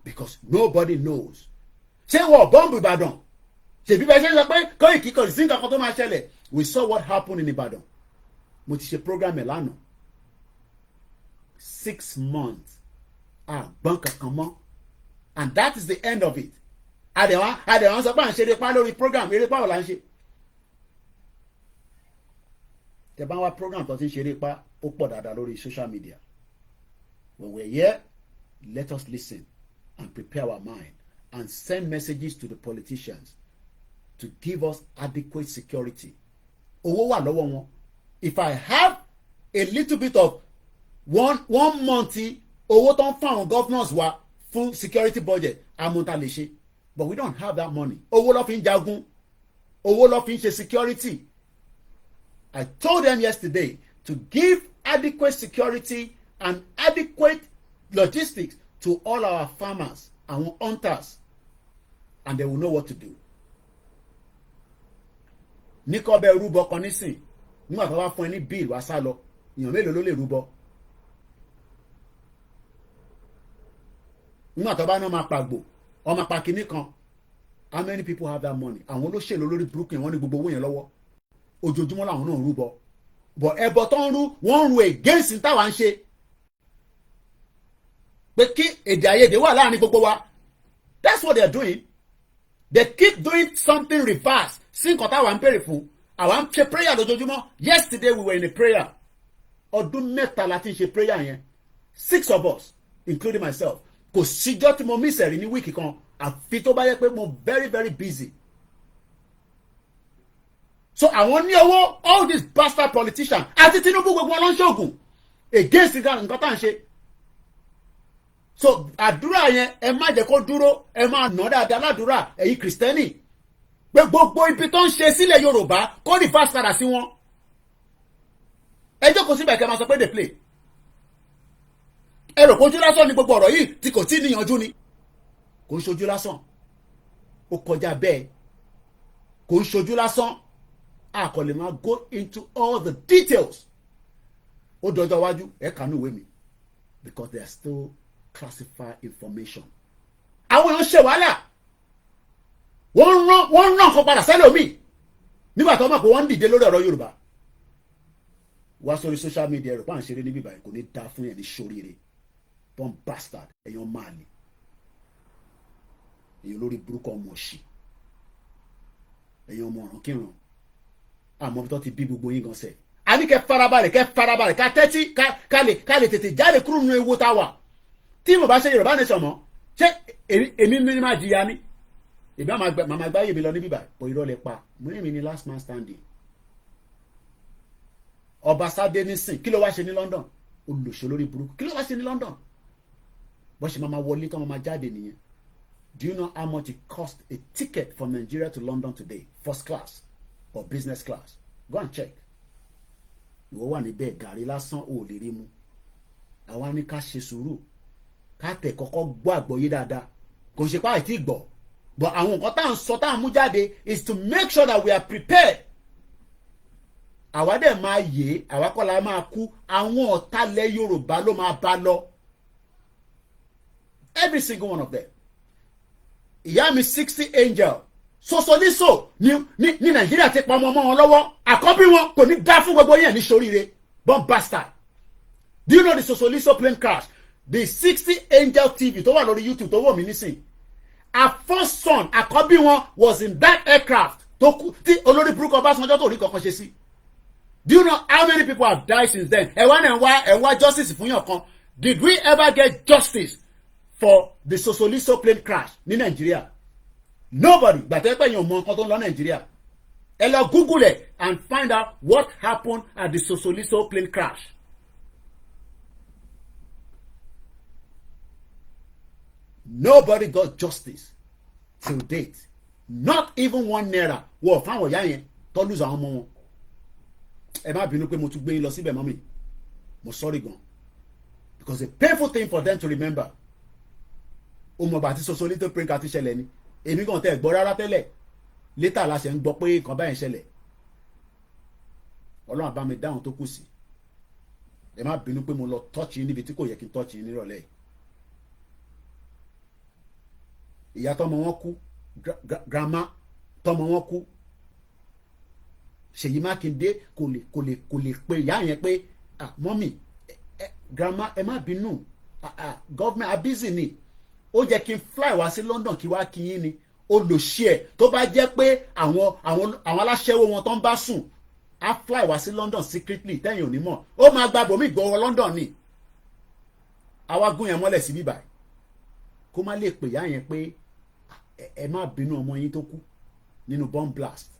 because nobody knows. ṣé wọ́n bọ́ǹbù Ìbàdàn ṣèbí bẹ́ẹ̀ ṣe ń sọ pé Koiki kò sí nǹkan kan tó máa ṣẹlẹ̀. We saw what happened in Ìbàdàn. Mo ti ṣe program ẹ̀ lánàá 6 months àgbọn kankan mọ́ and that is the end of it. Àdẹ̀wọ̀n sọ pé à ń ṣe erépa lórí program erépa ò là ń ṣe. Tẹ bá wá program tó ti ń ṣe erépa ó pọ̀ dáadáa lórí social media. When we're here, let us listen and prepare our mind and send messages to the politicians to give us adequate security. Owó wà lọ́wọ́ wọn. If I have a little bit of one month owó tó ń fún àwọn governors wa fún security budget amúta lè ṣe but we don't have that money. Owó ló fi ń jagun, owó ló fi ń ṣe security. I told them yesterday to give adequate security and adequate logistics to all our farmers and hunters and they will know what to do. Ní kọ́ bẹ́ẹ̀ rúbọ kan nísìn nígbà tó wá fún ẹ ní bíìlì wá sá lọ èèyàn mélòó ló lè rúbọ. Nígbà tó bá náà máa pàgbò ọmọ pa kínní kan how many people have that money? Àwọn olóṣèlú olórí burúkú yẹn wọ́n ní gbogbo owó yẹn lọ́wọ́ ojoojúmọ́ làwọn náà rúbọ but ẹbọ tó ń rú wọ́n ń ru against táwa ń ṣe pé kí èdè àìyedè wà láàrin gbogbo wa. That's what they are doing. They keep doing something reverse sí nǹkan táwa ń bèrè fún. Àwa ń ṣe prayer lójoojúmọ́. Yesterday we were in a prayer. Ọdún mẹ́ta la ti ń ṣe prayer yẹn 6 of us including myself. Kò síjọ́ tí mo miss ẹ̀rí ní wíìkì kan àfi tó bá yẹ pé mo very very busy. So àwọn ní owó all these bastard politicians àti Tinubu gbogbo wọn ló ń ṣoògùn against nǹkan tá à ń ṣe. So àdúrà yẹn ẹ má jẹ́ kó dúró ẹ máa nà dáadáa ládùúrà ẹ̀yin kìrìsìtẹ́nì pé gbogbo ibi tó ń ṣe sílẹ̀ Yorùbá kó ní fast padà sí wọn. Ẹ jókòó síbẹ̀ kẹ́ máa sọ pé dey play. Ẹ rò kójú lásán ni gbogbo ọ̀rọ̀ yìí tí kò tí ì níyanjú ni. Kò ń ṣojú lásán. Ó kọjá bẹ́ẹ̀. Kò ń ṣojú lásán. A kò lè máa go into all the details. Ó dọjọ́ iwájú ẹ kànú ìwé mi because they are still classified information. Àwọn èèyàn ṣe wàhálà wọ́n rán nǹkan padà sẹ́lẹ̀ omi nígbà tó mọ̀ pé wọ́n ń dìde lórí ọ̀rọ̀ Yorùbá. Wá sórí social media ẹ̀rọ pàǹ ṣeré níbí báyìí kò ní dá fún yẹn ní ṣoríire born bastard èèyàn máa ní èèyàn lórí burúkú ọmọ òṣì èèyàn ọmọ ọ̀ràn kírun àmọ́ bí tó ti bí gbogbo yín gan sẹ̀. A ní kẹ́ farabalẹ̀ ká tẹ́tí ká lè tètè jáde kúrò nínú ewu tá a wà. Tí mo bá ṣe Yorùbá nation mọ́ ṣé èmi ní máa jìyà ni èmi àmà gbáyé mi lọ níbí báyìí bọ̀ irọ́ lẹ pa mo ní mi ní last man standing. Ọbaṣádé nísìn kí ló wá ṣe ní London olùṣèlú lórí burúkú kí ló wá ṣe ní London bó ṣe máa wọlé tó máa jáde nìyẹn. Do you know how much it cost a ticket from Nigeria to London today first class or business class? Go and check. Ìwọ wà níbẹ̀ gàrí lásán ò lè rí mu. Àwa ní ká ṣe sùúrù ká tẹ̀ kọ́kọ́ gbọ́ àgbọ́yé dáadáa kò ṣe pa àìtí gbọ́ but àwọn nǹkan tá à ń sọ tá à ń mú jáde is to make sure that we are prepared. Àwa dẹ̀ máa yé àwa kọ́ la máa kú àwọn ọ̀tálẹ̀ Yorùbá ló máa bá lọ every single one of them. Ìyá mi 60 angel sosoliso ní Nàìjíríà ti pa ọmọ wọn lọ́wọ́ àkọ́bí wọn kò ní dá fún gbogbo yẹn ní soríire born bastard. Do you know the sosoliso plane crash? The 60 angel TV tó wà lórí YouTube tó wọ̀ mí nísìn. Her first son àkọ́bí wọn was in that aircraft tó kú tí olórí burúkú Ọbásanjọ́ tó rí kankan ṣe sí. Do you know how many people have died since then? Ẹ wá justice fún yàn kan. Did we ever get justice for the sosoliso plane crash ní Nàìjíríà? Nobody. Gbàtẹ́ pé yàn mọ nǹkan tó ń lọ Nàìjíríà. Ẹ lọ Google it and find out what happened at the sosoliso plane crash. Nobody got justice till date. Not even 1 naira. Wọ́n fáwọn ìyá yẹn tó lose àwọn ọmọ wọn. Ẹ má bínú pé mo tún gbé yín lọ síbẹ̀ mọ́mì. Mo sorry gan. Because a painful thing for them to remember. Ó mọ̀ bá ti sosoliso plane crash ti ṣẹlẹ̀ ni. Èmi gan tẹ́ gbọ́ rárá tẹ́lẹ̀. Later la ṣe ń gbọ́ pé nǹkan báyìí ṣẹlẹ̀. ọlọ́run bá mi dáhùn tó kù sí. ẹ má bínú pé mo lọ tọ́ọ̀chì níbi tí kò yẹ kí n tọ́ọ̀chì nírọ̀lẹ́ yìí. ìyá tọmọ wọn kú, grandma tọmọ wọn kú, Ṣèyí Mákindé kò lè pe ìyá yẹn pé mọ́mì grandma ẹ má bínú government abisi ni ó jẹ́ kí n fly wá sí London kí wá kí yín ni olùṣí ẹ̀ tó bá jẹ́ pé àwọn aláṣẹ́wó wọn tó ń bá sùn á fly wá sí London secretly tẹ́yìn ò ní mọ̀ ó máa gba bòmí gbọ́wọ́ London ni àwa gún yẹn mọ́lẹ̀ sí bíbà kó má lè pè ìyá yẹn pé ẹ má bínú ọmọ yín tó kú nínú bomb blast.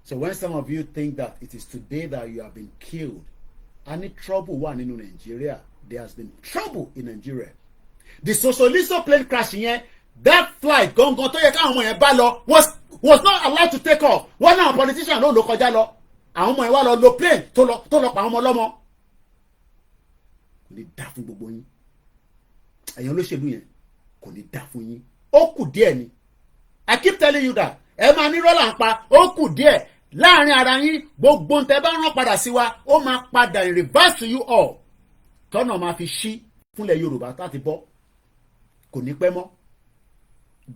So when some of you think that it is today that you have been killed, any trouble wà nínú Nigeria, there has been trouble in Nigeria. The Socialiso plane crash yẹn, that flight gangan tó yẹ káwọn ọmọ yẹn bá lọ was not allowed to take off. Wọ́n náà politician ló kọjá lọ. Àwọn ọmọ yẹn wá lọ lo plane tó lọ pa àwọn ọmọ ọlọ́mọ. Kò ní dá fún gbogbo yín. Ẹ̀yin olóṣèlú yẹn kò ní dá fún yín. Ó kù díẹ̀ ni. I keep telling you that. Ẹ máa ní rọ́là ń pa, ó kù díẹ̀. Láàrin ara yín gbogbo ntẹ bá rán padà sí wa ó máa padà in reverse to you all tọ́nà máa fi ṣí fúnlẹ̀ Yorùbá láti bọ́ kò ní pẹ́ mọ́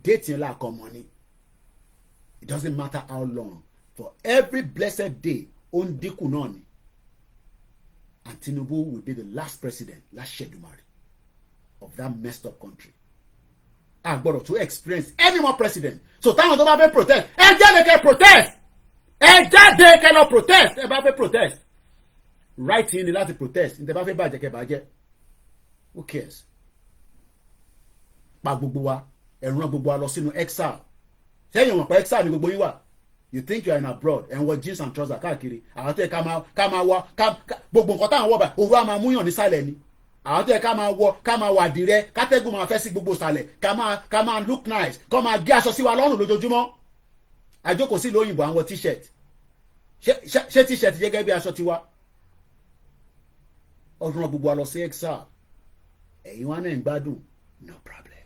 déètì ńlá kan mọ́ ni it doesn't matter how long for every blessed day ó ń dínkù náà ni and Tinubu will be the last president last Ṣèdùmàrè of that messed up country a gbọ́dọ̀ to experience any more president so táwọn tó bá fẹ́ protest ẹ jẹ́ lè kẹ́ protest. Ẹ jáde kẹ́ lọ protest ẹ bá fẹ́ protest right yín ni láti protest ní tẹ́ bá fẹ́ bàjẹ́ kẹ́ bàjẹ́ who cares pa gbogbo wa ẹ̀rùn gbogbo wa lọ sínú exile sẹ́yìn wọn pa exile ni gbogbo yín wà you think you are in abroad ẹ̀ ń wọ jeans and trousers káàkiri àwọn tó yẹ ká máa wọ gbogbo nǹkan táwọn wọ̀ bá òru á máa múyàn nísàlẹ̀ ni àwọn tó yẹ ká máa wà dìrẹ́ kátẹ́gùn máa fẹ́ sí gbogbo sàlẹ̀ ká máa look nice kó máa gé aṣọ sí wa lọ́rùn lójoojúmọ́ àjókòó sí lóyìnbó àwọn t-shirt ṣé t-shirt jẹ́ gẹ́gẹ́ bí aṣọ tiwa ọdún gbogbo wa lọ sí exile ẹ̀yin wa náà ń gbádùn no problem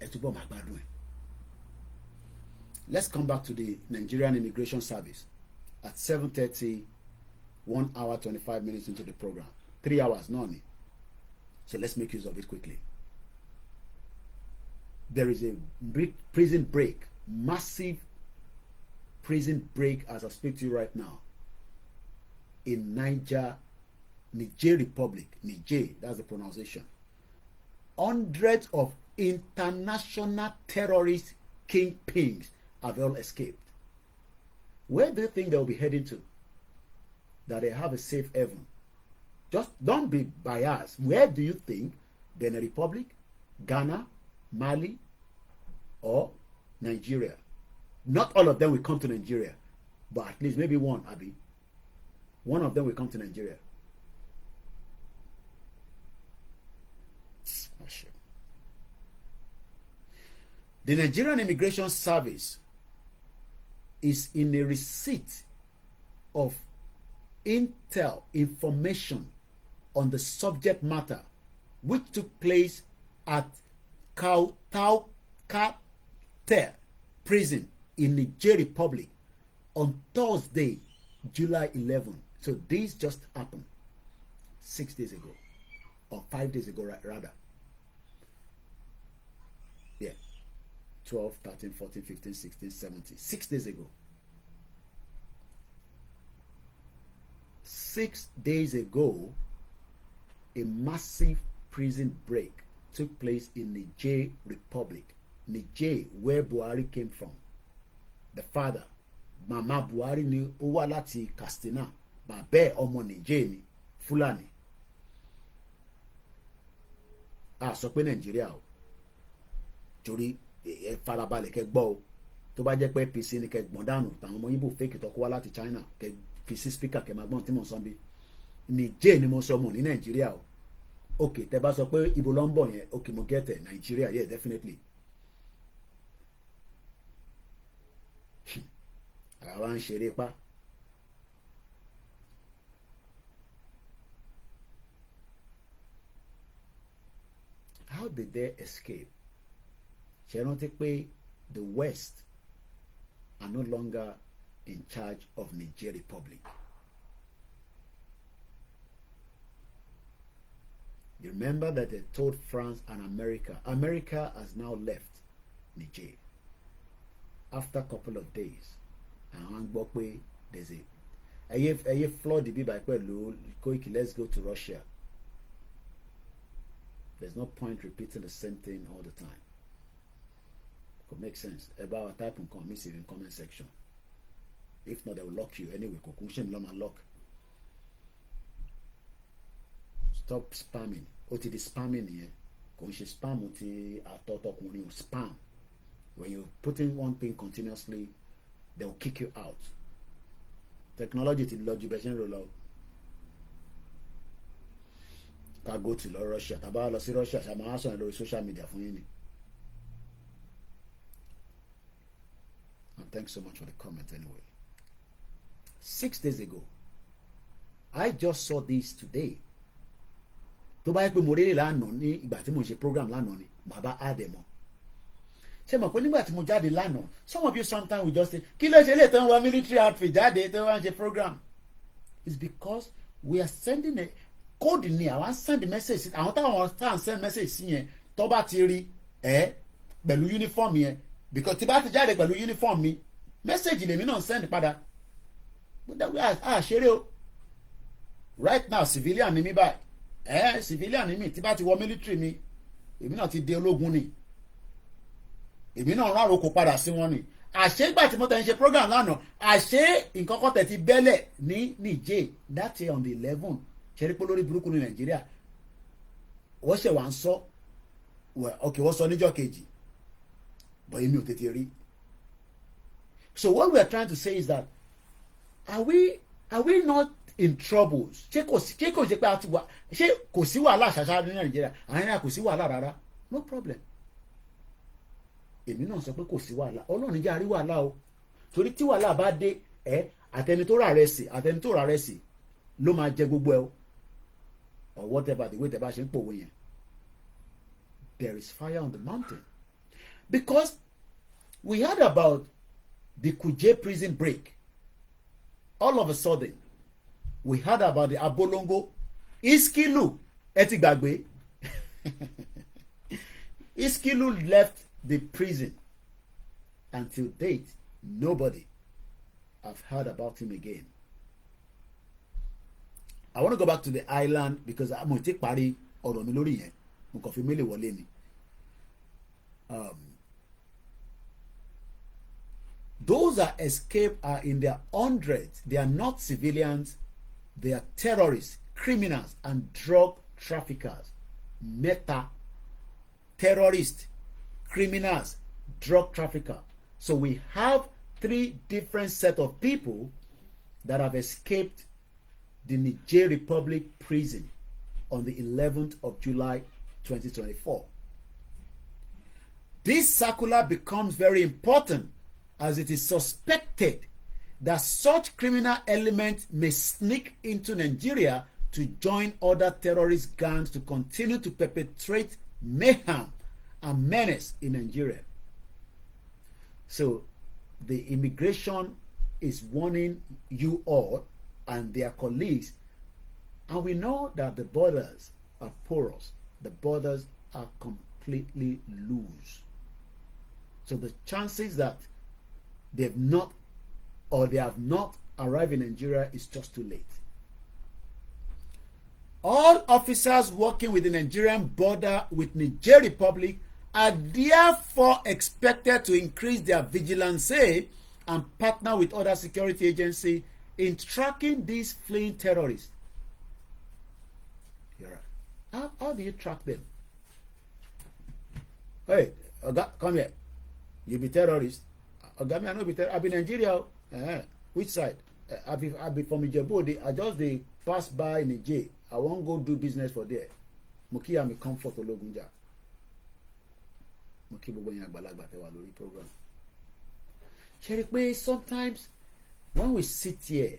ẹ túbọ̀ máa gbádùn ẹ̀. Let's come back to the Nigerian Immigration Service at 7:30 1 hour 25 minutes into the program 3 hours náà ni so let's make use of it quickly. There is a prison break, massive prison break as I speak to you right now in Niger Republic. Niger, that's the pronunciation. Hundreds of international terrorist kingpins have all escaped. Where do you think they'll be heading to? That they have a safe haven. Just don't be biased. Where do you think? Benin Republic, Ghana, Mali, or Nigeria? Not all of them will come to Nigeria, but at least maybe one, Abi. One of them will come to Nigeria. Oh, shit. The Nigerian Immigration Service is in a receipt of intel information on the subject matter which took place at Kautau prison in Niger Republic on Thursday, July 11. So this just happened 6 days ago, or 5 days ago, rather. Yeah, 12, 13, 14, 15, 16, 17. 6 days ago. 6 days ago, a massive prison break took place in Niger Republic. Niger, where Buhari came from. The father, Mama Buhari ni ó wá láti Katsina, bàbá ọmọ Niger ni Fulani. A sọ pé Nàìjíríà o. Torí ẹ farabalẹ̀ kẹ́ gbọ́ o. Tó bá jẹ́ pé PC ni kẹ́ gbọ̀n dànù tàwọn ọmọ Igbo fake tó kó wá láti China kẹ́ PC speaker kẹ́ máa gbọ́n tí mo sọ bí. Niger ni mo sọ mọ̀ ní Nàìjíríà o. Okay, tẹ́ bá sọ pé ibo ló ń bọ̀ yẹn, okay, mo get it. Nigeria, yeah, definitely. Àwa ń ṣeré pa. How did they escape? ṣe rántí pé the West are no longer in charge of Niger Republic. You remember that they told France and America has now left Niger after a couple of days. And wọ́n gbọ́ pé there's a flood bí báyìí pẹ̀lú Koiki, let's go to Russia. There's no point repeating the same thing all the time. Could make sense. About our type of comment in comment section. If not, they will lock you anyway. Conclusion loma lock. Stop spamming. O ti di spamming here. Kò ń ṣe spam ti àtọ̀tọ̀kùnrin o spam. When you put in one thing continuously, they will kick you out. Technology ti lọ ju bẹ́ẹ̀ ṣe ń lọ. Ká go to Russia. Tàbá lọ sí Russia, ṣàmà á sọ̀rọ̀ lórí social media fún yín ni. And thanks so much for the comment anyway. 6 days ago, I just saw this today. Tó bá yẹ pé mo rí lánàá ní ìgbà tí mo ṣe program lánàá ni bàbá àdèmọ. Ṣé mo pé nígbà tí mo jáde lánàá, some of you sometimes will just say kí ló ṣe lè tán wá military outfit jáde tó wá ń ṣe program. It's because we are sending a code ni àwọn send message àwọn táwọn tá send message sí yẹn tó bá ti rí pẹ̀lú uniform yẹn because tí bá ti jáde pẹ̀lú uniform mi message lèmi náà send padà. But that way ṣeré o. Right now civilian ni mi báyìí. Civilian ni mi tí bá ti wọ military mi èmi náà ti di ológun ni. Èmi náà rárò kó padà sí wọn ni. Àṣé ìgbà tí mo tẹ̀ ń ṣe program lánàá àṣé nǹkan kan tẹ̀ ti bẹ́lẹ̀ ní Niger that year on the 11th ṣeré pé lórí burúkú ní Nàìjíríà wọ́n ṣẹ̀ wá ń sọ okay wọ́n sọ níjọ́ kejì but èmi ò tètè rí. So what we are trying to say is that are we not in troubles? Ṣé kò ṣe pé a ti wà ṣé kò sí wàhálà ṣàṣà ní Nàìjíríà àárín kò sí wàhálà rárá no problem. Èmi náà sọ pé kò sí wàhálà Ọlọ́run jẹ́ àrí wàhálà o torí tí wàhálà bá dé àtẹni tó rà rẹ̀ sí ló máa jẹ gbogbo ẹ o or whatever the way tẹ bá ṣe ń pòwe yẹn. There is fire on the mountain because we heard about the Kuje prison break. All of a sudden we heard about the Abolongo Iskilu ẹ ti gbàgbé Iskilu left the prison. Until date nobody have heard about him again. I want to go back to the island because mo ti parí ọ̀rọ̀ mi lórí yẹn mo kàn fi mílì wọlé ni. Those that escape are in their hundreds. They are not civilians. They are terrorists, criminals, and drug traffickers. Terrorists, criminals, drug trafficker. So we have 3 different set of people that have escaped the Niger Republic prison on the 11th of July 2024. This circular becomes very important as it is suspected that such criminal elements may sneak into Nigeria to join other terrorist gangs to continue to perpetrate mayhem and menace in Nigeria. So the immigration is warning you all and their colleagues, and we know that the borders are porous. The borders are completely loose. So the chances that they have not arrived in Nigeria is just too late. All officers working with the Nigerian border with Niger Republic are therefore expected to increase their vigilance and partner with other security agencies in tracking these fleeing terrorists. How do you track them? Hey, come here. You be terrorist. I no be terrorist. I be Nigeria. Which side? I be from Ijebu. I just dey pass by Niger. I wan go do business for there. Mo kí àmì comfort Ológunjà. Mo kí gbogbo yín àgbàlagbà tẹ́ wà lórí program. Ṣé rí pé sometimes when we sit here,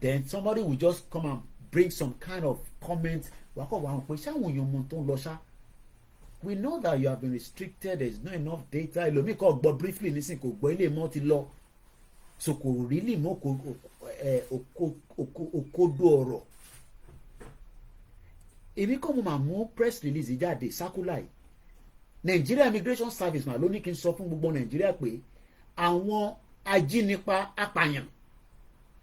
then somebody will just come and bring some kind of comment. Wàá kọ̀ wá hàn pé ṣáwọn èèyàn mọ̀ tó ń lọ ṣá. we know that you have been restricted, there is not enough data. Ẹlòmíì kò gbọ́ briefly nísìnyí kò gbọ́ ilé mọ́ ti lọ, so kò really mọ́ òkodo ọ̀rọ̀. Èmi kò mọ̀ máa mú press release jáde circular yìí. Nigeria Immigration Service mà ló ní kí n sọ fún gbogbo Nàìjíríà pé àwọn ajínipa apààyàn,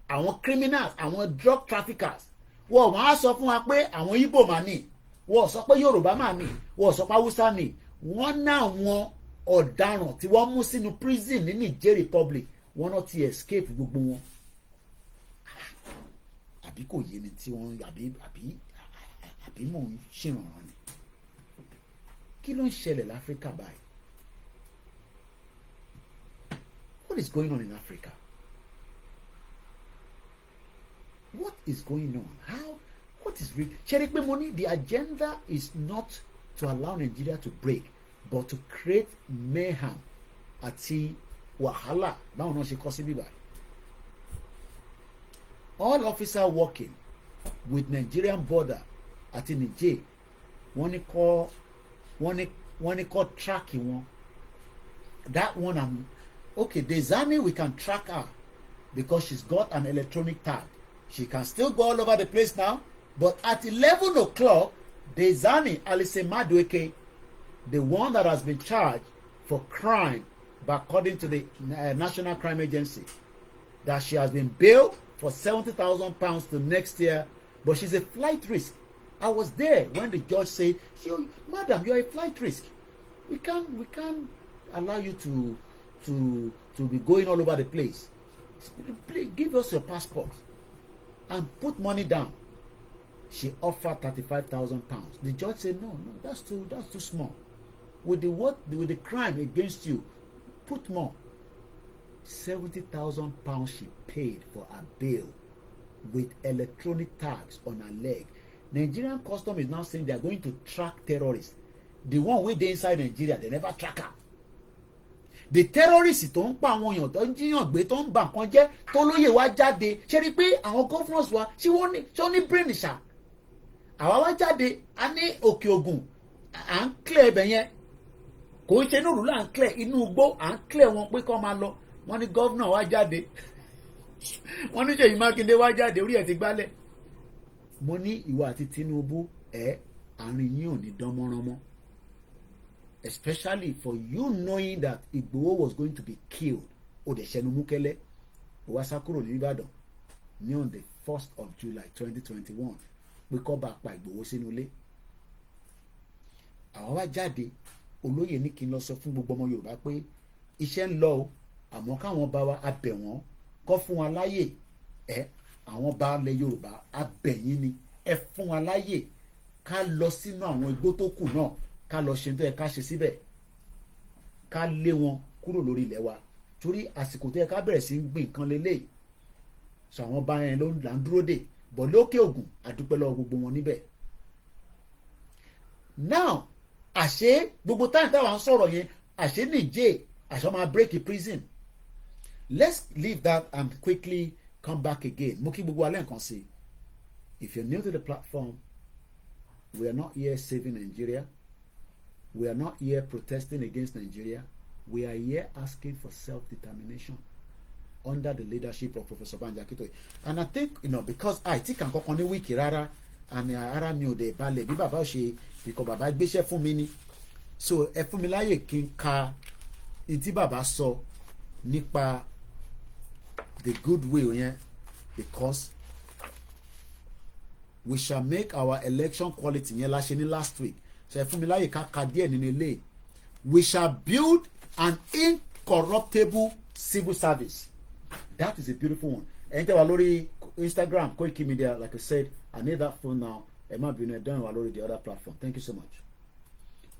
àwọn criminals, àwọn drug traffickers, wọ́n á sọ fún wa pé àwọn Igbo mà ní, wọ́n sọ pé Yorùbá mà ní, wọ́n sọ pé Hausa ní, wọ́n ná àwọn ọ̀daràn tí wọ́n mú sínú prison ní Niger Republic, wọ́n náà ti escape gbogbo wọn. Àbí kò yé mi tí wọ́n àbí mò ń ṣèrànràn ni. Kí ló ń ṣẹlẹ̀ l'Áfíríkà báyìí? What is going on in Africa? What is going on? How? What is real? Ṣé pé mo ní the agenda is not to allow Nigeria to break, but to create mayhem àti wàhálà báwọn náà ṣe kọ́ sí bíbá. All officers working with Nigerian border àti Niger wọ́n ní kọ́ track wọn. That one okay, Dezani we can track her because she's got an electronic tag. She can still go all over the place now. But at 11 o'clock, Dezani Alice Madueke, the one that has been charged for crime, but according to the National Crime Agency, that she has been bailed for £70,000 to next year, but she's a flight risk. I was there when the judge said, "Madam, you're a flight risk. We can't allow you to be going all over the place. Please give us your passport and put money down." She offered £35,000. The judge said, "No, that's too small. With the crime against you, put more." £70,000 she paid for her bail with electronic tags on her leg. Nigerian custom is now saying they are going to track terrorists. The one wey dey inside Nigeria, they never track her. The terrorists tó ń pa àwọn èèyàn tó ń jíyàn gbé tó ń bà nǹkan jẹ́ tó lóye wá jáde, ṣe rí pé àwọn governors wa ṣé wọ́n ní brain ṣá. Àwa wá jáde a ní Òkè Ògùn à ń clear ibẹ̀ yẹn, kò ń ṣe inú ìlú là ń clear, inú igbó à ń clear wọn pé kọ́ máa lọ. Wọ́n ní governor wá jáde, wọ́n ní Ṣèyí Mákindé wá jáde, orí ẹ̀ ti gbálẹ̀. Mo ní ìwọ àti Tinubu àárín yín ò ní dán mọ́rán mọ́, especially for you knowing that Igboho was going to be killed. O de ṣẹnu mú kẹ́lẹ́, o wá sá kúrò ní Ìbàdàn ní on the 1st of July 2021 pé kó bá pa Igboho sínú ilé. Àwọn wá jáde, olóyè ní kí n lọ sọ fún gbogbo ọmọ Yorùbá pé iṣẹ́ ń lọ o, àmọ́ káwọn bá wa abẹ̀ wọ́n kó fún wa láyè. Àwọn baálẹ̀ Yorùbá abẹ̀yìn ni, ẹ fún wa láyè ká lọ sínú àwọn igbó tó kù náà, ká lọ ṣe tó yẹ ká ṣe síbẹ̀, ká lé wọn kúrò lórí ilẹ̀ wa, torí àsìkò tó yẹ ká bẹ̀rẹ̀ sí ń gbìn nǹkan lélẹ̀. So àwọn bá yẹn ló ń dúró dè, bọ̀ lókè Ògùn àdúpẹ́ lọ́wọ́ gbogbo wọn níbẹ̀. Now àṣé gbogbo táyà táwa ń sọ̀rọ̀ yẹn, àṣé Niger àṣọ máa break the prison. Let's leave that and quickly come back again. Mo kí gbogbo alẹ́ nǹkan sí. If you're new to the platform, we are not here saving Nigeria. We are not here protesting against Nigeria. We are here asking for self-determination under the leadership of Professor Banji Akintoye. And I think, because I think I'm going to wiki rara and ara mi ò dé balẹ̀ bí bàbá ò ṣe because bàbá gbéṣẹ́ fún mi ni. So ẹ fún mi láyè kí n ka ìtí bàbá sọ nípa the goodwill yẹn, because we shall make our election quality yẹn la ṣe ní last week. So ẹ fún mi láyè ká ka díẹ̀ nínú ilé. We shall build an incorruptible civil service. That is a beautiful one. Ẹ̀yin tẹ́ wà lórí Instagram, Koikimedia, like I said, I need that phone now. Ẹ má bínú, ẹ dán wà lórí the other platform. Thank you so much.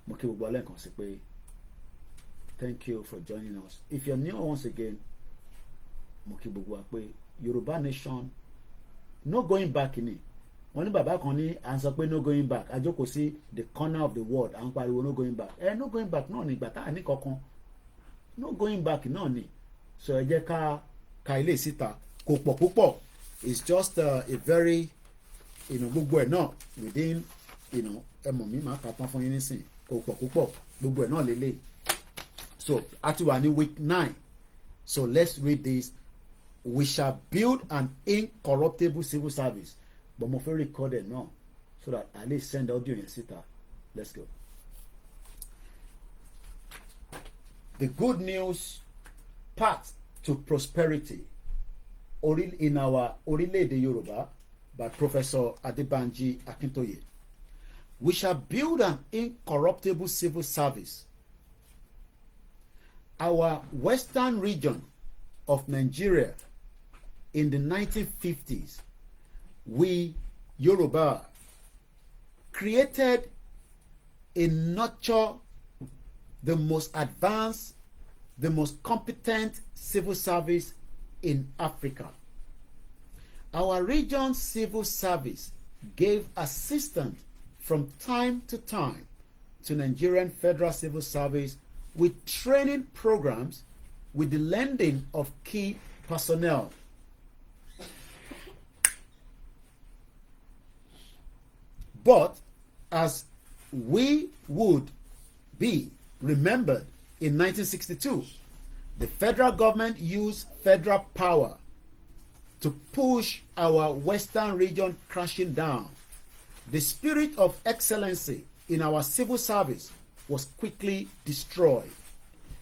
Mo kí gbogbo alẹ́ nǹkan sí pé thank you for joining us. If you're new once again, mo kí gbogbo wa pé Yorùbá nation, no going back in it. Wọ́n ní bàbá kan ní à ń sọ pé no going back. A jókòó sí the corner of the world, à ń pariwo no going back. No going back náà ni ìgbà tá à ní kankan. No going back náà ni. So ẹ jẹ́ ká ilé síta kò pọ̀ púpọ̀. It's just a very gbogbo ẹ̀ náà within ẹ mọ̀ mi máa kà tán fún yín nísìnyí. kò pọ̀ púpọ̀ gbogbo ẹ̀ náà lélẹ̀. So a ti wà ní week 9. So let's read this. We shall build an incorruptible civil service. But mo fẹ́ record it now so that at least send audio yẹn síta. Let's go. The good news path to prosperity in our Orílẹ̀-èdè Yorùbá by Professor Adebanji Akintoye. We shall build an incorruptible civil service. Our western region of Nigeria in the 1950s, we Yoruba created and nurtured the most advanced, the most competent civil service in Africa. Our region's civil service gave assistance from time to time to Nigerian Federal Civil Service with training programs, with the lending of key personnel. But as we would be remembered in 1962, the federal government used federal power to push our western region crashing down. The spirit of excellency in our civil service was quickly destroyed.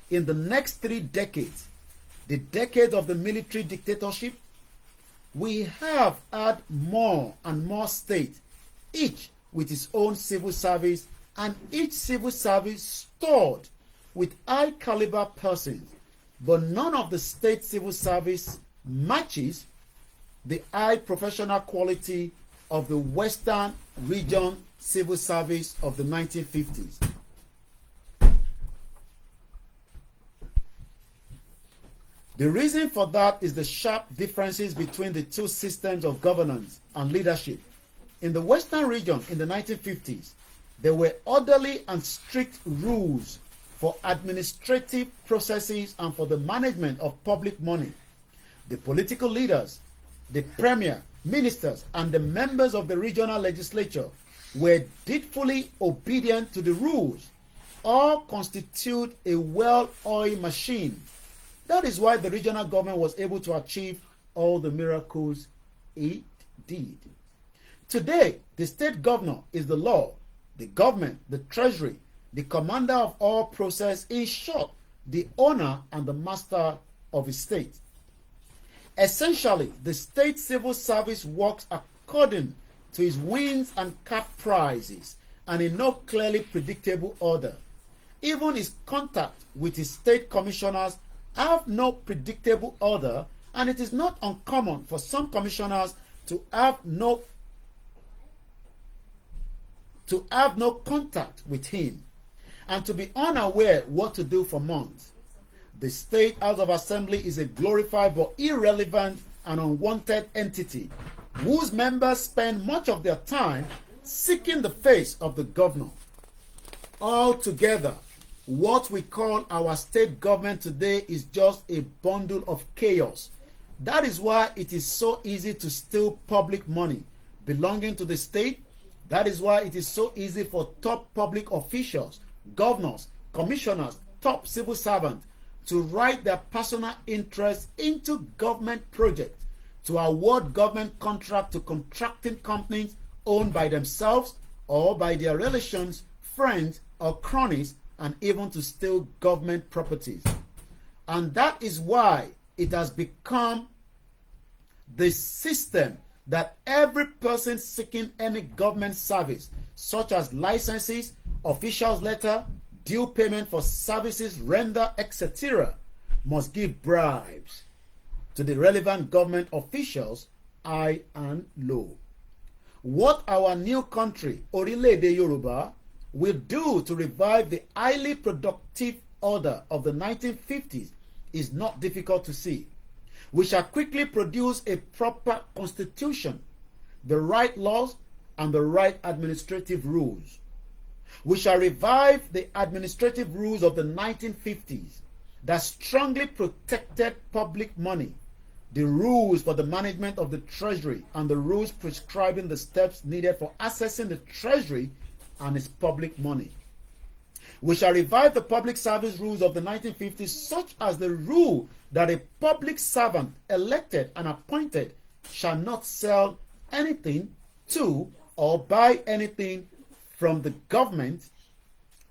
In the next 3 decades, the decade of the military dictatorship, we have had more and more states, each with its own civil service, and each civil service stored with high caliber persons, but none of the state civil service matches the high professional quality of the Western Region civil service of the 1950s. The reason for that is the sharp differences between the two systems of governance and leadership. In the Western region in the 1950s, there were orderly and strict rules for administrative processes and for the management of public money. The political leaders, the premier, ministers, and the members of the regional legislature were dutifully obedient to the rules. All constitute a well-oiled machine. That is why the regional government was able to achieve all the miracles it did. Today, the state governor is the law, the government, the treasury, the commander of all process, in short, the owner and the master of his state. Essentially, the state civil service works according to its wins and cap prizes and in no clearly predictable order. Even its contact with its state commissioners have no predictable order, and it is not uncommon for some commissioners to have no contact with him and to be unaware what to do for months. The State House of Assembly is a glorified but irrelevant and unwanted entity whose members spend much of their time seeking the face of the governor. Altogether, what we call our state government today is just a bundle of chaos. That is why it is so easy to steal public money belonging to the state. That is why it is so easy for top public officials, governors, commissioners, top civil servants to write their personal interests into government projects, to award government contract to contracting companies owned by themselves or by their relations, friends, or cronies, and even to steal government properties. And that is why it has become the system that every person seeking any government service, such as licenses, officials' letter, due payment for services rendered, etc., must give bribes to the relevant government officials, high and low. What our new country, Orílẹ̀-èdè Yorùbá, will do to revive the highly productive order of the 1950s is not difficult to see. We shall quickly produce a proper constitution, the right laws, and the right administrative rules. We shall revive the administrative rules of the 1950s that strongly protected public money, the rules for the management of the treasury, and the rules prescribing the steps needed for accessing the treasury and its public money. We shall revive the public service rules of the 1950s, such as the rule that a public servant elected and appointed shall not sell anything to or buy anything from the government,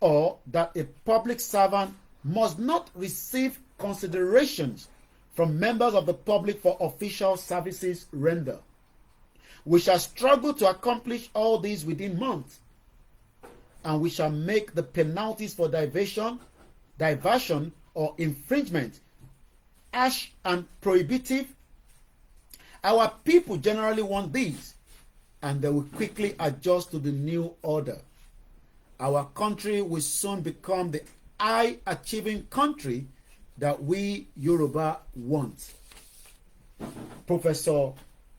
or that a public servant must not receive considerations from members of the public for official services rendered. We shall struggle to accomplish all these within months, and we shall make the penalties for diversion or infringement harsh and prohibitive. Our people generally want these, and they will quickly adjust to the new order. Our country will soon become the high-achieving country that we Yoruba want. Professor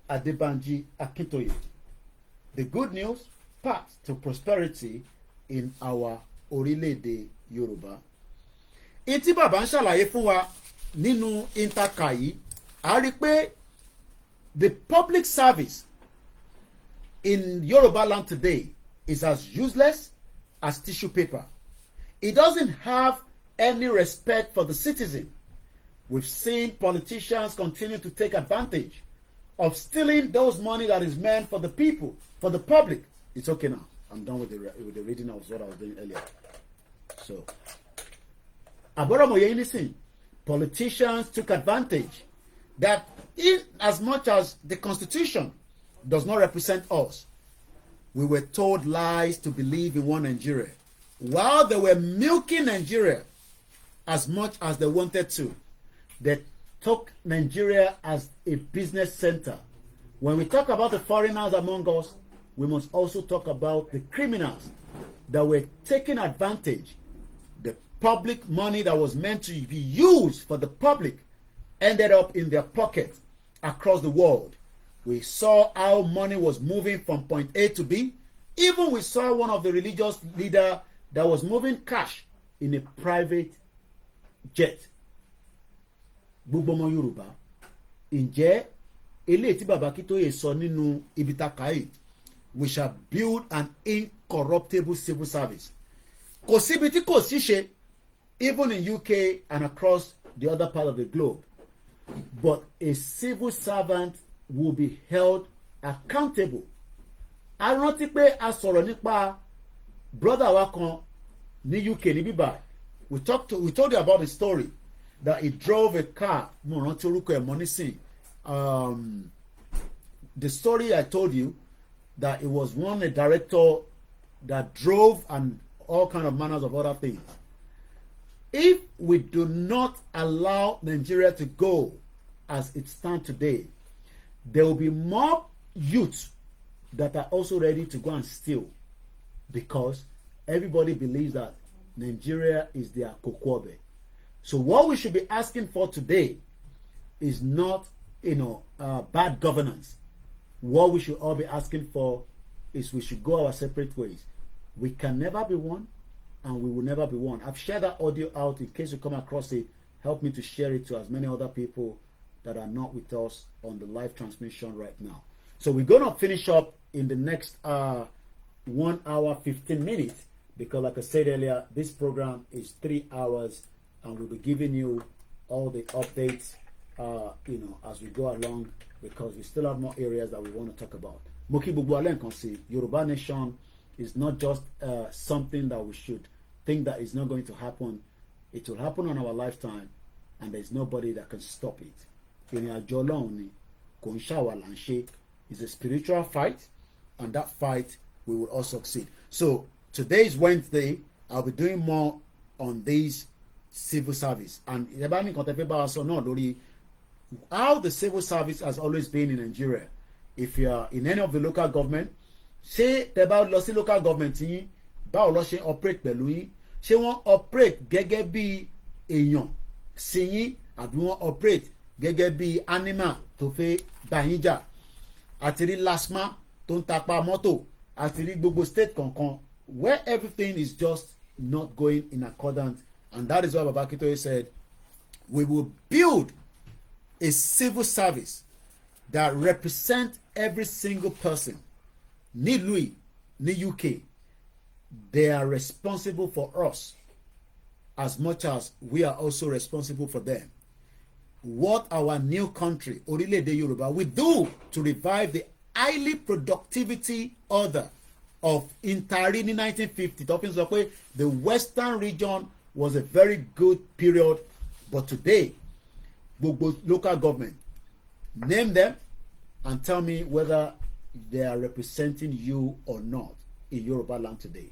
Adebanji Akintoye. The good news, path to prosperity in our orílẹ̀-èdè Yorùbá. Ìtí bàbá ń ṣàlàyé fún wa nínú ìtàkà yìí, a rí pé the public service in Yoruba land today is as useless as tissue paper. It doesn't have any respect for the citizen. We've seen politicians continue to take advantage of stealing those money that is meant for the people, for the public. It's okay now. I'm done with the reading of what I was doing earlier. So, listen, politicians took advantage that in as much as the Constitution does not represent us, we were told lies to believe in one Nigeria. While they were milking Nigeria as much as they wanted to, they took Nigeria as a business center. When we talk about the foreigners among us, we must also talk about the criminals that were taking advantage. The public money that was meant to be used for the public ended up in their pockets across the world. We saw how money was moving from point A to B. Even we saw one of the religious leaders that was moving cash in a private jet. Gbogbo ọmọ Yorùbá, ǹjẹ́ eléyìí tí bàbá Akíntóyè sọ nínú ibi tá kà yìí, we shall build an incorruptible civil service. Kò síbi tí kò síṣe, even in UK and across the other part of the globe. But a civil servant will be held accountable. A rántí pé a sọ̀rọ̀ nípa brother wa kan ní UK ní bíbá. We told you about the story that he drove a car. Mo rántí orúkọ ẹ̀ mọ́ nísìn. The story I told you that it was a director that drove and all kind of manners of other things. If we do not allow Nigeria to go as it stands today, there will be more youths that are also ready to go and steal, because everybody believes that Nigeria is their kokobe. So what we should be asking for today is not, bad governance. What we should all be asking for is we should go our separate ways. We can never be one, and we will never be one. I've shared that audio out. In case you come across it, help me to share it to as many other people that are not with us on the live transmission right now. So we're going to finish up in the next 1 hour 15 minutes, because like I said earlier, this program is 3 hours, and we'll be giving you all the updates as we go along, because we still have more areas that we want to talk about. Moki gbogbo alẹ́ nǹkan sí, Yoruba Nation is not just something that we should think that is not going to happen. It will happen on our lifetime, and there's nobody that can stop it. Ìrìn àjò Ọlọ́run ni, kò ń ṣàwa là ń ṣe. It's a spiritual fight, and that fight we will all succeed. So today is Wednesday. I'll be doing more on this civil service, and ìjọba ní nǹkan tẹ́ fẹ́ bá wa sọ náà lórí how the civil service has always been in Nigeria. If you are in any of the local government, ṣé tẹ́ bá lọ sí local government yín, báwo lọ ṣe operate pẹ̀lú yín? Ṣé wọ́n operate gẹ́gẹ́ bí èèyàn sí yín, àbí wọ́n operate gẹ́gẹ́ bí animal tó fẹ́ bá yín jà? Àti rí lasma tó ń tapa mọ́tò, àti rí gbogbo state kankan where everything is just not going in accordance. And that is why Baba Akintoye said we will build a civil service that represents every single person. Ní ìlú yìí, ní UK, they are responsible for us. as much as we are also responsible for them. What our new country, Orílẹ̀-èdè Yorùbá, will do to revive the highly productivity order of Intari in 1950. Talking about the Western region was a very good period, but today, local government, name them and tell me whether they are representing you or not in Yoruba land today.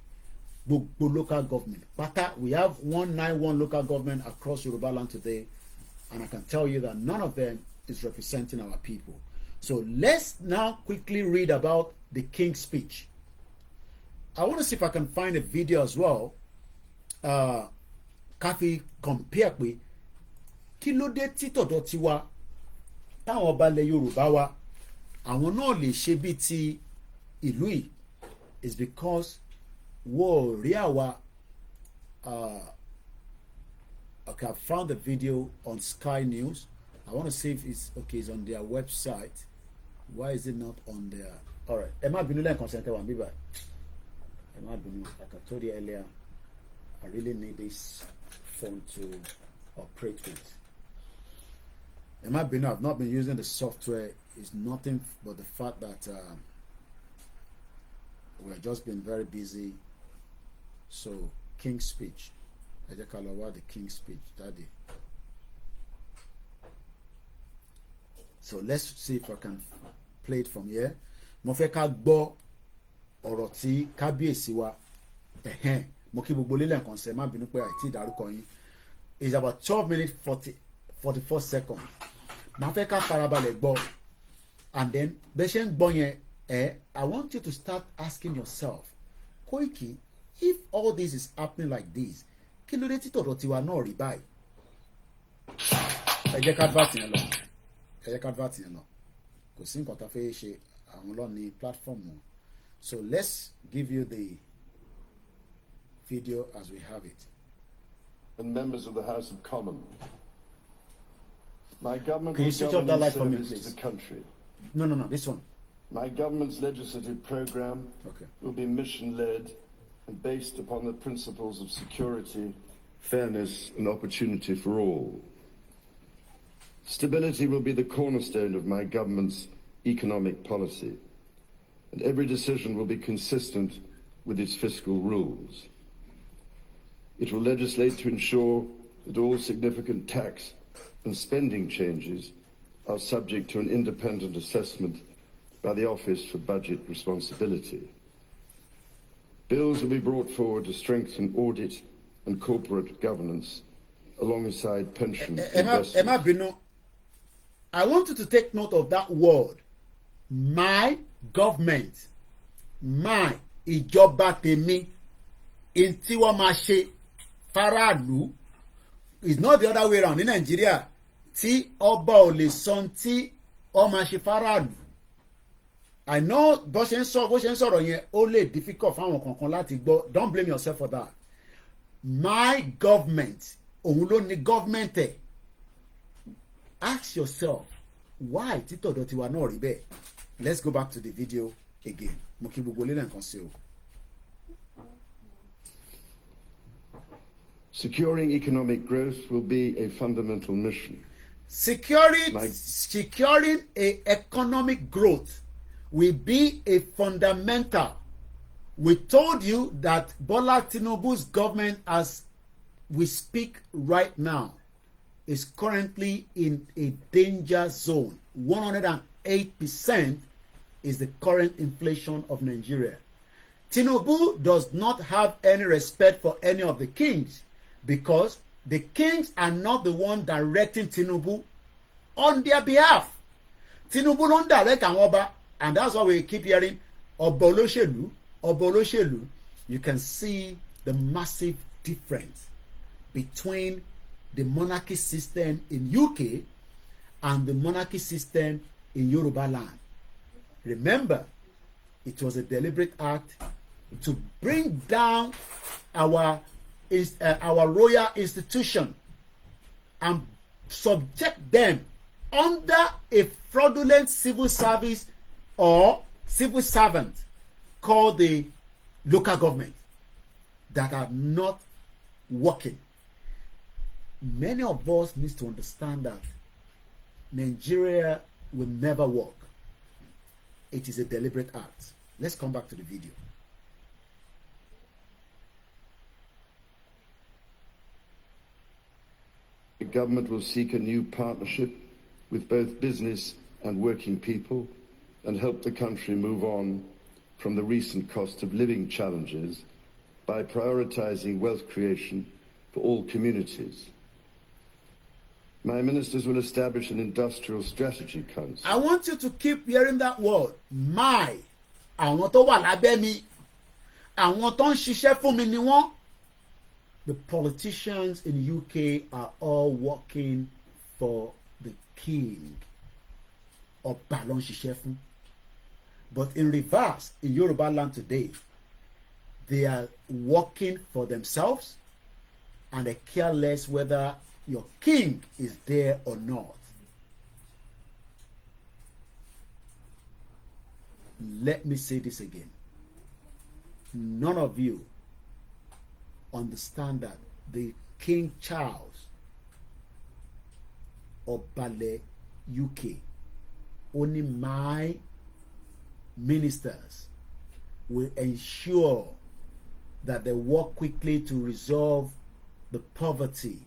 Local government. We have 191 local government across Yoruba land today, and I can tell you that none of them is representing our people. So let's now quickly read about the King's speech. I want to see if I can find a video as well. Káfí compare pé kí ló dé tí tọ̀dọ̀ tiwa táwọn ọba ilẹ̀ Yorùbá wa àwọn náà lè ṣe bí ti ìlú yìí is because wọ́n rí àwa. Okay, I found the video on Sky News. I want to see if it's okay. It's on their website. Why is it not on there? All right. Emma Binula and Consente one. Be back. Emma Binula. Like I told you earlier, I really need this phone to operate with. Emma Binula, I've not been using the software. It's nothing but the fact that we've just been very busy. So, King's speech. The King's speech, Daddy. So let's see if I can play it from here. Mo fẹ́ ká gbọ́ ọ̀rọ̀ tí kábíyèsí wa mo kí gbogbo lílẹ̀ nǹkan ṣe má bínú pé àìtí ìdárúkọ yín. It's about 12 minutes 44 seconds. Mo fẹ́ ká farabalẹ̀ gbọ́, and then bẹ́ ṣe ń gbọ́ yẹn I want you to start asking yourself, Koiki, if all this is happening like this, kí ló dé tí tọ̀dọ̀ tiwa náà rí báyìí? Ẹ jẹ́ ká advert yẹn lọ. Kò sí nǹkan tá a fẹ́ ṣe àwọn lọ ní platform wọn. So let's give you the video as we have it. And members of the House of Commons, my government Can you will switch govern off that in light for me, service please? to the country. No, this one. My government's legislative program will be mission-led and based upon the principles of security, fairness, and opportunity for all. Stability will be the cornerstone of my government's economic policy, and every decision will be consistent with its fiscal rules. It will legislate to ensure that all significant tax and spending changes are subject to an independent assessment by the Office for Budget Responsibility. Bills will be brought forward to strengthen audit and corporate governance alongside pension investment. Emma Bruno, I want you to take note of that word. My government. My ìjọba tèmi. In tí wọ́n máa ṣe faraàlú. It's not the other way around in Nigeria. Tí ọba ò lè sọ tí ó máa ṣe faraàlú. I know bó ṣe ń sọ̀rọ̀ yẹn ó lè difficult fáwọn kankan láti gbọ́. Don't blame yourself for that. My government, òun ló ní government ẹ̀. Ask yourself, why títọ̀dọ̀ tiwa náà rí bẹ́ẹ̀? Let's go back to the video again. Mo kí gbogbo lílẹ̀ nǹkan sí o. Securing economic growth will be a fundamental mission. Securing a economic growth will be a fundamental. We told you that Bola Tinubu's government, as we speak right now, is currently in a danger zone. 108% is the current inflation of Nigeria. Tinubu does not have any respect for any of the kings because the kings are not the one directing Tinubu on their behalf. Tinubu don't direct àwọn ọba, and that's why we keep hearing ọba olóṣèlú. You can see the massive difference between the monarchy system in UK and the monarchy system in Yoruba land. Remember, it was a deliberate act to bring down our royal institution and subject them under a fraudulent civil service or civil servant called the local government that are not working. many of us need to understand that Nigeria will never work. It is a deliberate act. Let's come back to the video. The government will seek a new partnership with both business and working people and help the country move on from the recent cost of living challenges by prioritizing wealth creation for all communities. My ministers will establish an industrial strategy council. I want you to keep hearing that word. My. Àwọn tó wà lábẹ́ mi. Àwọn tó ń ṣiṣẹ́ fún mi ni wọ́n. The politicians in the UK are all working for the king. Ọba ló ń ṣiṣẹ́ fún. But in reverse, in Yoruba land today, they are working for themselves and they care less whether your king is there or not. Let me say this again. None of you understand that the King Charles of Bale, UK, only my ministers will ensure that they work quickly to resolve the poverty,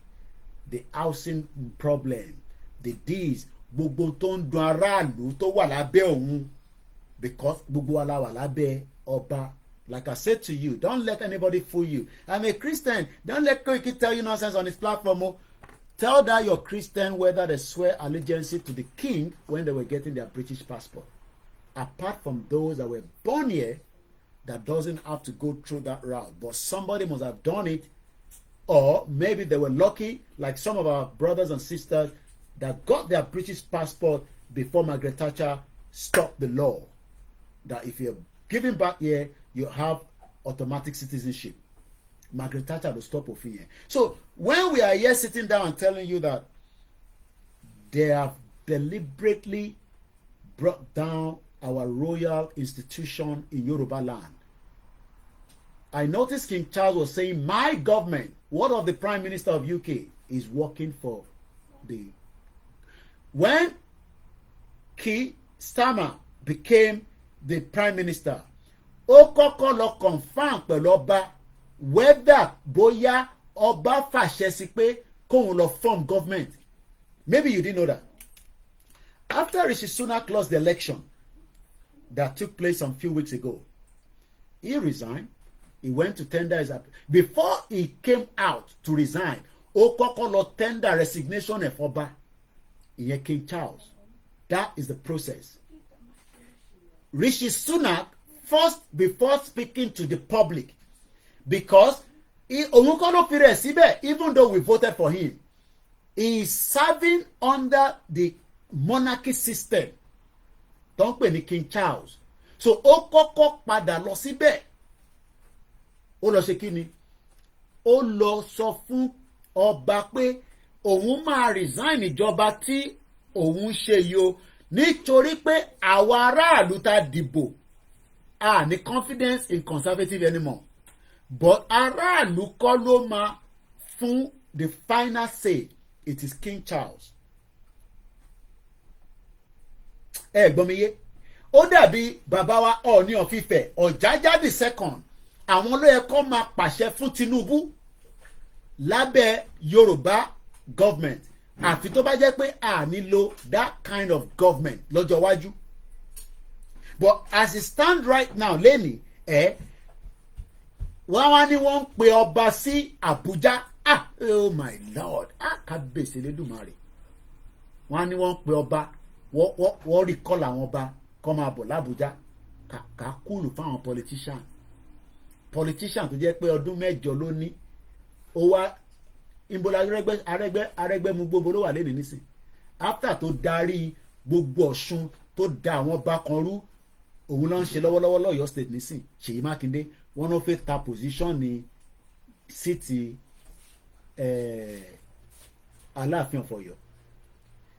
the housing problem, the deeds, gbogbo tó ń dun aráàlú tó wà lábẹ́ òun, because gbogbo wa la wà lábẹ́ ọba. Like I said to you, don't let anybody fool you. I'm a Christian. Don't let Koiki tell you nonsense on his platform. Oh. Tell that you're Christian whether they swear allegiance to the king when they were getting their British passport. Apart from those that were born here, that doesn't have to go through that route. But somebody must have done it, or maybe they were lucky, like some of our brothers and sisters that got their British passport before Margaret Thatcher stopped the law. That if you're giving back here, you have automatic citizenship. Margaret Thatcher will stop here. So when we are here sitting down and telling you that they have deliberately brought down our royal institution in Yoruba land, I noticed King Charles was saying, my government, what of the Prime Minister of UK, is working for the... When Keir Starmer became the Prime Minister, ó kọ́kọ́ lọ confirm pẹ̀lú ọba whether bóyá ọba fàṣẹ sí pé kóun lọ form government. Maybe you didn't know that. After Rishi Sunak lost the election that took place some few weeks ago, he resigned. He went to tender his before he came out to resign. Ó kọ́kọ́ lọ tender resignation ẹ̀ fọba. Ìyẹn King Charles. That is the process. Rishi Sunak first, before speaking to the public, because òun kọ́ ló fi rẹ̀ síbẹ̀, even though we voted for him, he is serving under the monarchy system tó ń pè ní King Charles. So ó kọ́kọ́ padà lọ síbẹ̀, ó lọ ṣe kí ni? Ó lọ sọ fún ọba pé òun máa resign ìjọba tí òun ṣe yìí o, nítorí pé àwa aráàlú ta dìbò ní confidence in conservative anymore, but aráàlú kọ́ ló máa fún the final say. It is King Charles. Gbọ́ mi yé, ó dàbí bàbá wa Ọọ̀ni of Ifẹ̀, Ọ̀jájá the second, àwọn ló yẹ kó máa pàṣẹ fún Tinubu lábẹ́ Yorùbá government, àfi tó bá jẹ́ pé a nílò that kind of government lọ́jọ́ iwájú. But as it stands right now, lẹ́nìí wọ́n wá ní wọ́n ń pe ọba sí Àbújá. Oh my Lord, kábíyèsí Elédùmarè. Wọ́n á ní wọ́n ń pe ọba, wọ́n rí kọ́là àwọn ọba kọ́ máa bọ̀ l'Àbújá. Kà kúlù fáwọn politician tó jẹ́ pé ọdún mẹ́jọ ló ní. Ó wá ìbòlá Arẹ́gbẹ́ mú gbogbo ló wà lẹ́nìí nísìn. After tó darí gbogbo Ọ̀ṣun tó da àwọn ọba kan rú, òun ló ń ṣe lọ́wọ́lọ́wọ́ l'Ọ̀yọ́ state nísìn. Ṣèyí Mákindé wọ́n ló fẹ́ ta position ní city Aláàfin of Ọ̀yọ́.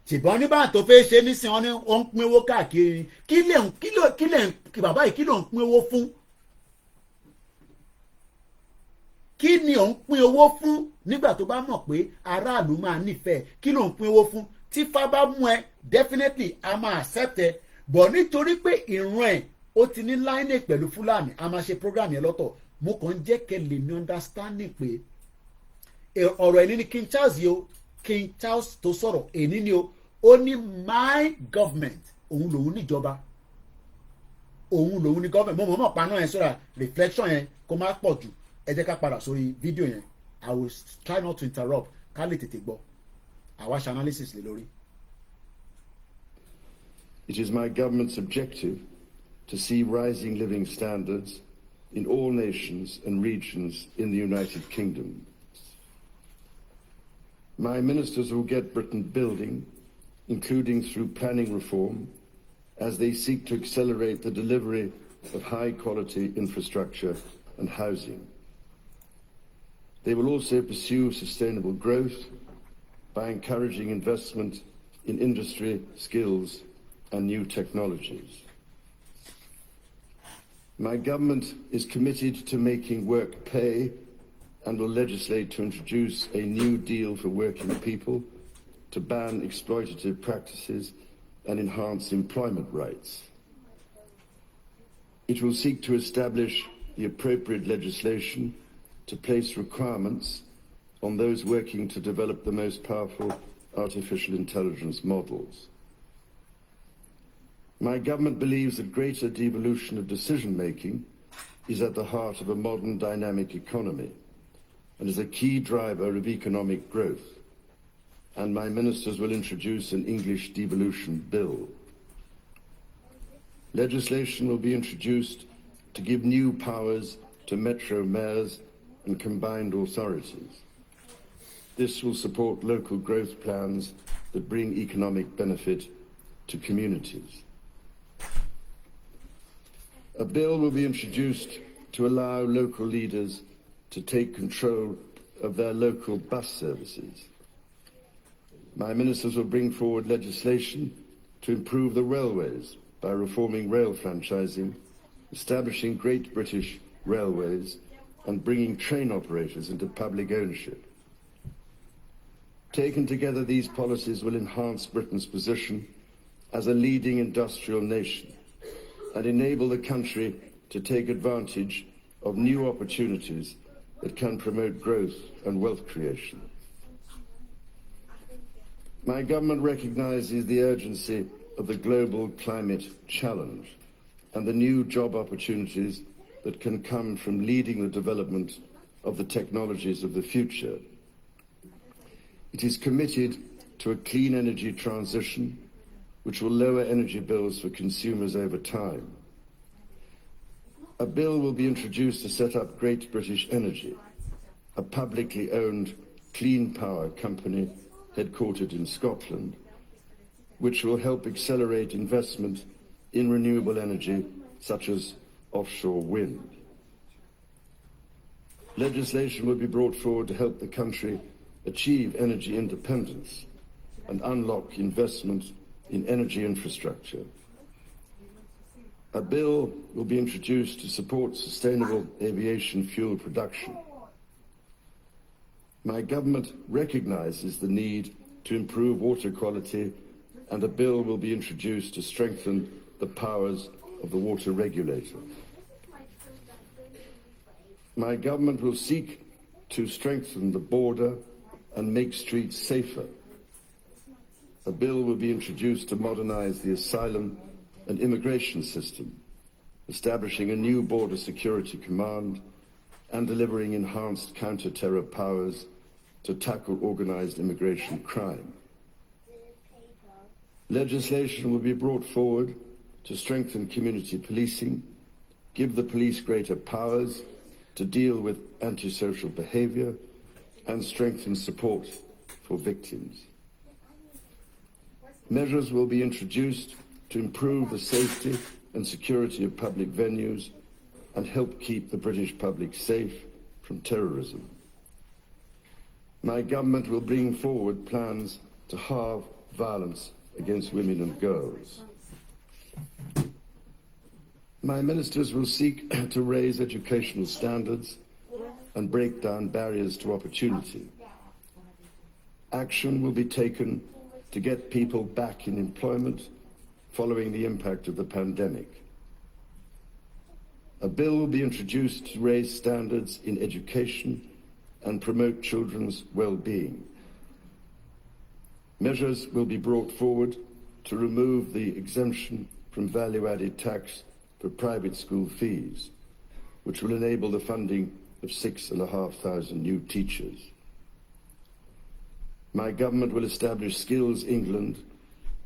Ṣùgbọ́n nígbà tó fẹ́ ṣe nísìn wọ́n ní wọ́n ń pín owó káàkiri. Kí bàbá yìí kí ló ń pín owó fún? kí ni ò ń pín owó fún nígbà tó bá mọ̀ pé aráàlú máa nífẹ̀ẹ́ kí ló ń pín owó fún tí fá bá mú ẹ definitely a máa accept ẹ bọ̀ nítorí pé ìran ẹ̀ ó ti ní line pẹ̀lú Fúlàní a máa ṣe program yẹn lọ́tọ̀ mo kàn ń jẹ́ kẹ́ lè ní understanding pé ọ̀rọ̀ ẹni ní King Charles yìí o King Charles tó sọ̀rọ̀ èní ni o ó ní my government òun lòun níjọba òun lòun ní government mo mọ̀ paná yẹn sọ́ra reflection yẹn kó má pọ̀ jù ẹ jẹ́ ká padà sórí fídíò yẹn I will try not to interrupt ká lè tètè gbọ́ àwa ṣe analysis lé lórí. It is my government's objective to see rising living standards in all nations and regions in the United Kingdom. My ministers will get Britain building, including through planning reform, as they seek to accelerate the delivery of high-quality infrastructure and housing. They will also pursue sustainable growth by encouraging investment in industry, skills, and new technologies. My government is committed to making work pay and will legislate to introduce a new deal for working people, to ban exploitative practices and enhance employment rights. It will seek to establish the appropriate legislation to place requirements on those working to develop the most powerful artificial intelligence models. My government believes that greater devolution of decision-making is at the heart of a modern dynamic economy and is a key driver of economic growth, and my ministers will introduce an English devolution bill. Legislation will be introduced to give new powers to metro mayors and combined authorities. This will support local growth plans that bring economic benefit to communities. A bill will be introduced to allow local leaders to take control of their local bus services. My ministers will bring forward legislation to improve the railways by reforming rail franchising, establishing Great British Railways, and bringing train operators into public ownership. Taken together, these policies will enhance Britain's position as a leading industrial nation and enable the country to take advantage of new opportunities that can promote growth and wealth creation. My government recognizes the urgency of the global climate challenge and the new job opportunities that can come from leading the development of the technologies of the future. It is committed to a clean energy transition which will lower energy bills for consumers over time. A bill will be introduced to set up Great British Energy, a publicly owned clean power company headquartered in Scotland, which will help accelerate investment in renewable energy such as offshore wind. Legislation will be brought forward to help the country achieve energy independence and unlock investment in energy infrastructure. A bill will be introduced to support sustainable aviation fuel production. My government recognizes the need to improve water quality, and a bill will be introduced to strengthen the powers of the water regulator. My government will seek to strengthen the border and make streets safer. A bill will be introduced to modernize the asylum and immigration system, establishing a new border security command and delivering enhanced counter-terror powers to tackle organized immigration crime. Legislation will be brought forward to strengthen community policing, give the police greater powers to deal with antisocial behavior, and strengthen support for victims. Measures will be introduced to improve the safety and security of public venues and help keep the British public safe from terrorism. My government will bring forward plans to halve violence against women and girls. My ministers will seek to raise educational standards and break down barriers to opportunity. Action will be taken to get people back in employment following the impact of the pandemic. A bill will be introduced to raise standards in education and promote children's well-being. Measures will be brought forward to remove the exemption from value-added tax for private school fees, which will enable the funding of 6,500 new teachers. My government will establish Skills England,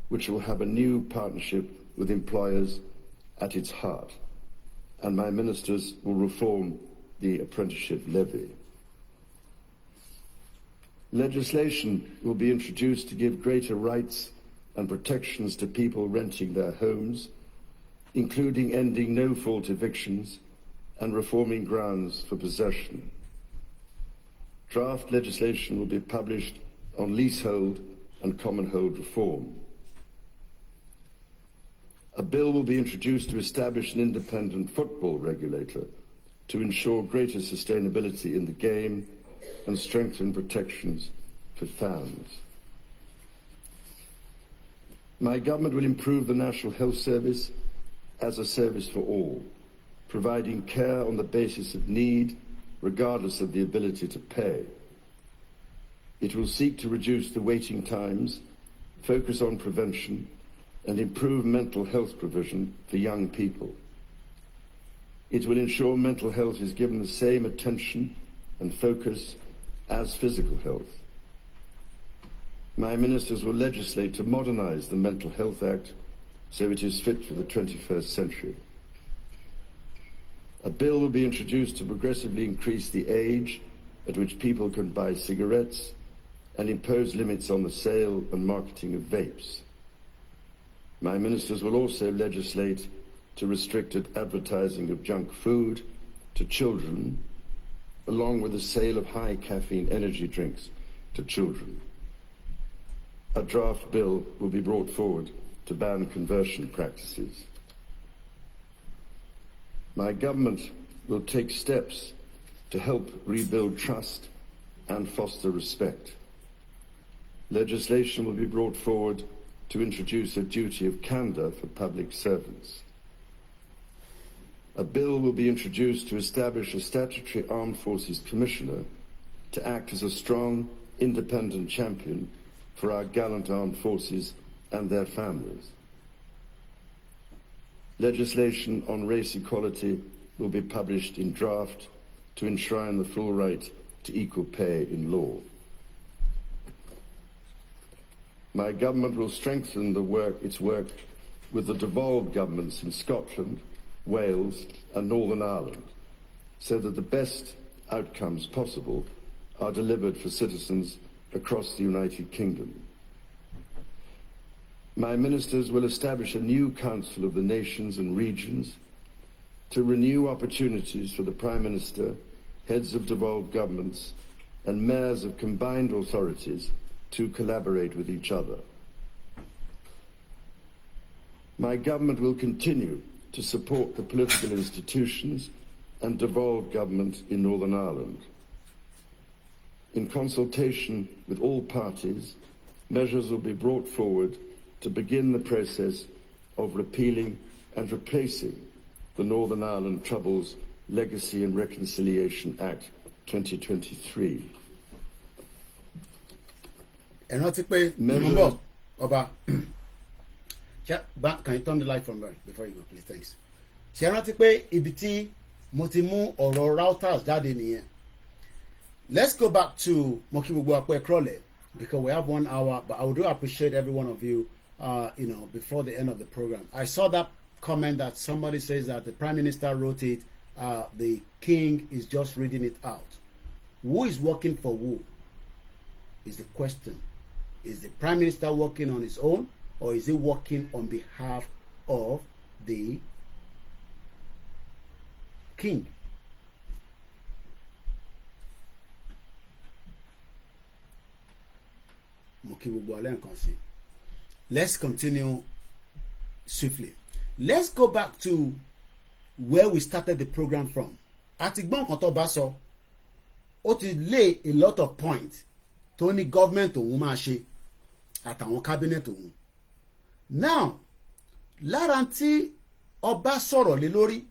which will have a new partnership with employers at its heart, and my ministers will reform the apprenticeship levy. Legislation will be introduced to give greater rights and protections to people renting their homes, including ending no-fault evictions and reforming grounds for possession. Draft legislation will be published on leasehold and common hold reform. A bill will be introduced to establish an independent football regulator to ensure greater sustainability in the game and strengthen protections for fans. My government will improve the National Health Service as a service for all, providing care on the basis of need, regardless of the ability to pay. It will seek to reduce the waiting times, focus on prevention, and improve mental health provision for young people. It will ensure mental health is given the same attention and focus as physical health. My ministers will legislate to modernize the Mental Health Act so it is fit for the 21st century. A bill will be introduced to progressively increase the age at which people can buy cigarettes and impose limits on the sale and marketing of vapes. My ministers will also legislate to restrict advertising of junk food to children, along with the sale of high caffeine energy drinks to children. A draft bill will be brought forward to ban conversion practices. My government will take steps to help rebuild trust and foster respect. Legislation will be brought forward to introduce a duty of candour for public servants. A bill will be introduced to establish a statutory Armed Forces Commissioner to act as a strong, independent champion for our gallant armed forces and their families. Legislation on race equality will be published in draft to enshrine the full right to equal pay in law. My government will strengthen its work with the devolved governments in Scotland, Wales and Northern Ireland so that the best outcomes possible are delivered for citizens across the United Kingdom. My ministers will establish a new Council of the Nations and Regions to renew opportunities for the Prime Minister, heads of devolved governments and mayors of combined authorities to collaborate with each other. My government will continue to support the political institutions and devolved government in Northern Ireland. In consultation with all parties, measures will be brought forward to begin the process of repealing and replacing the Northern Ireland Troubles Legacy and Reconciliation Act 2023. ẹ rántí pé remember ọba can you turn the light from there before you go please thanks. ṣe rántí pé ibi tí mo ti mú ọ̀rọ̀ routers jáde nìyẹn. Let's go back to mo kí gbogbo apẹ krọlẹ because we have 1 hour but I do appreciate every one of you before the end of the program. I saw that comment that somebody says that the Prime Minister wrote it, the King is just reading it out. Who is working for who is the question. Is the Prime Minister working on his own or is he working on behalf of the King? Let's continue swiftly. Let's go back to where we started the program from. Àti gbọ́n kan tó bá sọ ó ti lay a lot of points tó ní government òun máa ṣe àtàwọn cabinet òun. Now lára tí ọba sọ̀rọ̀ lé lórí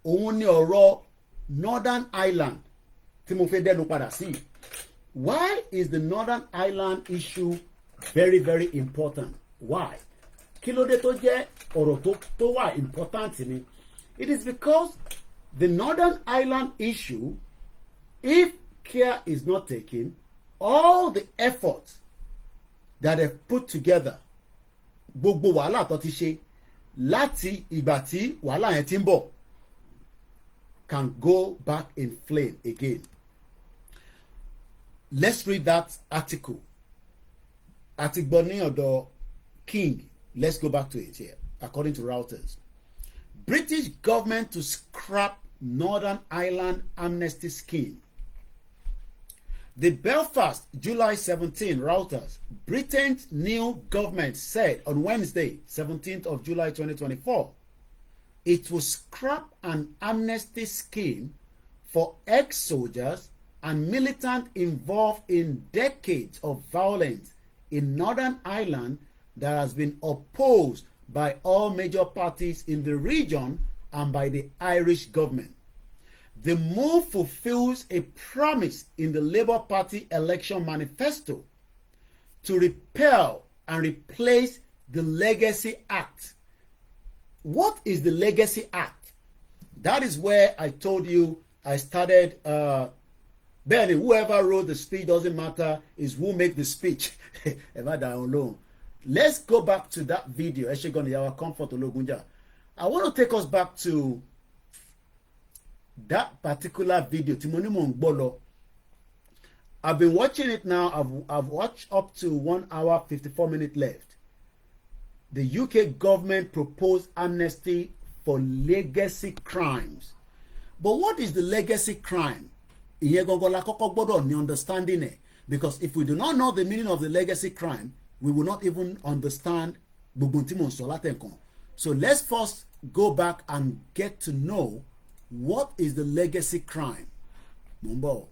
òun ni ọ̀rọ̀ Northern Ireland tí mo fẹ́ dẹ́nu padà sí. Why is the Northern Ireland issue very very important? Why? Kí ló dé tó jẹ́ ọ̀rọ̀ tó wà important ni? It is because the Northern Ireland issue, if care is not taken, all the efforts that they put together, gbogbo wàhálà tó ti ṣe láti ìgbà tí wàhálà yẹn ti ń bọ̀, can go back in flame again. Let's read that article. Article ní ọ̀dọ̀ King. Let's go back to it here. According to Reuters, British government to scrap Northern Ireland amnesty scheme. The Belfast, July 17, Reuters, Britain's new government said on Wednesday, 17th of July 2024, it will scrap an amnesty scheme for ex-soldiers and militants involved in decades of violence in Northern Ireland that has been opposed by all major parties in the region and by the Irish government. The move fulfills a promise in the Labour Party election manifesto to repeal and replace the Legacy Act. What is the Legacy Act? That is where I told you I started. Benny, whoever wrote the speech doesn't matter, is who make the speech. Let's go back to that video. I want to take us back to that particular video. I've been watching it now. I've watched up to 1 hour 54 minutes left. The UK government proposed amnesty for legacy crimes. But what is the legacy crime? Understanding it. Because if we do not know the meaning of the legacy crime, we will not even understand. So let's first go back and get to know what is the legacy crime. Mumbo.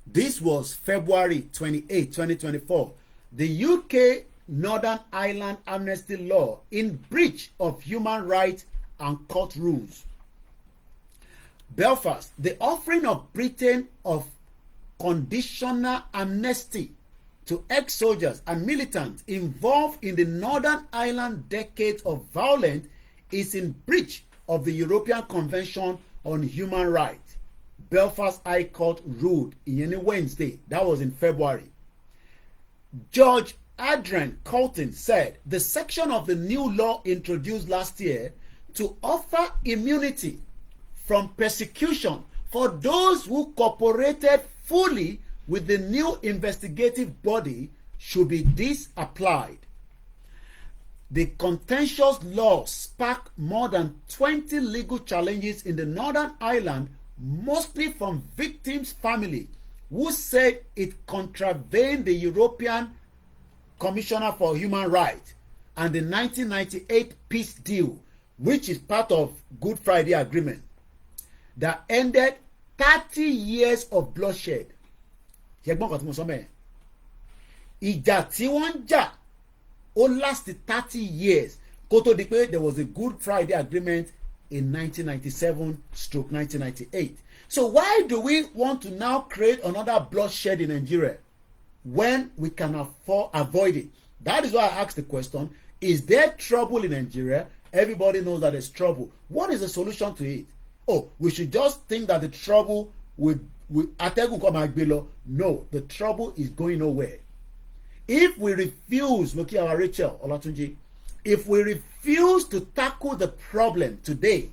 This was February 28, 2024. The UK Northern Ireland amnesty law in breach of human rights and court rules. Belfast, the offering of Britain of conditional amnesty to ex-soldiers and militants involved in the Northern Ireland decades of violence is in breach of the European Convention on Human Rights. Belfast High Court ruled in Wednesday. That was in February. Judge Adrian Colton said the section of the new law introduced last year to offer immunity from persecution for those who cooperated fully with the new investigative body should be disapplied. The contentious law sparked more than 20 legal challenges in the Northern Ireland, mostly from victims' family, who said it contravened the European Commissioner for Human Rights and the 1998 peace deal, which is part of Good Friday Agreement, that ended 30 years of bloodshed. Ìjà tí wọ́n ń jà ó lasted 30 years kó tó di pé there was a Good Friday Agreement in 1997/1998. So why do we want to now create another bloodshed in Nigeria when we can avoid it? That is why I asked the question, is there trouble in Nigeria? Everybody knows that there's trouble. What is the solution to it? Oh, we should just think that the trouble will no, the trouble is going nowhere. If we refuse, Mokiawa Rachel Olatunji, if we refuse to tackle the problem today,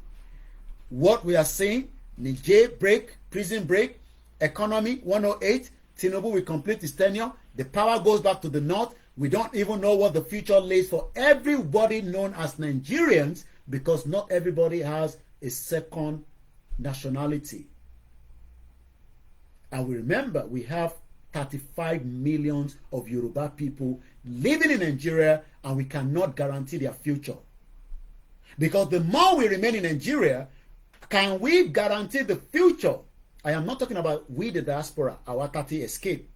what we are saying, Niger break, prison break, economy 108, Tinubu will complete his tenure, the power goes back to the north, we don't even know what the future lays for everybody known as Nigerians, because not everybody has a second nationality. And we remember we have 35 million of Yoruba people living in Nigeria, and we cannot guarantee their future. Because the more we remain in Nigeria, can we guarantee the future? I am not talking about we the diaspora, our 30 escape.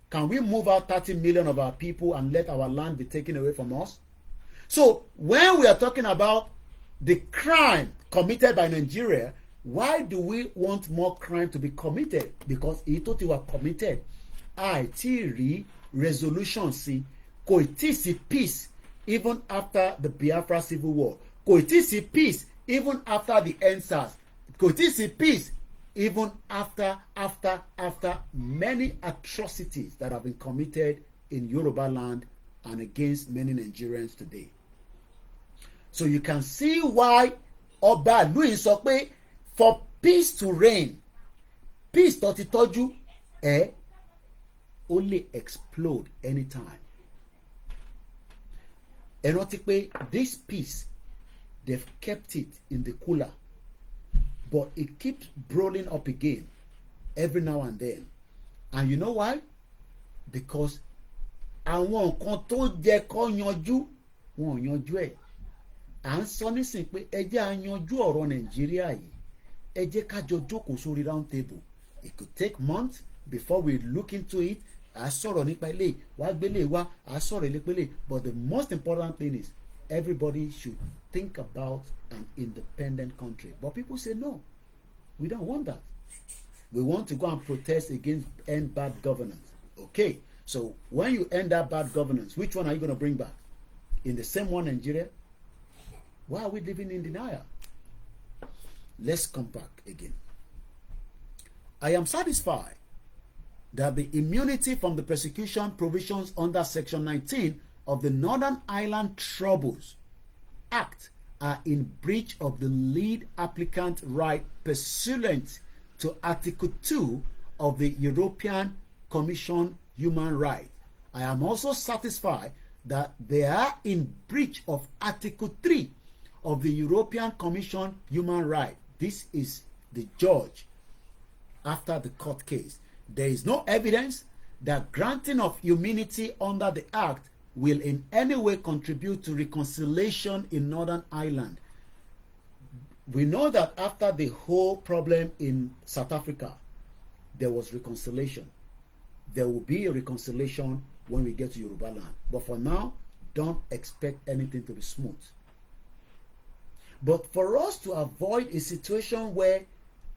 Can we move out 30 million of our people and let our land be taken away from us? So when we are talking about the crime committed by Nigeria, why do we want more crime to be committed? Because èyí tó ti wà committed, àìtí rí resolution sí, kò tí sí peace even after the Biafra civil war, kò tí sí peace even after the EndSARS, kò tí sí peace even after many atrocities that have been committed in Yoruba land and against many Nigerians today. So you can see why Ọba ìlú yìí sọ pé for peace to reign, peace tó ti tọ́jú only explode anytime. Ẹ rántí pé this peace, they've kept it in the cooler, but it keeps rolling up again every now and then. And you know why? Because àwọn nǹkan tó jẹ́ kó yanjú wọn ò yanjú ẹ̀. À ń sọ nísìnyí pé ẹ jẹ́ à yanjú ọ̀rọ̀ Nàìjíríà yìí, ẹ jẹ́ ká jọ jókòó sórí round table. It could take months before we look into it. À sọ̀rọ̀ nípa ilé wá gbélé wá, à sọ̀rọ̀ ilé pélé. But the most important thing is everybody should think about an independent country. But people say no, we don't want that. We want to go and protest against end bad governance. Okay, so when you end that bad governance, which one are you going to bring back? In the same one, Nigeria? Why are we living in denial? Let's come back again. I am satisfied that the immunity from the persecution provisions under Section 19 of the Northern Ireland Troubles Act are in breach of the lead applicant right pursuant to Article 2 of the European Commission Human Rights. I am also satisfied that they are in breach of Article 3 of the European Commission Human Rights. This is the judge after the court case. There is no evidence that granting of immunity under the Act will in any way contribute to reconciliation in Northern Ireland. We know that after the whole problem in South Africa, there was reconciliation. There will be a reconciliation when we get to Yoruba land. But for now, don't expect anything to be smooth. But for us to avoid a situation where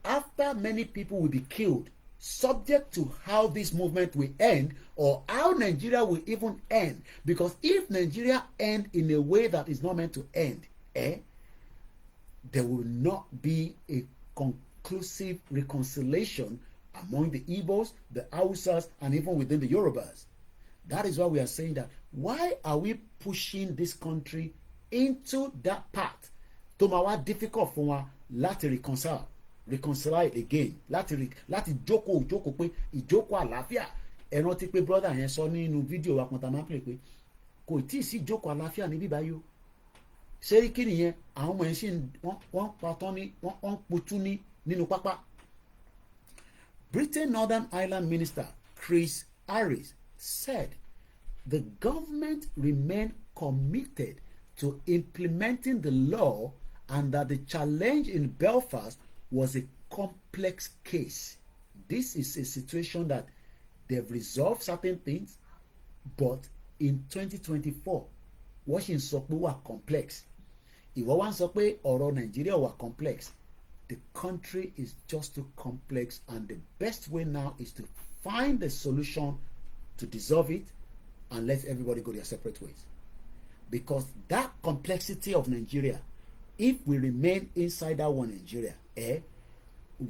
after many people will be killed, subject to how this movement will end or how Nigeria will even end, because if Nigeria end in a way that is not meant to end, there will not be a conclusive reconciliation among the Igbos, the Hausas, and even within the Yorubas. That is why we are saying that why are we pushing this country into that path tó máa wá difficult fún wa láti reconcile again, láti jókòó pé ìjókòó àlàáfíà. Ẹ rántí pé brother yẹn sọ nínú fídíò wa kan tá a máa ń pè pé kò tí ì sí ìjókòó àlàáfíà níbí báyìí o. Ṣé kí nìyẹn? Àwọn ọmọ yẹn ṣì wọ́n patán ní wọ́n putú ní nínú pápá. Britain Northern Ireland Minister Chris Harris said the government remained committed to implementing the law and that the challenge in Belfast was a complex case. This is a situation that they've resolved certain things, but in 2024, wọ́n sọ pé wà complex. Ìwọ wá ń sọ pé ọ̀rọ̀ Nàìjíríà wà complex. The country is just too complex, and the best way now is to find a solution to dissolve it and let everybody go their separate ways. Because that complexity of Nigeria, if we remain inside that one Nigeria,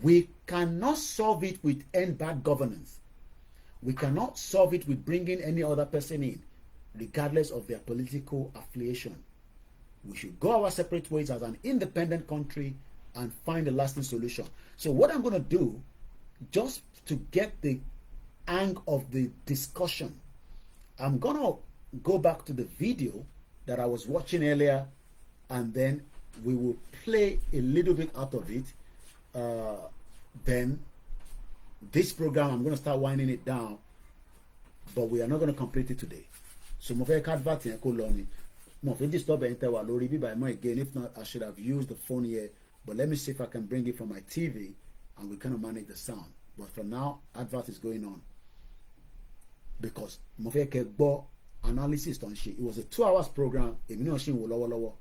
we cannot solve it with end bad governance. We cannot solve it with bringing any other person in, regardless of their political affiliation. We should go our separate ways as an independent country and find a lasting solution. So what I'm going to do, just to get the hang of the discussion, I'm going to go back to the video that I was watching earlier, and then we will play a little bit out of it. Then this program, I'm going to start winding it down, but we are not going to complete it today. So mo fẹ́ advert yẹn kó lọ ni. Mo fẹ́ disturb ẹ̀yin tẹ́ wà lórí bíbá ẹ̀mọ́ again. If not, I should have used the phone here But let me see if I can bring it from my TV and we kind of manage the sound. But for now, advert is going on. Because mo fẹ́ kẹ́ gbọ́ analysis tó ń ṣe. It was a 2 hours program. Èmi náà ṣì ń wò lọ́wọ́lọ́wọ́.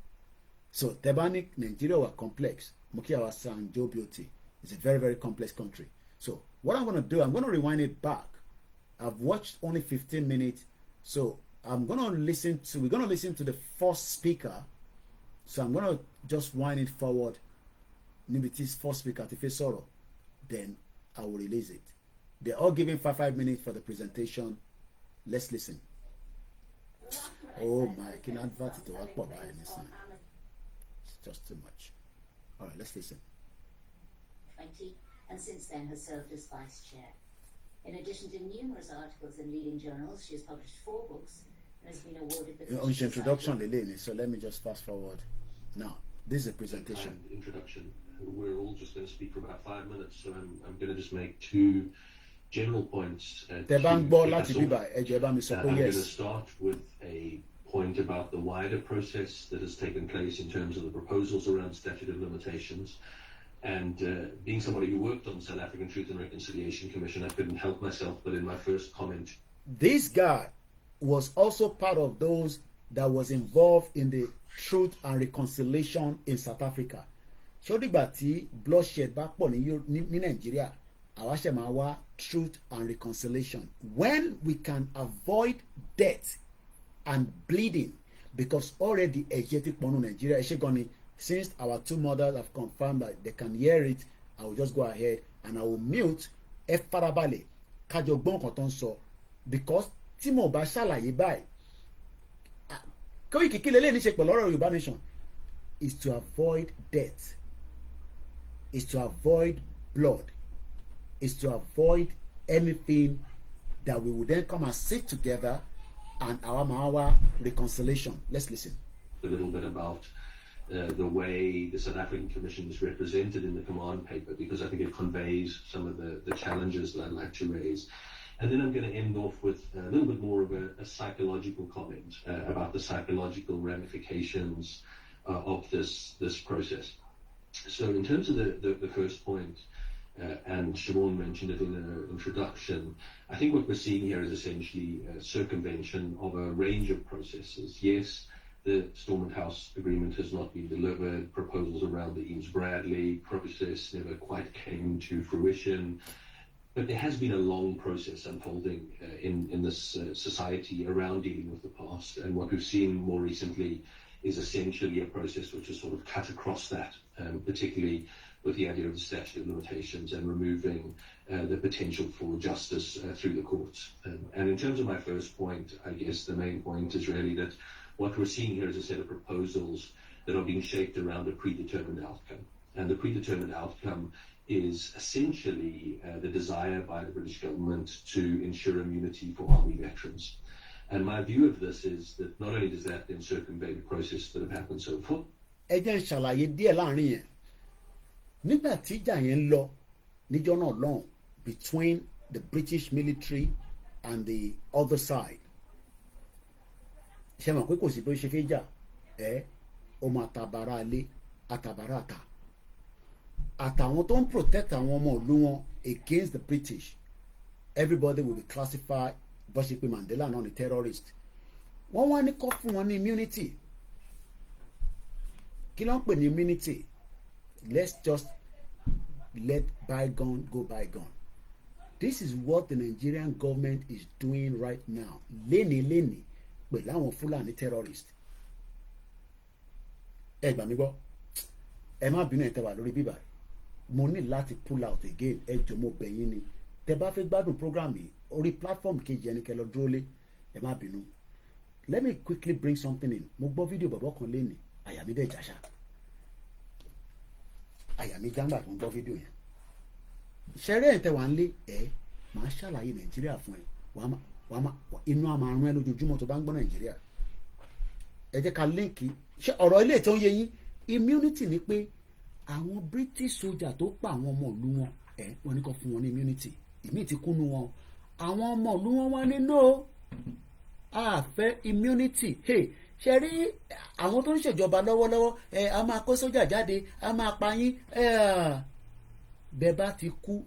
So tebani Nigeria were complex. Muki our son Joe Beauty. It's a very, very complex country. So what I'm gonna do, I'm gonna rewind it back. I've watched only 15 minutes. So we're gonna listen to the first speaker. So I'm gonna just wind it forward. Nibiti's first speaker, Tife Soro. Then I will release it. They're all giving 5 minutes for the presentation. Let's listen. Oh my, can I advert it to work by this? It's just too much. All right, let's listen. 20, and since then has served as vice chair. In addition to numerous articles in leading journals, she has published 4 books and has been awarded the introduction, Lelene. So let me just fast forward. Now, this is a presentation. Introduction. We're all just going to speak for about 5 minutes, so I'm going to just make 2 general points. I'm going to start with a point about the wider process that has taken place in terms of the proposals around statute of limitations. And being somebody who worked on the South African Truth and Reconciliation Commission, I couldn't help myself, but in my first comment... This guy was also part of those that was involved in the Truth and Reconciliation in South Africa. Shodigba bloodshed back in Nigeria, Awashemawa Truth and Reconciliation. When we can avoid death and bleeding, because already Ejetic Ponu Nigeria, Eshegoni, since our 2 mothers have confirmed that they can hear it, I will just go ahead and I will mute Farabale Kajogbon Kotonso, because Timo Bashala Yibai Koikimedia Nation is to avoid death, is to avoid blood, is to avoid anything that we would then come and sit together and our reconciliation. Let's listen. A little bit about the way the South African Commission is represented in the command paper, because I think it conveys some of the challenges that I'd like to raise. And then I'm going to end off with a little bit more of a psychological comment about the psychological ramifications of this process. So in terms of the first point, and Siobhan mentioned it in her introduction, I think what we're seeing here is essentially a circumvention of a range of processes. Yes, the Stormont House agreement has not been delivered. Proposals around the Eames-Bradley process never quite came to fruition. But there has been a long process unfolding in this society around dealing with the past. And what we've seen more recently is essentially a process which has sort of cut across that, particularly with the idea of the statute of limitations and removing the potential for justice through the courts. And in terms of my first point, I guess the main point is really that what we're seeing here is a set of proposals that are being shaped around a predetermined outcome. And the predetermined outcome is essentially the desire by the British government to ensure immunity for army veterans. And my view of this is that not only does that then circumvent the process that have happened so far. Nígbà tí ìjà yẹn lọ níjọ́ náà lọ́hùn between the British military and the other side, ṣe mọ̀ pé kò sí bó ṣe fẹ́ jà ọmọ àtàbàrà alé àtàbàrà àtà àtàwọn tó ń protect àwọn ọmọ ìlú wọn against the British. Everybody will be classified bó ṣe pé Mandela náà ni terrorist. Wọ́n wá ní kó fún wọn ní immunity. Kí ló ń pè ní immunity? Let's just let bygone go bygone. This is what the Nigerian government is doing right now. Léni pẹ̀lú àwọn Fúlàní terrorist. Ẹ gbà mí gbọ́, ẹ má bínú ẹ̀ tẹ́ wà lórí bíbá. Mo ní láti pull out again. Ẹ jọ̀ọ́ mo bẹ̀ yín ni. Tẹ́ bá fẹ́ gbádùn program yìí orí platform kejì ẹni kẹ́ lọ dúró lé. Ẹ má bínú. Let me quickly bring something in. Mo gbọ́ fídíò bàbá kan léni. Àyà mi dẹ̀ jàṣà. Àyà mi jáǹgbà tó ń gbọ́ fídíò yẹn. Ṣẹ́rẹ́ ẹ̀ tẹ́ wà ń lé màá ṣàlàyé Nàìjíríà fún ẹ. Inú àmà àrùn ẹ lójoojúmọ́ tó bá ń gbọ́ Nàìjíríà. Ẹ jẹ́ ká líǹkì. Ṣé ọ̀rọ̀ ilé tó ń yé yín? Immunity ni pé àwọn British soldier tó pa àwọn ọmọ ìlú wọn wọ́n ní kó fún wọn ní immunity. Ìmí ti kúnnú wọn. Àwọn ọmọ ìlú wọn wá ní no. A fẹ́ immunity. ṣe rí àwọn tó ń ṣèjọba lọ́wọ́lọ́wọ́ a máa kó sójà jáde a máa pa yín bẹ́ẹ̀ bá ti kú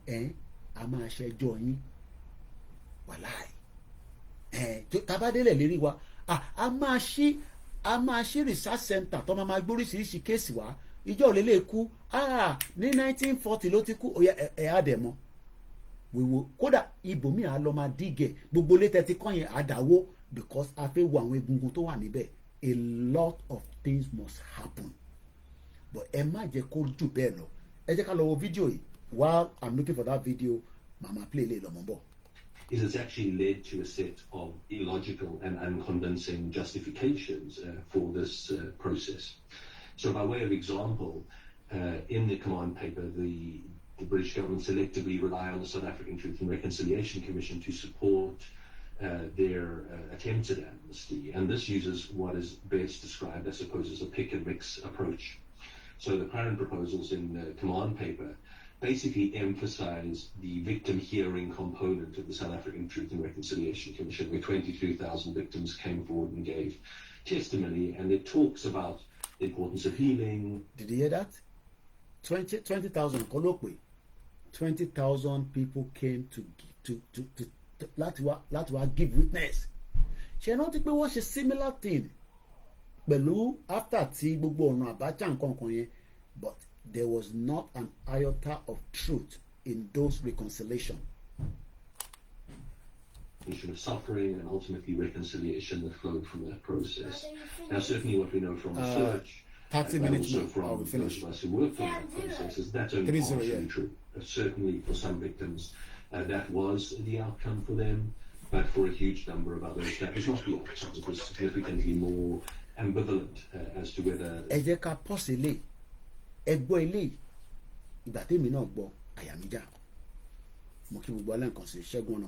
a máa ṣẹjọ́ yín wàláì tabadélẹ̀ lérí wa a máa ṣí research center tó máa gbóríṣiríṣi kéèsì wá ìjọ òlélẹ̀ kú ní 1940 ló ti kú á dẹ̀ mọ́ wíwo kódà ibòmíì á lọ máa dígẹ̀ gbogbo létẹ̀ ti kọ́ yẹn àdáwó because a fẹ́ wo àwọn egungun tó wà níbẹ̀ a lot of things must happen but ẹ má jẹ́ kó jù bẹ́ẹ̀ lọ ẹ jẹ́ ká lọ wo fídíò yìí while I'm looking for that video mama play lè lọ́mọ bọ̀. Is it's actually led to a set of illogical and unconvincing justifications for this process. So by way of example, in the command paper, the British government selectively rely on the South African Truth and Reconciliation Commission to support their attempts at amnesty. And this uses what is best described, I suppose, as a pick and mix approach. So the current proposals in the command paper basically emphasize the victim hearing component of the South African Truth and Reconciliation Commission, where 23,000 victims came forward and gave testimony, and it talks about the importance of healing. Did you hear that? 20,000 kolope. 20,000 people came to give witness. Ṣé rántí pé wọ́n ṣe similar thing pẹ̀lú after tí gbogbo ọ̀nà Abacha nǹkan kan yẹn, but there was not an iota of truth in those reconciliation. Of suffering and ultimately reconciliation that flowed from that process. Now, certainly what we know from research, 30 and minutes also from those of us who worked on that process, is that's only partially true. Certainly for some victims, that was the outcome for them, but for a huge number of others, that was not the outcome. It was significantly more ambivalent as to whether... ẹ jẹ́ ká pọ́sì ilé ẹ gbọ́ ilé ìgbà tèmi náà gbọ́ àyà mi já mo kí gbogbo alẹ́ nǹkan sí Ṣẹ́gun ọ̀nà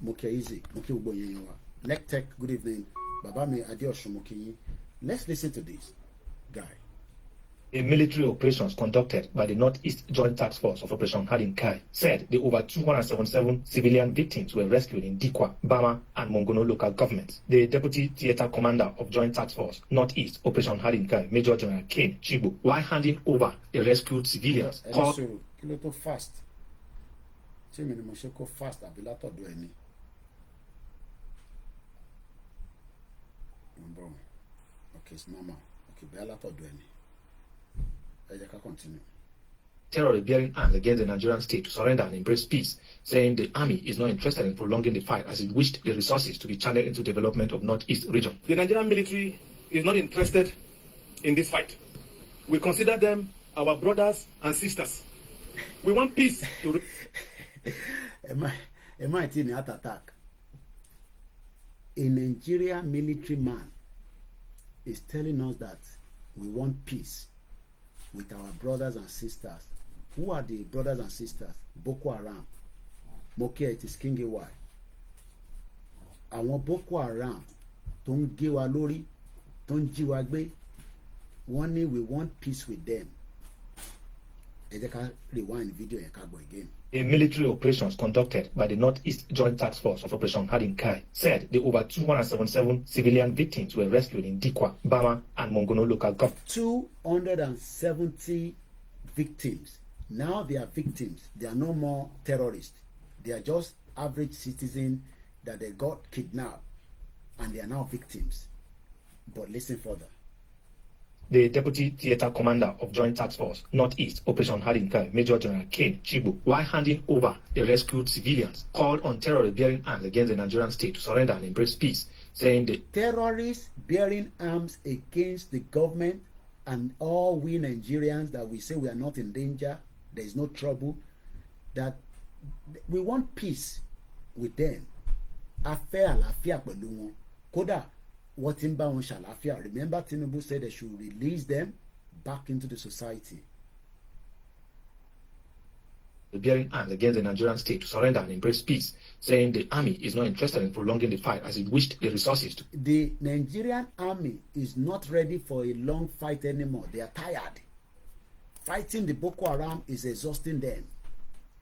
mo kí easy mo kí gbogbo yẹn wa nectech good evening bàbá mi Adéọ̀sùn mo kí yín. Let's listen to this guy. A military operations conducted by the Northeast Joint Task Force of Operation Hadinkai said the over 277 civilian victims were rescued in Dikwa, Bama, and Mongono local governments. The Deputy Theatre Commander of Joint Task Force Northeast Operation Hadinkai, Major General Kane Chibo, while handing over the rescued civilians, called... fast. Fast. Okay, it's normal. Okay, continue. Terror bearing arms against the Nigerian state to surrender and embrace peace, saying the army is not interested in prolonging the fight as it wished the resources to be channeled into development of Northeast region. The Nigerian military is not interested in this fight. We consider them our brothers and sisters. We want peace to... Am I in heart attack? A Nigerian military man is telling us that we want peace with our brothers and sisters. Who are the brothers and sisters? Boko Haram. Mokia, it is King AY. Àwọn Boko Haram tó ń gé wa lórí, tó ń jí wa gbé, wọ́n ní we want peace with them. Ẹ jẹ́ ká rewind video yẹn ká gbọ́ again. A military operations conducted by the Northeast Joint Task Force of Operation Hadinkai said the over 277 civilian victims were rescued in Dikwa, Bama, and Mongono local government. 270 victims. Now they are victims. They are no more terrorists. They are just average citizens that they got kidnapped, and they are now victims. But listen further. The Deputy Theatre Commander of Joint Task Force Northeast Operation Hadinkai, Major General Kane Chibo, while handing over the rescued civilians, called on terrorists bearing arms against the Nigerian state to surrender and embrace peace, saying the terrorists bearing arms against the government and all we Nigerians that we say we are not in danger, there is no trouble, that we want peace with them. Afẹ́ àlàáfíà pẹ̀lú wọn. Kódà what in bá wọn ṣàlàáfíà. Remember Tinubu said they should release them back into the society. Bearing arms against the Nigerian state to surrender and embrace peace, saying the army is not interested in prolonging the fight as it wished the resources to. The Nigerian army is not ready for a long fight anymore. They are tired. Fighting the Boko Haram is exhausting them.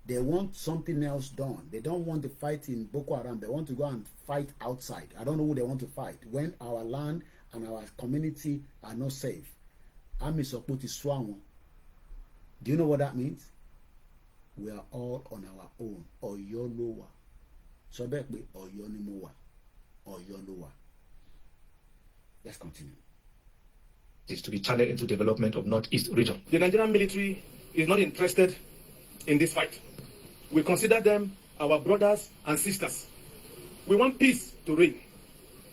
They want something else done. They don't want to fight in Boko Haram. They want to go and fight outside. I don't know who they want to fight. When our land and our community are not safe. Army support is swung. Do you know what that means? We are all on our own. Ọ̀yọ́ ló wà. Sọ bẹ́ẹ̀ pé Ọ̀yọ́ ni mo wà. Ọ̀yọ́ ló wà. Let's continue. Is to be channeled into development of Northeast region. The Nigerian military is not interested in this fight. We consider them our brothers and sisters. We want peace to reign.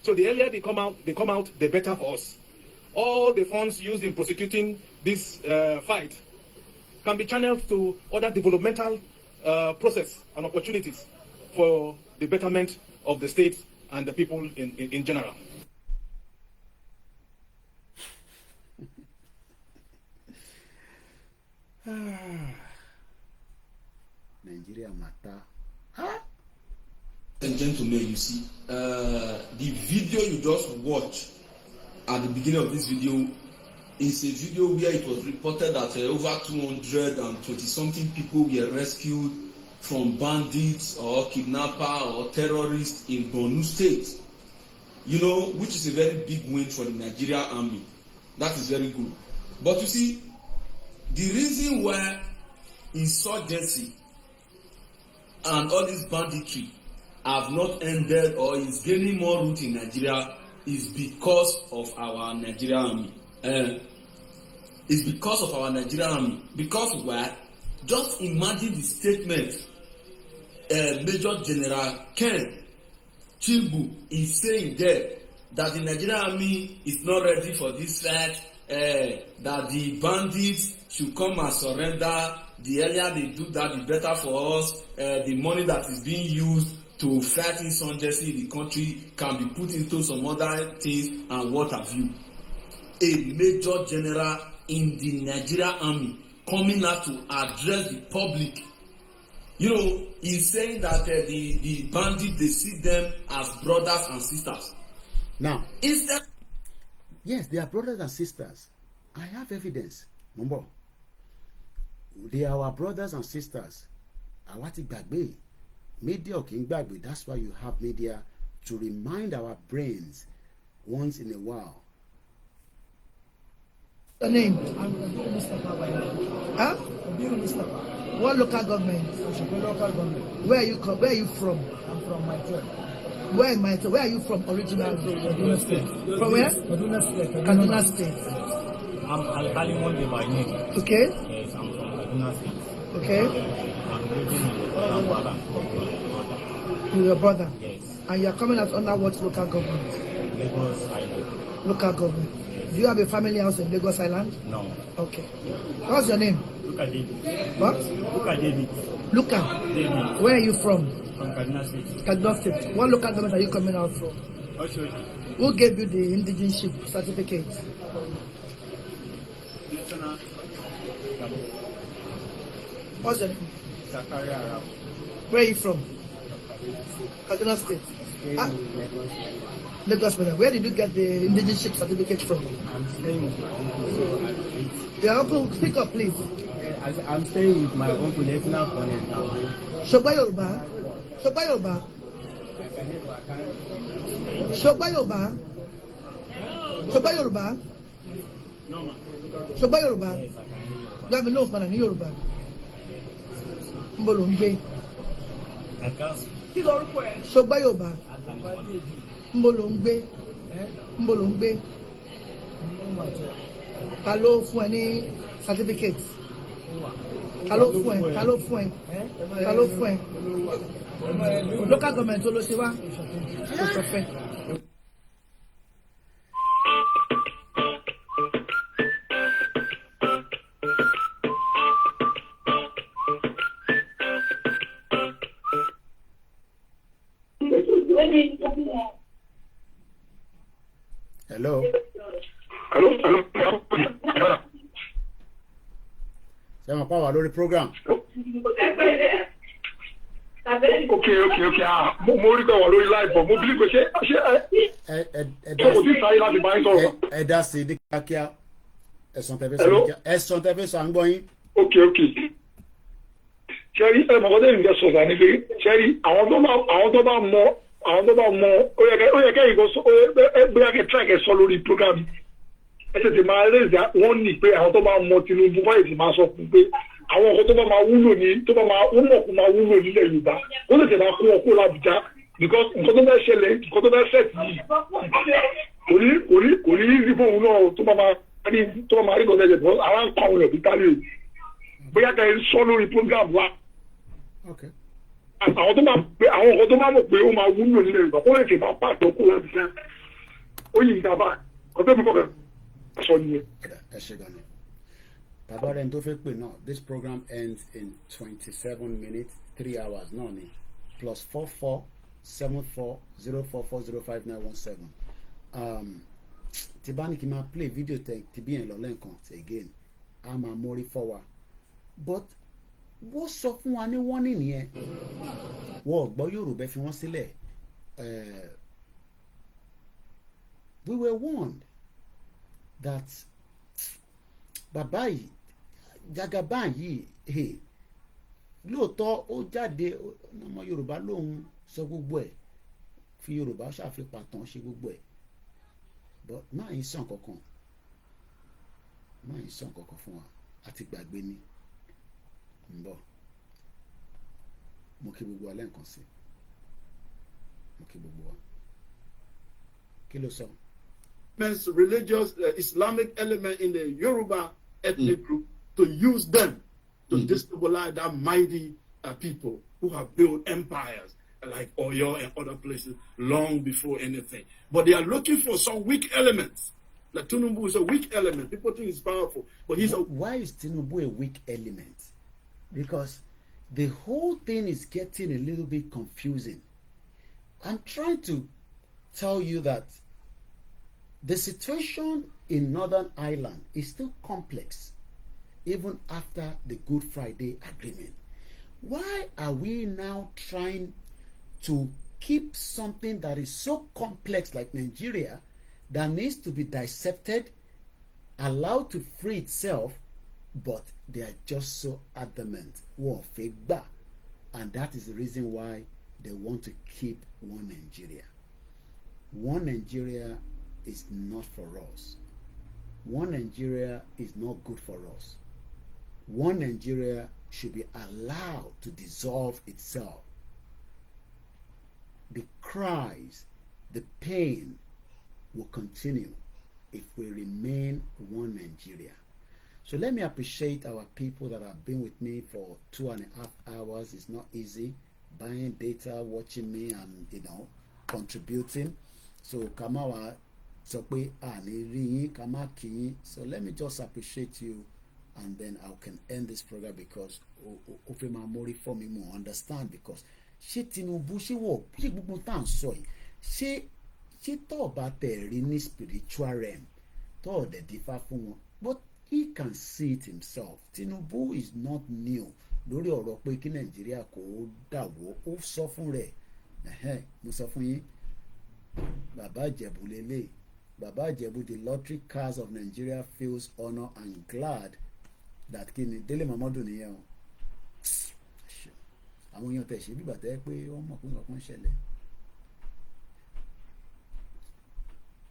So the earlier they come out, the better for us. All the funds used in prosecuting this fight can be channeled to other developmental process and opportunities for the betterment of the state and the people in general. Nigeria matter. And gentlemen, you see, the video you just watched at the beginning of this video is a video where it was reported that over 220-something people were rescued from bandits or kidnappers or terrorists in Borno State. You know, which is a very big win for the Nigerian army. That is very good. But you see, the reason why insurgency and all this banditry have not ended or is gaining more root in Nigeria is because of our Nigerian army. It's because of our Nigerian army. Because why? Just imagine the statement Major General Ken Chibu is saying there that the Nigerian army is not ready for this fight, that the bandits should come and surrender. The earlier they do that, the better for us. The money that is being used to fight insurgency in the country can be put into some other things and what have you. A major general in the Nigerian army coming out to address the public. You know, he's saying that the bandits, they see them as brothers and sisters. Now, Instead, yes, they are brothers and sisters. I have evidence. Number, they are our brothers and sisters. Àwa ti gbàgbé. Media ò kì í gbàgbé. That's why you have media to remind our brains once in a while. Your name? Huh? What local government? Local government. Where are you from? I'm from my tribe. Where in my tribe? Where are you from originally? Kaduna State. From where? Kaduna State. Kaduna State. I'm Alkali Monde by name. Okay. Yes, I'm from Kaduna State. Okay. I'm living in Uganda. With your brother? Yes. And you are coming out under what local government? Lagos Island. Local government. Do you have a family house in Lagos Island? No. Okay. What's your name? Luka David. What? Luka David. Luka. David. Where are you from? From Kaduna State. Kaduna State. What local government are you coming out from? Oshodi. Who gave you the indigenship certificate? Lieutenant What's your name? Zakaria Arab. Where are you from? Kaduna State. Ah, Lagos State. Where did you get the indigenship certificate from? I'm staying with my uncle. Your uncle, speak up, please. I'm staying with my uncle, Lieutenant Colonel now. Shogba Yoruba. Shogba Yoruba. Shogba Yoruba. Shogba Yoruba. Shogba Yoruba. You have a nose man in Yoruba. Mbolongbe. Shogba Yoruba. Mbolongbe. Mbolongbe. Ta ló fún ẹ ní certificate? Ta ló fún ẹ? Ta ló fún ẹ? Ta ló fún ẹ? Local government ló ṣe wá. Kò sọ fẹ́. Hello. Hello. Ṣé wọn pa wà lórí program? Okay. Mo rí pé wà lórí live but mo bí pé ṣé kò tí sáyé láti bá yín sọ̀rọ̀. Ẹ dá sí ní kíákíá. Ẹ̀sán tẹ̀fẹ́ sọ ní kíá. Ẹ̀sán tẹ̀fẹ́ sọ à ń gbọ́ yín. Okay. Ṣẹ́rí mọ̀kọ́tẹ́ ìgbẹ́ sọ̀tà ní pé ṣẹ́rí àwọn tó bá mọ àwọn tó bá mọ ó yẹ kẹ́yìn kan sọ bóyá kẹ́ try kẹ́ sọ lórí program ẹ tètè máa raise wọ́n ní pé àwọn tó bá mọ Tinubu báyìí ti máa sọ fún pé àwọn nǹkan tó bá máa wúlò ní tó bá máa wọ́n mọ̀ kó máa wúlò nílẹ̀ Yorùbá ó lè tẹ̀ máa kó wọn kó l'Àbújá because nǹkan tó bá ṣẹlẹ̀ nǹkan tó bá ṣẹ̀ yìí kò ní easy fún òun náà tó bá máa rí gọ́ọ̀dẹ̀ jẹ̀ bọ́ àwọn ń pa àwọn ẹ̀bí tálẹ̀ bóyá kẹ́ sọ lórí program wa. àwọn tó máa pé àwọn nǹkan tó máa mọ̀ pé ó máa wúlò nílẹ̀ Yorùbá kó lè tẹ̀ máa pàtó kó l'Àbújá ó yìí ìjàmbá ọ̀tọ́ mi kọ̀ọ̀kan sọ nìyẹn. ẹ ṣe gan ni bàbá rẹ̀ tó fẹ́ pè náà this program ends in 27 minutes 3 hours náà ni +44 74 044 05917 tí bá ní kí n máa play video ti bí yẹn lọ lẹ́ǹkan ti again a máa mórí fọ́ wa but wọ́n sọ fún wa ní wọ́n ní nìyẹn wọ́n gbọ́ Yorùbá fi wọ́n sílẹ̀ we were warned that bàbá yìí Jagaban yìí lóòótọ́ ó jáde ọmọ Yorùbá lòun sọ gbogbo ẹ̀ fi Yorùbá ṣàfipàtàn ṣe gbogbo ẹ̀ but máa ń sàn kankan fún wa àti gbàgbé ni ń bọ̀ mo kí gbogbo wa lẹ́ǹkan sí mo kí gbogbo wa kí ló sọ. Religious Islamic element in the Yoruba ethnic group to use them to destabilize that mighty people who have built empires like Oyo and other places long before anything. But they are looking for some weak elements. Like Tinubu is a weak element. People think he's powerful, but he's Why is Tinubu a weak element? Because the whole thing is getting a little bit confusing. I'm trying to tell you that the situation in Northern Ireland is still complex, even after the Good Friday Agreement. Why are we now trying to keep something that is so complex like Nigeria that needs to be dissected, allowed to free itself, but they are just so adamant? And that is the reason why they want to keep one Nigeria. One Nigeria is not for us. One Nigeria is not good for us. One Nigeria should be allowed to dissolve itself. The cries, the pain will continue if we remain one Nigeria. So let me appreciate our people that have been with me for 2.5 hours. It's not easy buying data, watching me, and contributing. So Kamawa, so let me just appreciate you, and then I can end this program because Ofema Mori for me more understand, because she Tinubu she wo she gbogbo tan so yi she tó bá tẹ̀ rí ní spiritual realm tó de differ fún wọn, but he can see it himself. Tinubu is not new lórí ọ̀rọ̀ pé kí Nàìjíríà kó dàwó. Ó sọ fún rẹ̀ mo sọ fún yín bàbá Ìjẹ̀bú lélẹ̀. Bàbá Ìjẹ̀bú, the lottery cars of Nigeria feels honor and glad that kí ni Délé Momodu nìyẹn o. Àwọn èèyàn tẹ̀ ṣe bí bàtẹ́ pé wọ́n mọ̀ pé nǹkan ṣẹlẹ̀.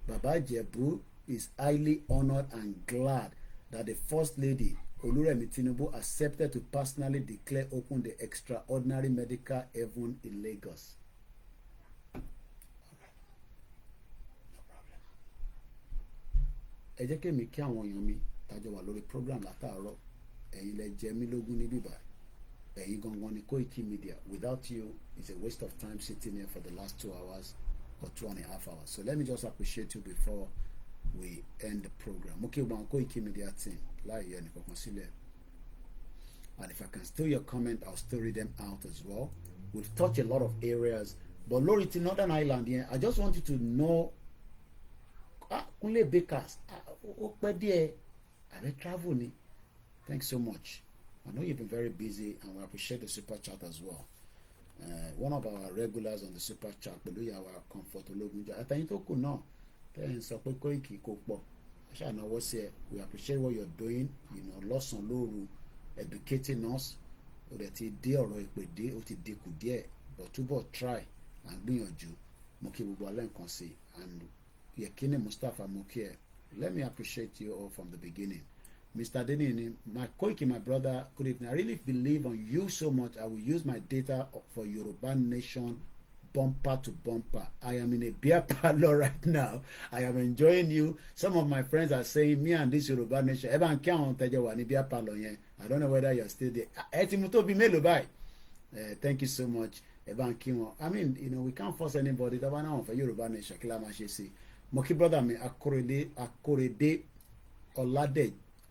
Bàbá Ìjẹ̀bú is highly honored and glad that the First Lady Olúrẹ̀mí Tinubu accepted to personally declare open the extraordinary medical heaven in Lagos. Ẹ jẹ́ kí èmi kí àwọn èèyàn mi tájọ wà lórí program látàárọ̀. Ẹ̀yin lẹ jẹ mí lógún ní bíbá. Ẹ̀yin gangan ni Koikimedia. Without you, it's a waste of time sitting here for the last 2 hours or 2.5 hours. So let me just appreciate you before we end the program. Okay, one Koikimedia team. And if I can steal your comment, I'll still read them out as well. We've touched a lot of areas, but Lori, to Northern Ireland, yeah, I just want you to know. Kunle Bakers, travel ni. Thanks so much. I know you've been very busy, and we appreciate the super chat as well. One of our regulars on the super chat, our comfort Ologunjo. Àtẹ̀yin tó kù náà, tẹ́yìn sọ pé Koiki kò pọ̀. We appreciate what you're doing. Lọ́sàn-án lóru, educating us. O dẹ̀ ti dé ọ̀rọ̀ ìpèdè, o ti dínkù díẹ̀, but túbọ̀ try à ń gbìyànjú mo kí gbogbo alẹ́ nǹkan sí and Yekini Mustapha mo kí ẹ. Let me appreciate you all from the beginning. Mr. Denini, my Koiki, my brother, good evening. I really believe on you so much. I will use my data for Yoruba Nation bumper to bumper. I am in a beer parlor right now. I am enjoying you. Some of my friends are saying, me and this Yoruba Nation, I don't know whether you're still there. Thank you so much. I mean, you know, we can't force anybody. For Yoruba Nation, Moki brother mi Akorede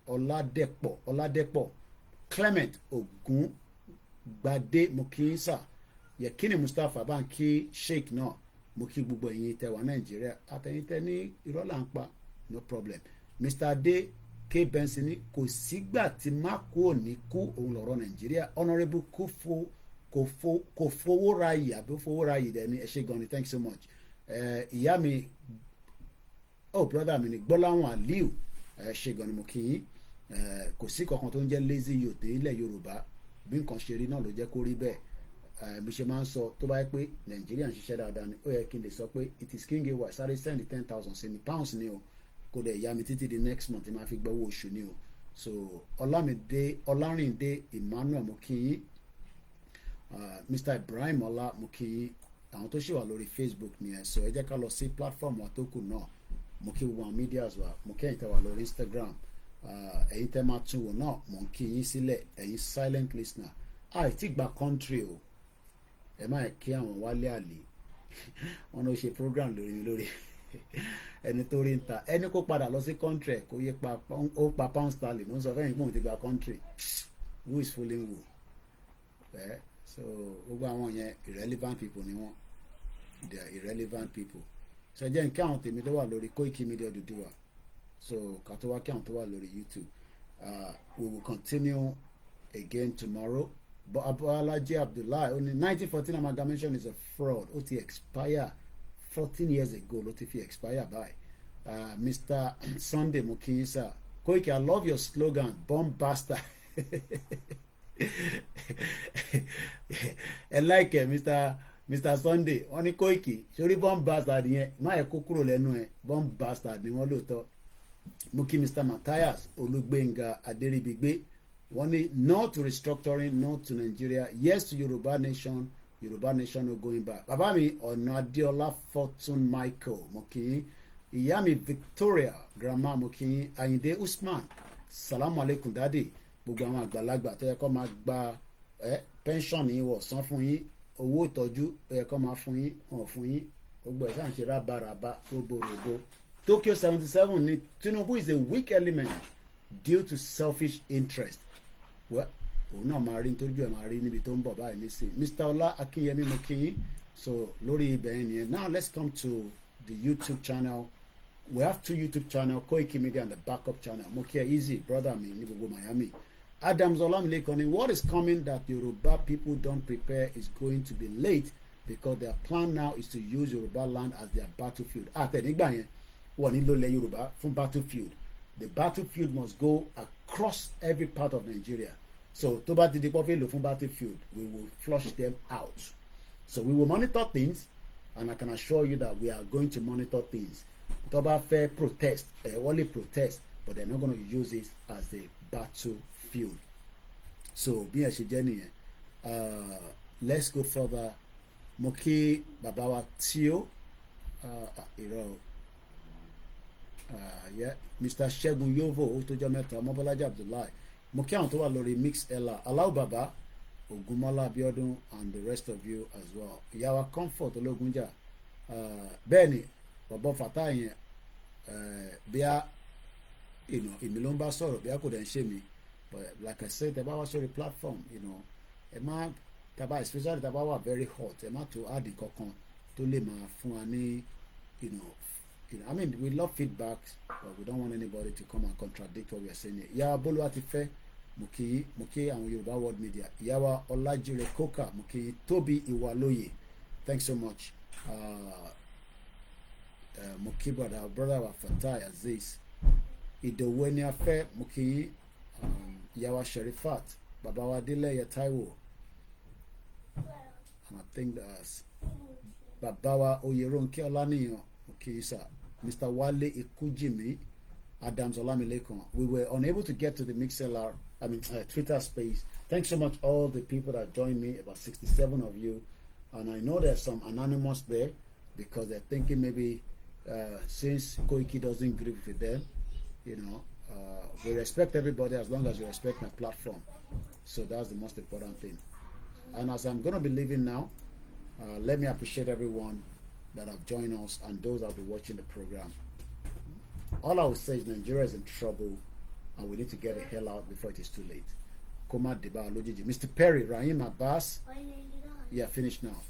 Oladepo Clement Ogun Gbade Mokisa Yekini Mustapha Banki Sheikh náà mo kí gbogbo ẹ̀yin tẹ́ wà Nàìjíríà àtẹ̀yin tẹ́ ní irọ́ là ń pa no problem. Mr. Ade K Benson ní kò sígbà tí má kú òní kú òun lọ̀rọ̀ Nàìjíríà honourable kò fowó ra yìí àbí fowó ra yìí dẹ̀ ni ẹ ṣé gan ni thank you so much. Ìyá mi brother mi ni Gbọ́láhàn Aliu ṣé gan ni mo kí yín. Kò sí kankan tó ń jẹ́ lazy youth ilẹ̀ Yorùbá bí nǹkan ṣe rí náà ló jẹ́ kó rí bẹ́ẹ̀. Bí ṣe máa ń sọ tó bá yẹ pé Nàìjíríà ń ṣiṣẹ́ dáadáa ni ó yẹ kí n lè sọ pé it is king ewa sáré send 10,000 sí mi pounds ni o kò dẹ̀ yá mi títí di next month máa fi gbowó oṣù ni o. So Ọlárìndé Emmanuel mo kí yín. Mr. Ibrahim Ọlá mo kí yín. Àwọn tó ṣì wà lórí Facebook nìyẹn so ẹ jẹ́ ká lọ sí platform wa tó kù náà mo kí gbogbo àwọn medias wa mo kí ẹ̀yin tẹ́ wà lórí Instagram ẹ̀yin tẹ́ máa tún wò náà mo ń kí yín sílẹ̀ ẹ̀yin silent listener àìtí gba country o ẹ má kí àwọn wálé àlè wọn ló ṣe program lórí ẹni tó rí ń ta ẹni kó padà lọ sí country kó yẹ pa pound sterling ló ń sọ fẹ́yìn pé òun ti gba country who is fooling who so gbogbo àwọn yẹn irrelevant people ni wọn they are irrelevant people so ẹ jẹ́ n kí àwọn tèmi tó wà lórí Koikimedia Odùduwà so ká tó wá kí àwọn tó wà lórí YouTube we will continue again tomorrow. But Abolaji Abdullahi only 1914 amalgamation is a fraud. Ó ti expire 14 years ago. Ló ti fi expire by. Mr. Sunday Mukinsa Koiki, I love your slogan, bomb bastard. I like it, Mr. Sunday. Wọ́n ní Koiki, sórí bomb bastard yẹn, má yẹ kó kúrò lẹ́nu ẹ̀, bomb bastard ni wọ́n lóòótọ́. Mo kí Mr. Matthias Olúgbénga Adéríbigbé. Wọ́n ní no to restructuring, no to Nigeria, yes to Yoruba nation no going back. Bàbá mi ọ̀nà Adéọlá Fortune Michael mo kí yín. Ìyá mi Victoria grandma mo kí yín. Àyìndé Usman salamu alaikum dadi. Gbogbo àwọn àgbàlagbà tó yẹ kó máa gba pension ní wọ̀ san fún yín owó ìtọ́jú tó yẹ kó máa fún yín wọ́n fún yín gbogbo ẹ̀ sáà ń ṣe rábàràbà róbòròbó. Tokyo 77 ní Tinubu is a weak element due to selfish interest. Òun náà máa rí nítorí ẹ̀ máa rí níbi tó ń bọ̀ báyìí nísìnyí. Mr. Ọlá Akínyẹmí mo kí yín. So lórí ibẹ̀ yẹn nìyẹn. Now let's come to the YouTube channel. We have 2 YouTube channel, Koikimedia and the backup channel. Mo kí ẹ easy brother mi ní gbogbo Miami. Adams Olamilekoni, what is coming that Yoruba people don't prepare is going to be late because their plan now is to use Yoruba land as their battlefield. Àtẹ̀nígbà yẹn wọ́n nílò ilẹ̀ Yorùbá fún battlefield. The battlefield must go across every part of Nigeria. So tó bá ti di pọ́fẹ́ lò fún battlefield, we will flush them out. So we will monitor things, and I can assure you that we are going to monitor things. Tó bá fẹ́ protest, only protest, but they're not going to use it as the battlefield. So bí ẹ ṣe jẹ́ nìyẹn. Let's go further. Mo kí bàbá wa Tíó ìrọ̀ yeah, Mr. Ṣẹ́gun Yovo ó tó jẹ́ mẹ́ta Ọmọbọ́lájí Abdullahi mo kí àwọn tó wà lórí mix ella Aláwọ̀ Bàbá Ògúnmọ́lá Abíọ́dún and the rest of you as well. Ìyàwó Comfort Ológunjà bẹ́ẹ̀ ni bàbá fàtà yẹn bí a èmi ló ń bá sọ̀rọ̀ bí a kò dẹ̀ ń ṣe mi but like I said ẹ bá wá sórí platform ẹ má taba especially taba wà very hot ẹ má tó add kankan tó lè máa fún wa ní I mean, we love feedback, but we don't want anybody to come and contradict what we are saying here. Ìyá Bólúwatifẹ́ mo kí àwọn Yorùbá World Media. Ìyá Ọlájírè Kókà mo kí Tóbi Ìwàlóye. Thanks so much. Mo kí brother wa Fatai Aziz. Ìdòwú Ẹniafẹ́ mo kí ìyá wa Sherifat. Bàbá wa Adélẹ́yẹ Táíwò. And I think that's Babawa Oyeronke Olaniyan, okay, sir. Mr. Wale Ikujimi, Adams Olamilekon. We were unable to get to the Twitter space. Thanks so much, all the people that joined me, about 67 of you. And I know there's some anonymous there because they're thinking maybe since Koiki doesn't agree with them, we respect everybody as long as you respect my platform. So that's the most important thing. And as I'm going to be leaving now, let me appreciate everyone that have joined us and those that will be watching the program. All I will say is Nigeria is in trouble and we need to get the hell out before it is too late. Koma Deba Lojiji. Mr. Perry, Rahim Abbas. Yeah, finished now.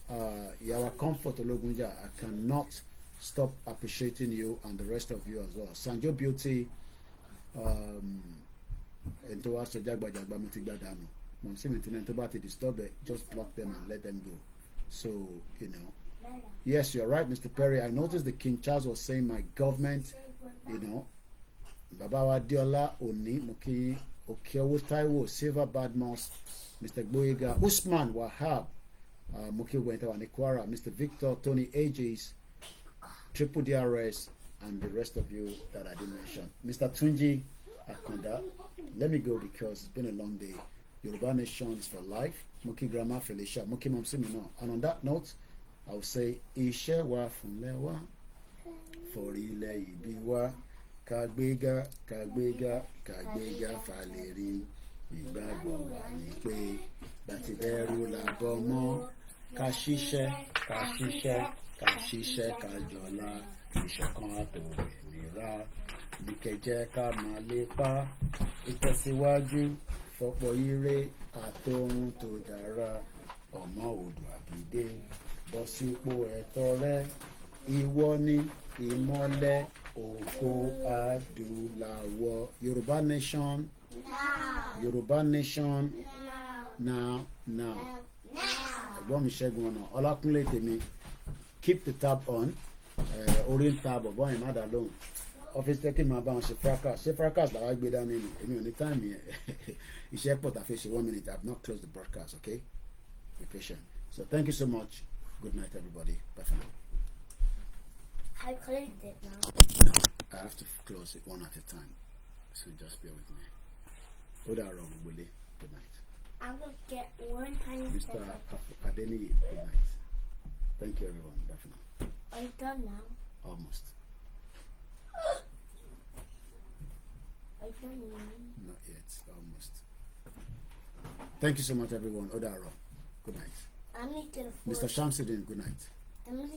Yawa Comfort Ologunja. I cannot stop appreciating you and the rest of you as well. Sanjo Beauty. Disturb it, just block them and let them go. So, yes, you're right, Mr. Perry. I noticed the King Charles was saying my government, Babawa Diola, Oni, Moki, Okiewo Taiwo, Silver Badmos, Mr. Gboyega, Usman Wahab, Moki Wentawa Mr. Victor, Tony Ages, Triple DRS, and the rest of you that I didn't mention. Mr. Tunji Akonda, let me go because it's been a long day. Yoruba Nation is for life. Moki Grandma Felicia, Moki Momsimino. And on that note, I will say, Ishe wa funlewa, forile ibiwa, kagbega, kagbega, kagbega faleri, ìgbàgbọ́ wa ni pé láti bẹ̀rù làbọ̀ mọ́, ká ṣiṣẹ́, ká ṣiṣẹ́, ká ṣiṣẹ́, ká jọlá, ìṣọ̀kan àtòmìnira, ìkẹjẹ ká máa lépa, ìtẹ̀síwájú, fọ́pọ̀ ire àtohun tó dára, ọmọ odò àbídé, bọ́ sípò ẹ̀tọ́ rẹ, ìwọ ni ìmọ́lẹ̀ ògo adúláwọ̀. Yoruba Nation. Yoruba Nation. Now. Olakunle tèmi, keep the tab on. Orient tab ọ̀bọ̀n yẹn má dà lóhùn. Office taking my bounce fracas. Ṣé fracas làwọn gbé dání ni? Èmi ò ní time yẹn. Iṣẹ́ pọ̀ tàfi ṣe 1 minute. I have not closed the broadcast, okay? Be patient. So thank you so much. Good night, everybody. Bye for now. I closed it now. No, I have to close it one at a time. So just bear with me. Good night. I'm going to get one tiny Mr. step. Adeni, good night. Thank you, everyone. Bye for now. Are you done now? Almost. Are you done now? Not yet. Almost. Thank you so much, everyone. Odaro. Good night. I'm going to Mr. Shamsuddin, good night. I'm going to